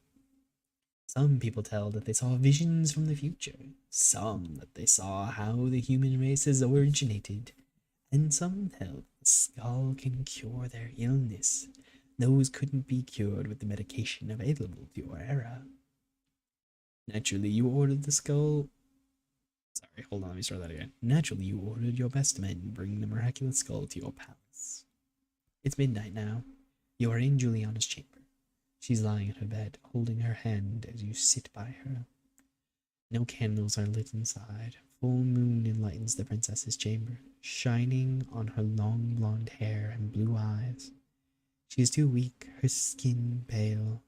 Some people tell that they saw visions from the future, some that they saw how the human race has originated, and some tell that the skull can cure their illness. Those couldn't be cured with the medication available to your era. Naturally, you ordered the skull... Sorry, hold on, let me start that again. Naturally, you ordered your best men bring the miraculous skull to your palace. It's midnight now. You are in Juliana's chamber. She's lying in her bed, holding her hand as you sit by her. No candles are lit inside. Full moon enlightens the princess's chamber, shining on her long blonde hair and blue eyes. She is too weak, her skin pale,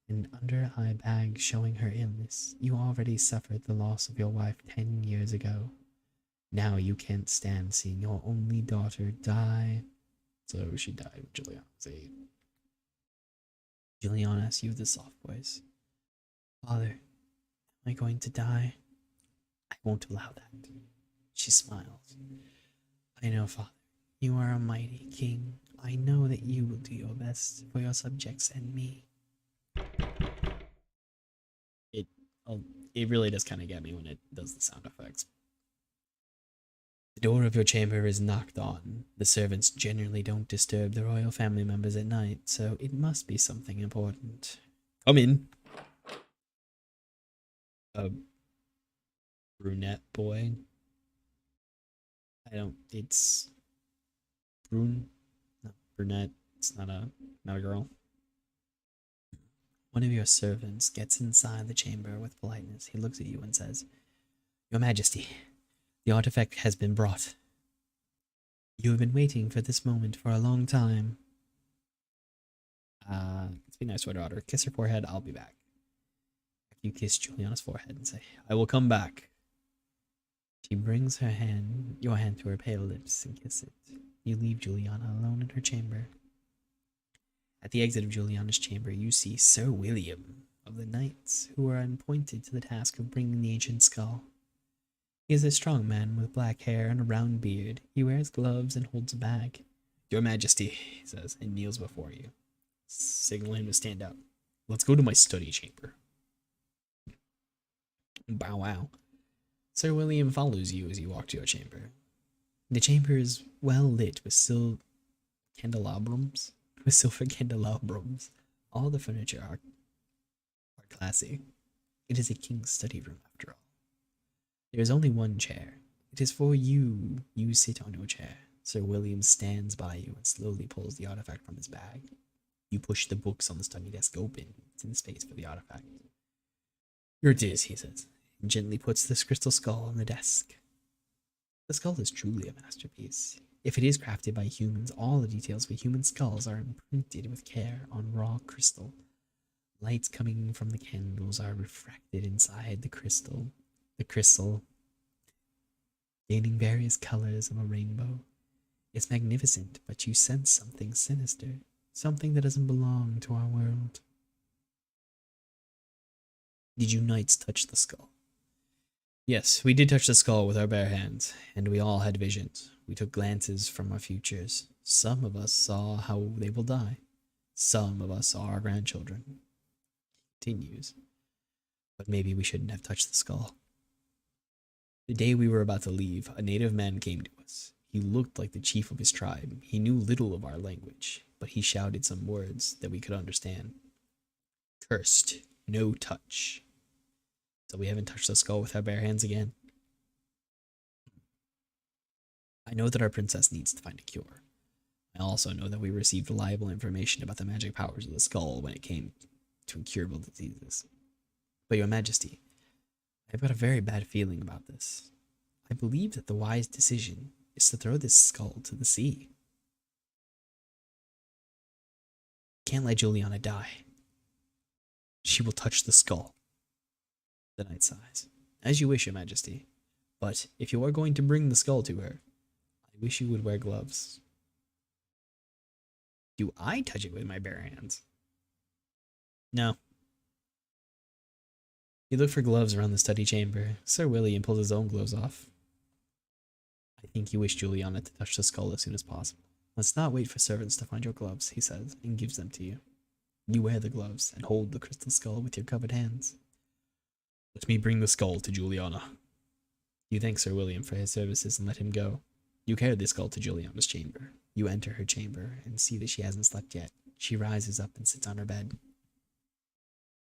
and under eye bag showing her illness. You already suffered the loss of your wife 10 years ago. Now you can't stand seeing your only daughter die. So she died when Juliana was 8. Juliana asks you with a soft voice, Father, am I going to die? I won't allow that. She smiles. I know, Father. You are a mighty king. I know that you will do your best for your subjects and me. It really does kind of get me when it does the sound effects. The door of your chamber is knocked on. The servants generally don't disturb the royal family members at night, so it must be something important. Come in. A brunette boy. It's brunette. It's not a girl. One of your servants gets inside the chamber with politeness. He looks at you and says, Your Majesty, the artifact has been brought. You have been waiting for this moment for a long time. Let's be nice to our daughter. Kiss her forehead, I'll be back. You kiss Juliana's forehead and say, I will come back. She brings your hand to her pale lips and kiss it. You leave Juliana alone in her chamber. At the exit of Juliana's chamber, you see Sir William of the Knights, who are appointed to the task of bringing the ancient skull. He is a strong man with black hair and a round beard. He wears gloves and holds a bag. Your Majesty, he says, and kneels before you, signaling him to stand up. Let's go to my study chamber. Bow wow. Sir William follows you as you walk to your chamber. The chamber is well lit with silver candelabras. All the furniture are classy. It is a king's study room after all. There is only one chair. It is for you. You sit on your chair. Sir William stands by you and slowly pulls the artifact from his bag. You push the books on the study desk open. It's in space for the artifact. Here it is, he says, and gently puts this crystal skull on the desk. The skull is truly a masterpiece. If it is crafted by humans, all the details of human skulls are imprinted with care on raw crystal. Lights coming from the candles are refracted inside the crystal. The crystal, gaining various colors of a rainbow. It's magnificent, but you sense something sinister, something that doesn't belong to our world. Did you knights touch the skull? Yes, we did touch the skull with our bare hands, and we all had visions. We took glances from our futures. Some of us saw how they will die. Some of us saw our grandchildren. Continues. But maybe we shouldn't have touched the skull. The day we were about to leave, a native man came to us. He looked like the chief of his tribe. He knew little of our language, but he shouted some words that we could understand. Cursed, no touch. So we haven't touched the skull with our bare hands again. I know that our princess needs to find a cure. I also know that we received reliable information about the magic powers of the skull when it came to incurable diseases. But your majesty, I've got a very bad feeling about this. I believe that the wise decision is to throw this skull to the sea. Can't let Juliana die. She will touch the skull. The knight sighs. As you wish, Your Majesty. But if you are going to bring the skull to her, I wish you would wear gloves. Do I touch it with my bare hands? No. You look for gloves around the study chamber. Sir William pulls his own gloves off. I think you wish Juliana to touch the skull as soon as possible. Let's not wait for servants to find your gloves, he says, and gives them to you. You wear the gloves and hold the crystal skull with your covered hands. Let me bring the skull to Juliana. You thank Sir William for his services and let him go. You carry the skull to Juliana's chamber. You enter her chamber and see that she hasn't slept yet. She rises up and sits on her bed.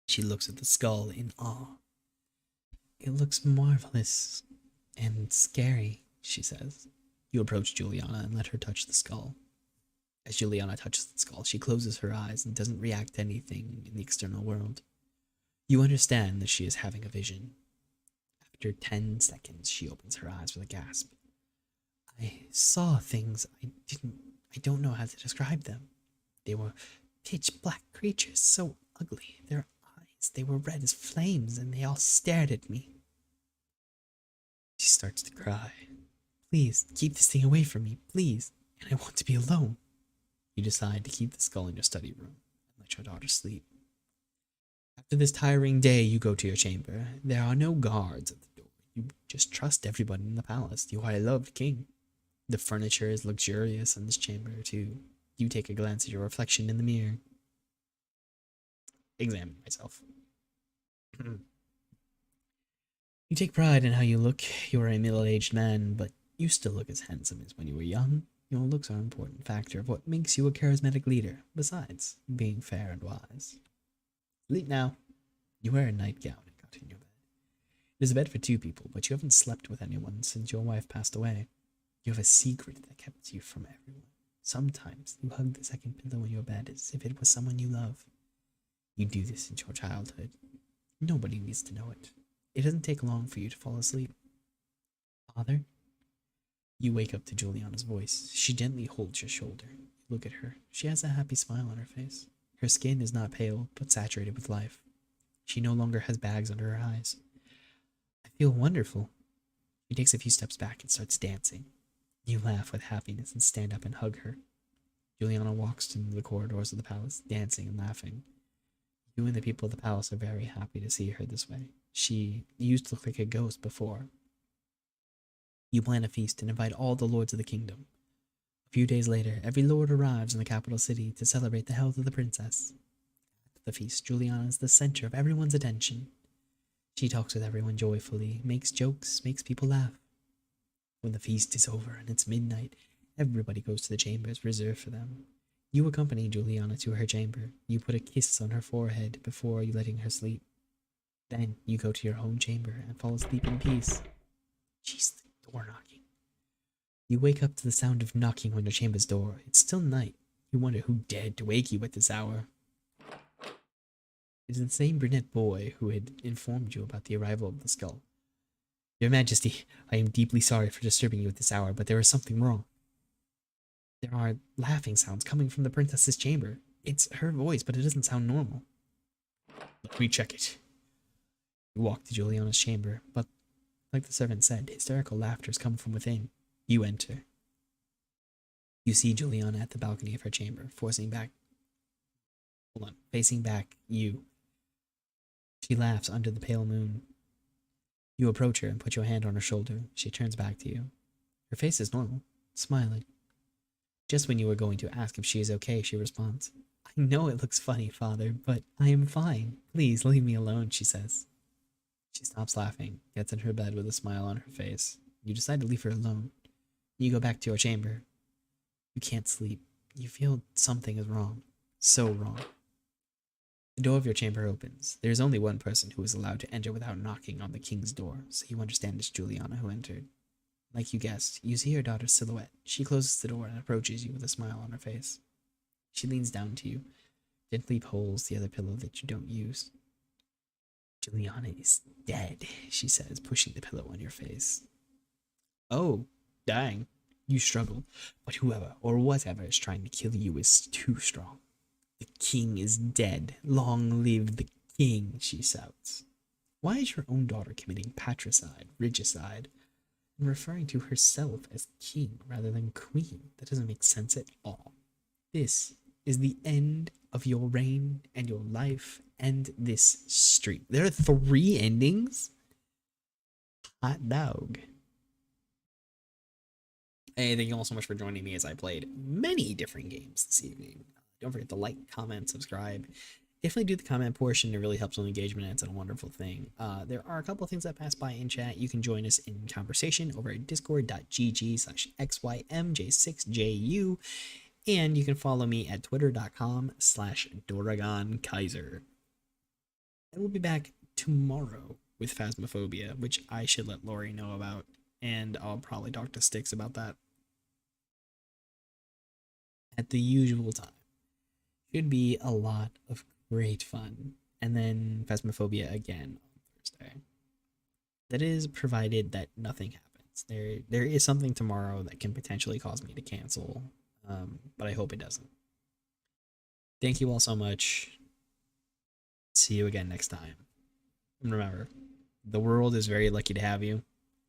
She looks at the skull in awe. It looks marvelous and scary, she says. You approach Juliana and let her touch the skull. As Juliana touches the skull, she closes her eyes and doesn't react to anything in the external world. You understand that she is having a vision. After 10 seconds, she opens her eyes with a gasp. I saw things I don't know how to describe them. They were pitch black creatures, so ugly. Their eyes, they were red as flames, and they all stared at me. She starts to cry. Please, keep this thing away from me, please. And I want to be alone. You decide to keep the skull in your study room and let your daughter sleep. After this tiring day, you go to your chamber. There are no guards at the door. You just trust everybody in the palace. You are a loved king. The furniture is luxurious in this chamber, too. You take a glance at your reflection in the mirror. Examine myself. You take pride in how you look. You are a middle-aged man, but you still look as handsome as when you were young. Your looks are an important factor of what makes you a charismatic leader, besides being fair and wise. Sleep now. You wear a nightgown and got in your bed. It is a bed for 2 people, but you haven't slept with anyone since your wife passed away. You have a secret that kept you from everyone. Sometimes you hug the second pillow in your bed as if it was someone you love. You do this since your childhood. Nobody needs to know it. It doesn't take long for you to fall asleep. Father? You wake up to Juliana's voice. She gently holds your shoulder. You look at her. She has a happy smile on her face. Her skin is not pale, but saturated with life. She no longer has bags under her eyes. I feel wonderful. She takes a few steps back and starts dancing. You laugh with happiness and stand up and hug her. Juliana walks through the corridors of the palace, dancing and laughing. You and the people of the palace are very happy to see her this way. She used to look like a ghost before. You plan a feast and invite all the lords of the kingdom. A few days later, every lord arrives in the capital city to celebrate the health of the princess. At the feast, Juliana is the center of everyone's attention. She talks with everyone joyfully, makes jokes, makes people laugh. When the feast is over and it's midnight, everybody goes to the chambers reserved for them. You accompany Juliana to her chamber. You put a kiss on her forehead before you letting her sleep. Then you go to your own chamber and fall asleep in peace. Jeez, the door knocking. You wake up to the sound of knocking on your chamber's door. It's still night. You wonder who dared to wake you at this hour. It is the same brunette boy who had informed you about the arrival of the skull. Your Majesty, I am deeply sorry for disturbing you at this hour, but there is something wrong. There are laughing sounds coming from the princess's chamber. It's her voice, but it doesn't sound normal. Let me check it. You walk to Juliana's chamber, but like the servant said, hysterical laughters come from within. You enter. You see Juliana at the balcony of her chamber, facing back you. She laughs under the pale moon. You approach her and put your hand on her shoulder. She turns back to you. Her face is normal, smiling. Just when you were going to ask if she is okay, she responds, I know it looks funny, Father, but I am fine. Please leave me alone, she says. She stops laughing, gets in her bed with a smile on her face. You decide to leave her alone. You go back to your chamber. You can't sleep. You feel something is wrong. So wrong. The door of your chamber opens. There is only one person who is allowed to enter without knocking on the king's door, so you understand it's Juliana who entered. Like you guessed, you see her daughter's silhouette. She closes the door and approaches you with a smile on her face. She leans down to you, gently pulls the other pillow that you don't use. Juliana is dead, she says, pushing the pillow on your face. Oh, dang. You struggled, but whoever or whatever is trying to kill you is too strong. The king is dead. Long live the king, she shouts. Why is your own daughter committing patricide, regicide, and referring to herself as king rather than queen? That doesn't make sense at all. This is the end of your reign and your life and this street. There are 3 endings? Hot dog. Hey, thank you all so much for joining me as I played many different games this evening. Don't forget to like, comment, subscribe. Definitely do the comment portion. It really helps with engagement, and it's a wonderful thing. There are a couple of things that pass by in chat. You can join us in conversation over at discord.gg/xymj6ju, and you can follow me at twitter.com/Kaiser. I will be back tomorrow with Phasmophobia, which I should let Lori know about, and I'll probably talk to Styx about that at the usual time. Should be a lot of great fun. And then Phasmophobia again on Thursday. That is provided that nothing happens. There is something tomorrow that can potentially cause me to cancel, but I hope it doesn't. Thank you all so much. See you again next time. And remember, the world is very lucky to have you,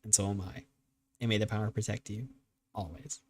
and so am I. And may the power protect you, always.